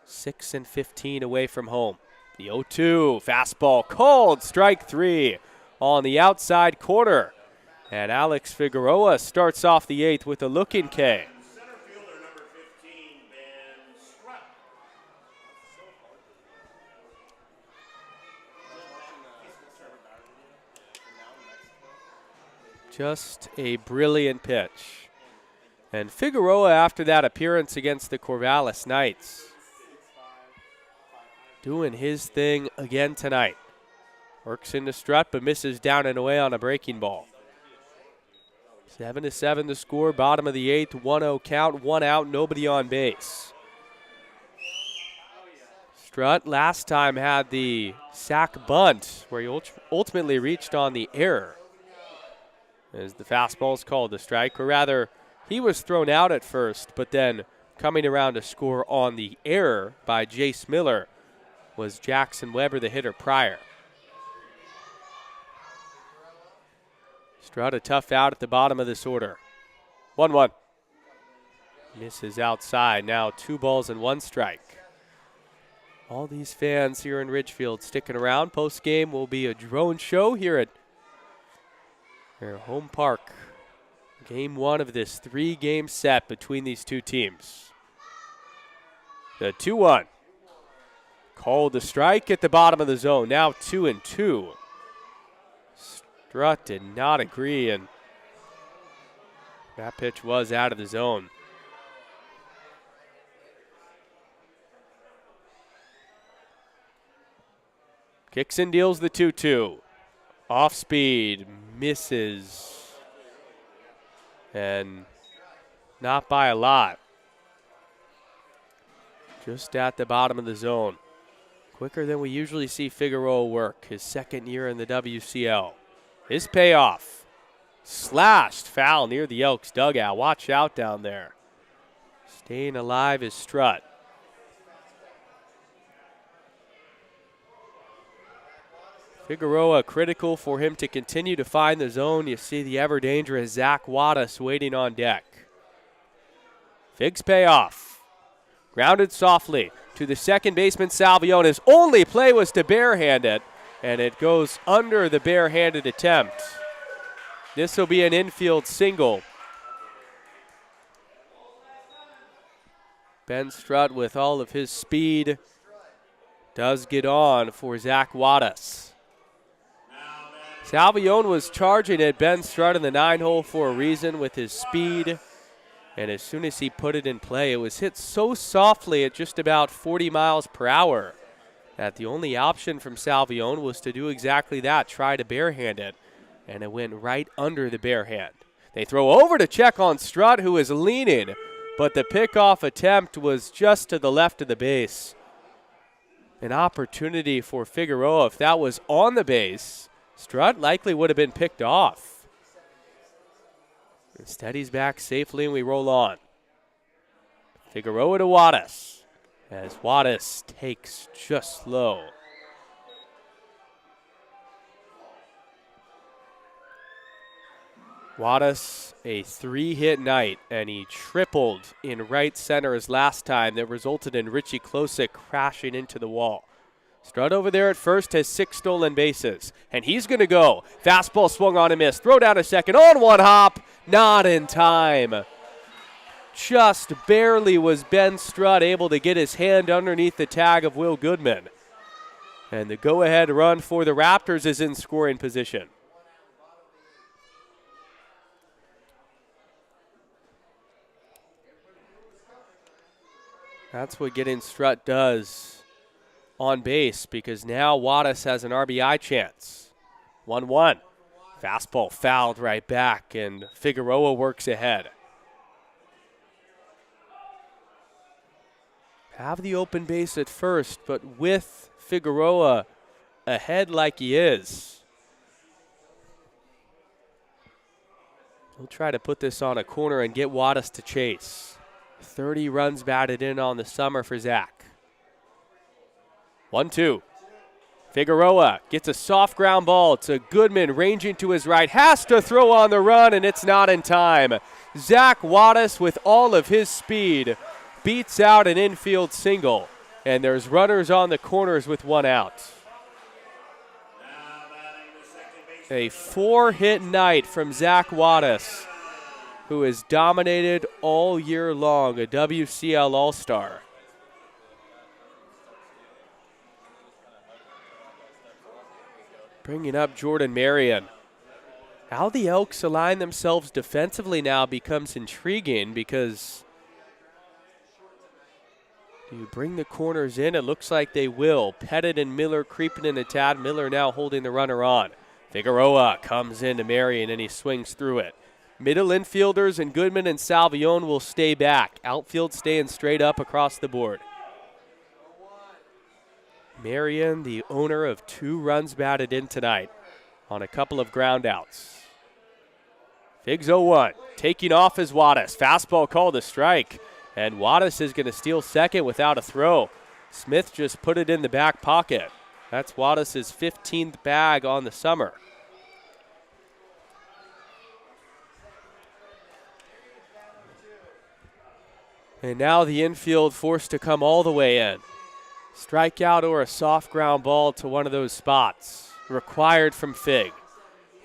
6-15 away from home. The 0-2, fastball called, strike 3 on the outside corner. And Alex Figueroa starts off the 8th with a looking K. center fielder number 15, Ben Strutt. Just a brilliant pitch. And Figueroa, after that appearance against the Corvallis Knights, doing his thing again tonight. Works into Strutt, but misses down and away on a breaking ball. 7-7 the score, bottom of the 8th, 1-0 count, 1 out, nobody on base. Strutt last time had the sac bunt where he ultimately reached on the error. As the fastball is called a strike, or rather, he was thrown out at first, but then coming around to score on the error by Jace Miller was Jackson Weber, the hitter prior. Strutt a tough out at the bottom of this order. 1-1. Misses outside. Now 2 balls and 1 strike. All these fans here in Ridgefield sticking around. Post-game will be a drone show here at their home park. Game 1 of this 3-game set between these two teams. The 2-1. Called the strike at the bottom of the zone. Now 2-2. Strutt did not agree, and that pitch was out of the zone. Kicks and deals the 2-2. Off speed, misses. And not by a lot. Just at the bottom of the zone. Quicker than we usually see Figueroa work, his second year in the WCL. His payoff. Slashed foul near the Elks dugout. Watch out down there. Staying alive is Strutt. Figueroa critical for him to continue to find the zone. You see the ever-dangerous Zach Wattis waiting on deck. Fig's payoff. Grounded softly to the second baseman, Salvione. His only play was to barehand it, and it goes under the barehanded attempt. This will be an infield single. Ben Strutt, with all of his speed, does get on for Zach Wattis. Salvione was charging at Ben Strutt in the 9-hole for a reason with his speed. And as soon as he put it in play, it was hit so softly at just about 40 miles per hour that the only option from Salvione was to do exactly that, try to barehand it. And it went right under the barehand. They throw over to check on Strutt, who is leaning, but the pickoff attempt was just to the left of the base. An opportunity for Figueroa. If that was on the base, Strutt likely would have been picked off. Instead, he's back safely, and we roll on. Figueroa to Wattis, as Wattis takes just low. Wattis, a 3-hit night, and he tripled in right center his last time. That resulted in Richie Klosick crashing into the wall. Strutt over there at first has 6 stolen bases, and he's going to go. Fastball swung on and missed. Throw down to second on one hop. Not in time. Just barely was Ben Strutt able to get his hand underneath the tag of Will Goodman. And the go-ahead run for the Raptors is in scoring position. That's what getting Strutt does on base, because now Wattis has an RBI chance. 1-1. Fastball fouled right back, and Figueroa works ahead. Have the open base at first, but with Figueroa ahead like he is, he'll try to put this on a corner and get Wattis to chase. 30 runs batted in on the summer for Zach. 1-2. Figueroa gets a soft ground ball to Goodman, ranging to his right. Has to throw on the run, and it's not in time. Zach Wattis, with all of his speed, beats out an infield single. And there's runners on the corners with 1 out. A 4-hit night from Zach Wattis, who has dominated all year long, a WCL All-Star. Bringing up Jordan Marion. How the Elks align themselves defensively now becomes intriguing, because do you bring the corners in? It looks like they will. Pettit and Miller creeping in a tad. Miller now holding the runner on. Figueroa comes into Marion, and he swings through it. Middle infielders and Goodman and Salvione will stay back. Outfield staying straight up across the board. Marion, the owner of 2 runs batted in tonight on a couple of ground outs. Figs 0-1. Taking off is Wattis. Fastball called a strike. And Wattis is going to steal second without a throw. Smith just put it in the back pocket. That's Wattis' 15th bag on the summer. And now the infield forced to come all the way in. Strikeout or a soft ground ball to one of those spots required from Fig.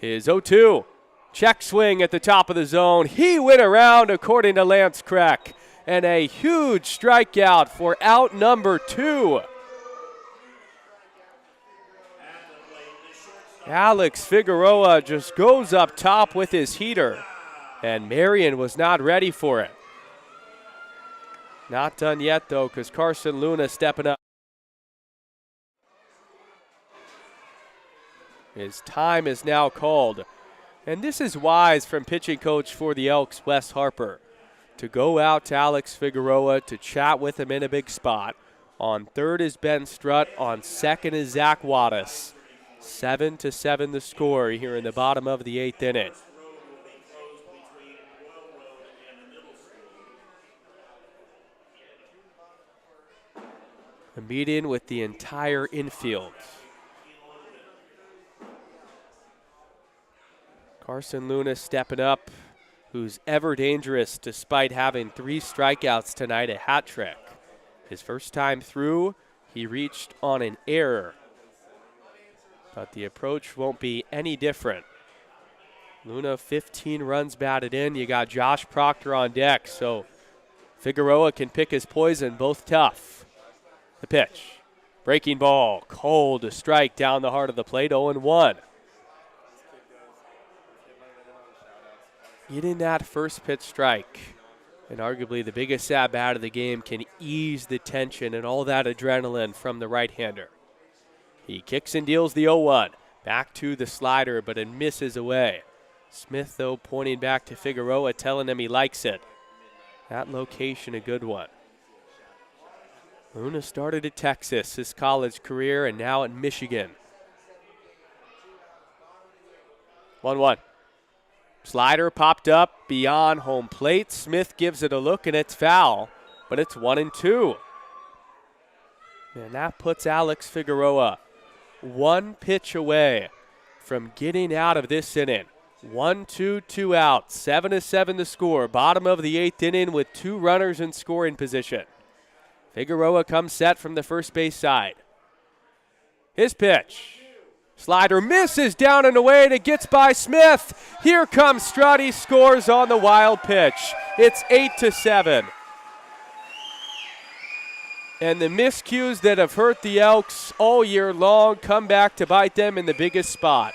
His 0-2. Check swing at the top of the zone. He went around, according to Lance Kreck. And a huge strikeout for out number 2. Alex Figueroa just goes up top with his heater. And Marion was not ready for it. Not done yet, though, because Carson Luna stepping up. His time is now called. And this is wise from pitching coach for the Elks, Wes Harper, to go out to Alex Figueroa to chat with him in a big spot. On third is Ben Strutt. On second is Zach Wattis. 7-7 the score here in the bottom of the 8th inning. A meeting with the entire infield. Carson Luna stepping up, who's ever dangerous despite having 3 strikeouts tonight, a hat trick. His first time through, he reached on an error. But the approach won't be any different. Luna 15 runs batted in. You got Josh Proctor on deck, so Figueroa can pick his poison, both tough. The pitch. Breaking ball, cold to strike down the heart of the plate, 0-1. Getting that first pitch strike, and arguably the biggest at-bat of the game, can ease the tension and all that adrenaline from the right-hander. He kicks and deals the 0-1. Back to the slider, but it misses away. Smith, though, pointing back to Figueroa, telling him he likes it. That location, a good one. Luna started at Texas, his college career, and now at Michigan. 1-1. Slider popped up beyond home plate. Smith gives it a look, and it's foul, but it's 1-2. And that puts Alex Figueroa 1 pitch away from getting out of this inning. 1-2, 2 out. 7-7 the score. Bottom of the 8th inning with 2 runners in scoring position. Figueroa comes set from the first base side. His pitch. Slider misses down and away, and it gets by Smith. Here comes Strutt. He scores on the wild pitch. It's 8-7. And the miscues that have hurt the Elks all year long come back to bite them in the biggest spot.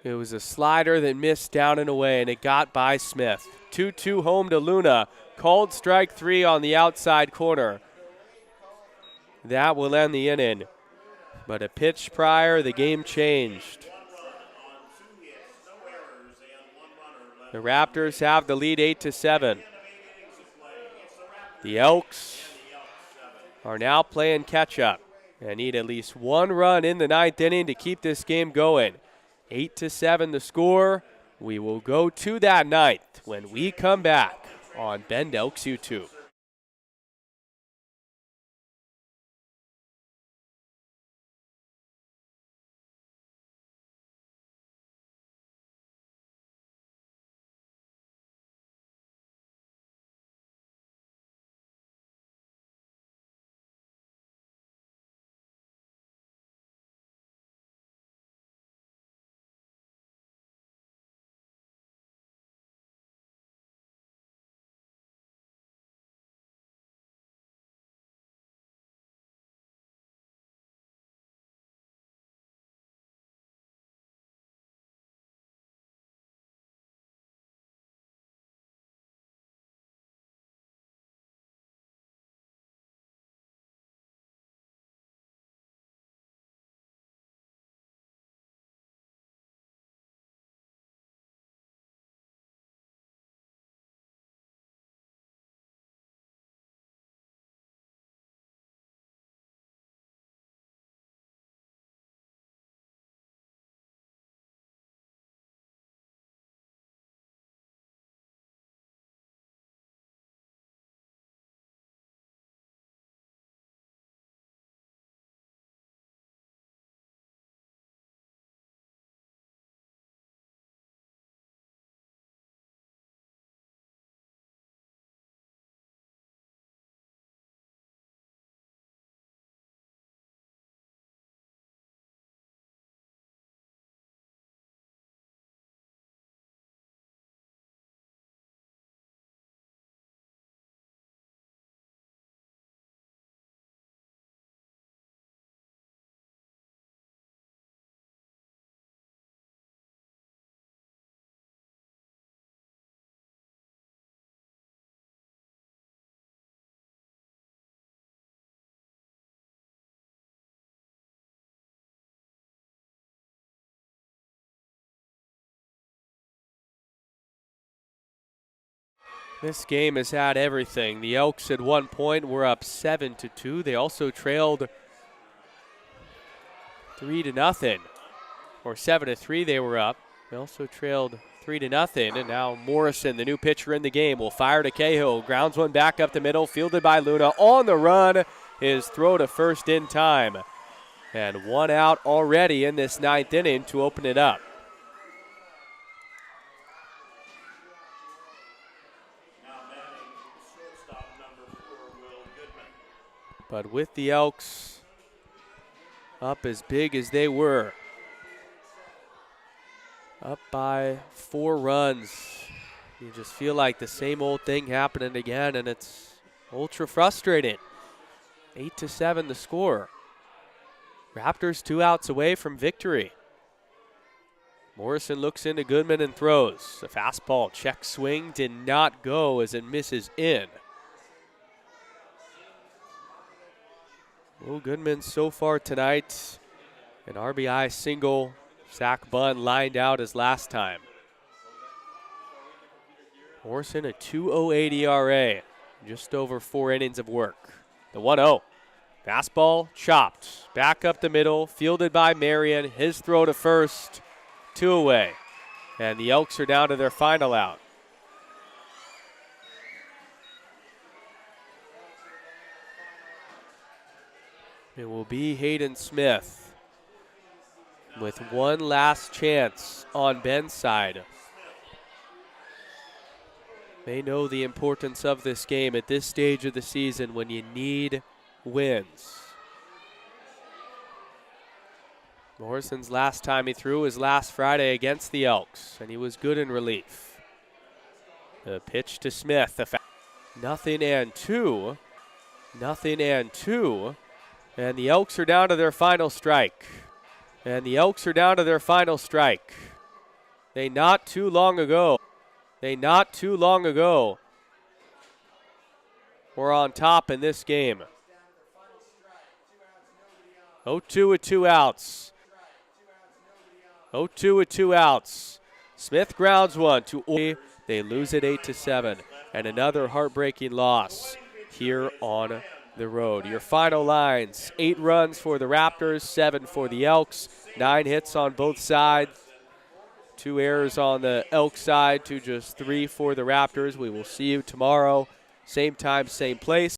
It was a slider that missed down and away, and it got by Smith. 2-2 home to Luna. Called strike 3 on the outside corner. That will end the inning. But a pitch prior, the game changed. The Raptors have the lead 8-7. The Elks are now playing catch-up and need at least 1 run in the 9th inning to keep this game going. 8-7 the score. We will go to that 9th when we come back on Bend Elks YouTube. This game has had everything. The Elks at one point were up 7-2. They also trailed 3-0, or 7-3 they were up. They also trailed 3-0, and now Morrison, the new pitcher in the game, will fire to Cahill. Grounds one back up the middle, fielded by Luna. On the run, his throw to first in time. And one out already in this ninth inning to open it up. But with the Elks up as big as they were, up by 4 runs, you just feel like the same old thing happening again, and it's ultra frustrating. 8-7 the score. Raptors 2 outs away from victory. Morrison looks into Goodman and throws. The fastball check swing did not go as it misses in. Will Goodman so far tonight, an RBI single, Zach Bunn lined out as last time. Morrison a 2.08 ERA, just over 4 innings of work. The 1-0. Fastball chopped, back up the middle, fielded by Marion. His throw to first, 2 away. And the Elks are down to their final out. It will be Hayden Smith with one last chance on Ben's side. They know the importance of this game at this stage of the season when you need wins. Morrison's last time he threw was last Friday against the Elks, and he was good in relief. The pitch to Smith. 0-2. 0-2. And the Elks are down to their final strike. They not too long ago were on top in this game. 0-2 with 2 outs. 0-2 with 2 outs. Smith grounds one to Oi. They lose it 8-7. And another heartbreaking loss here on the road. Your final lines: 8 runs for the Raptors, 7 for the Elks, 9 hits on both sides, 2 errors on the Elks side to just 3 for the Raptors. We will see you tomorrow, same time, same place.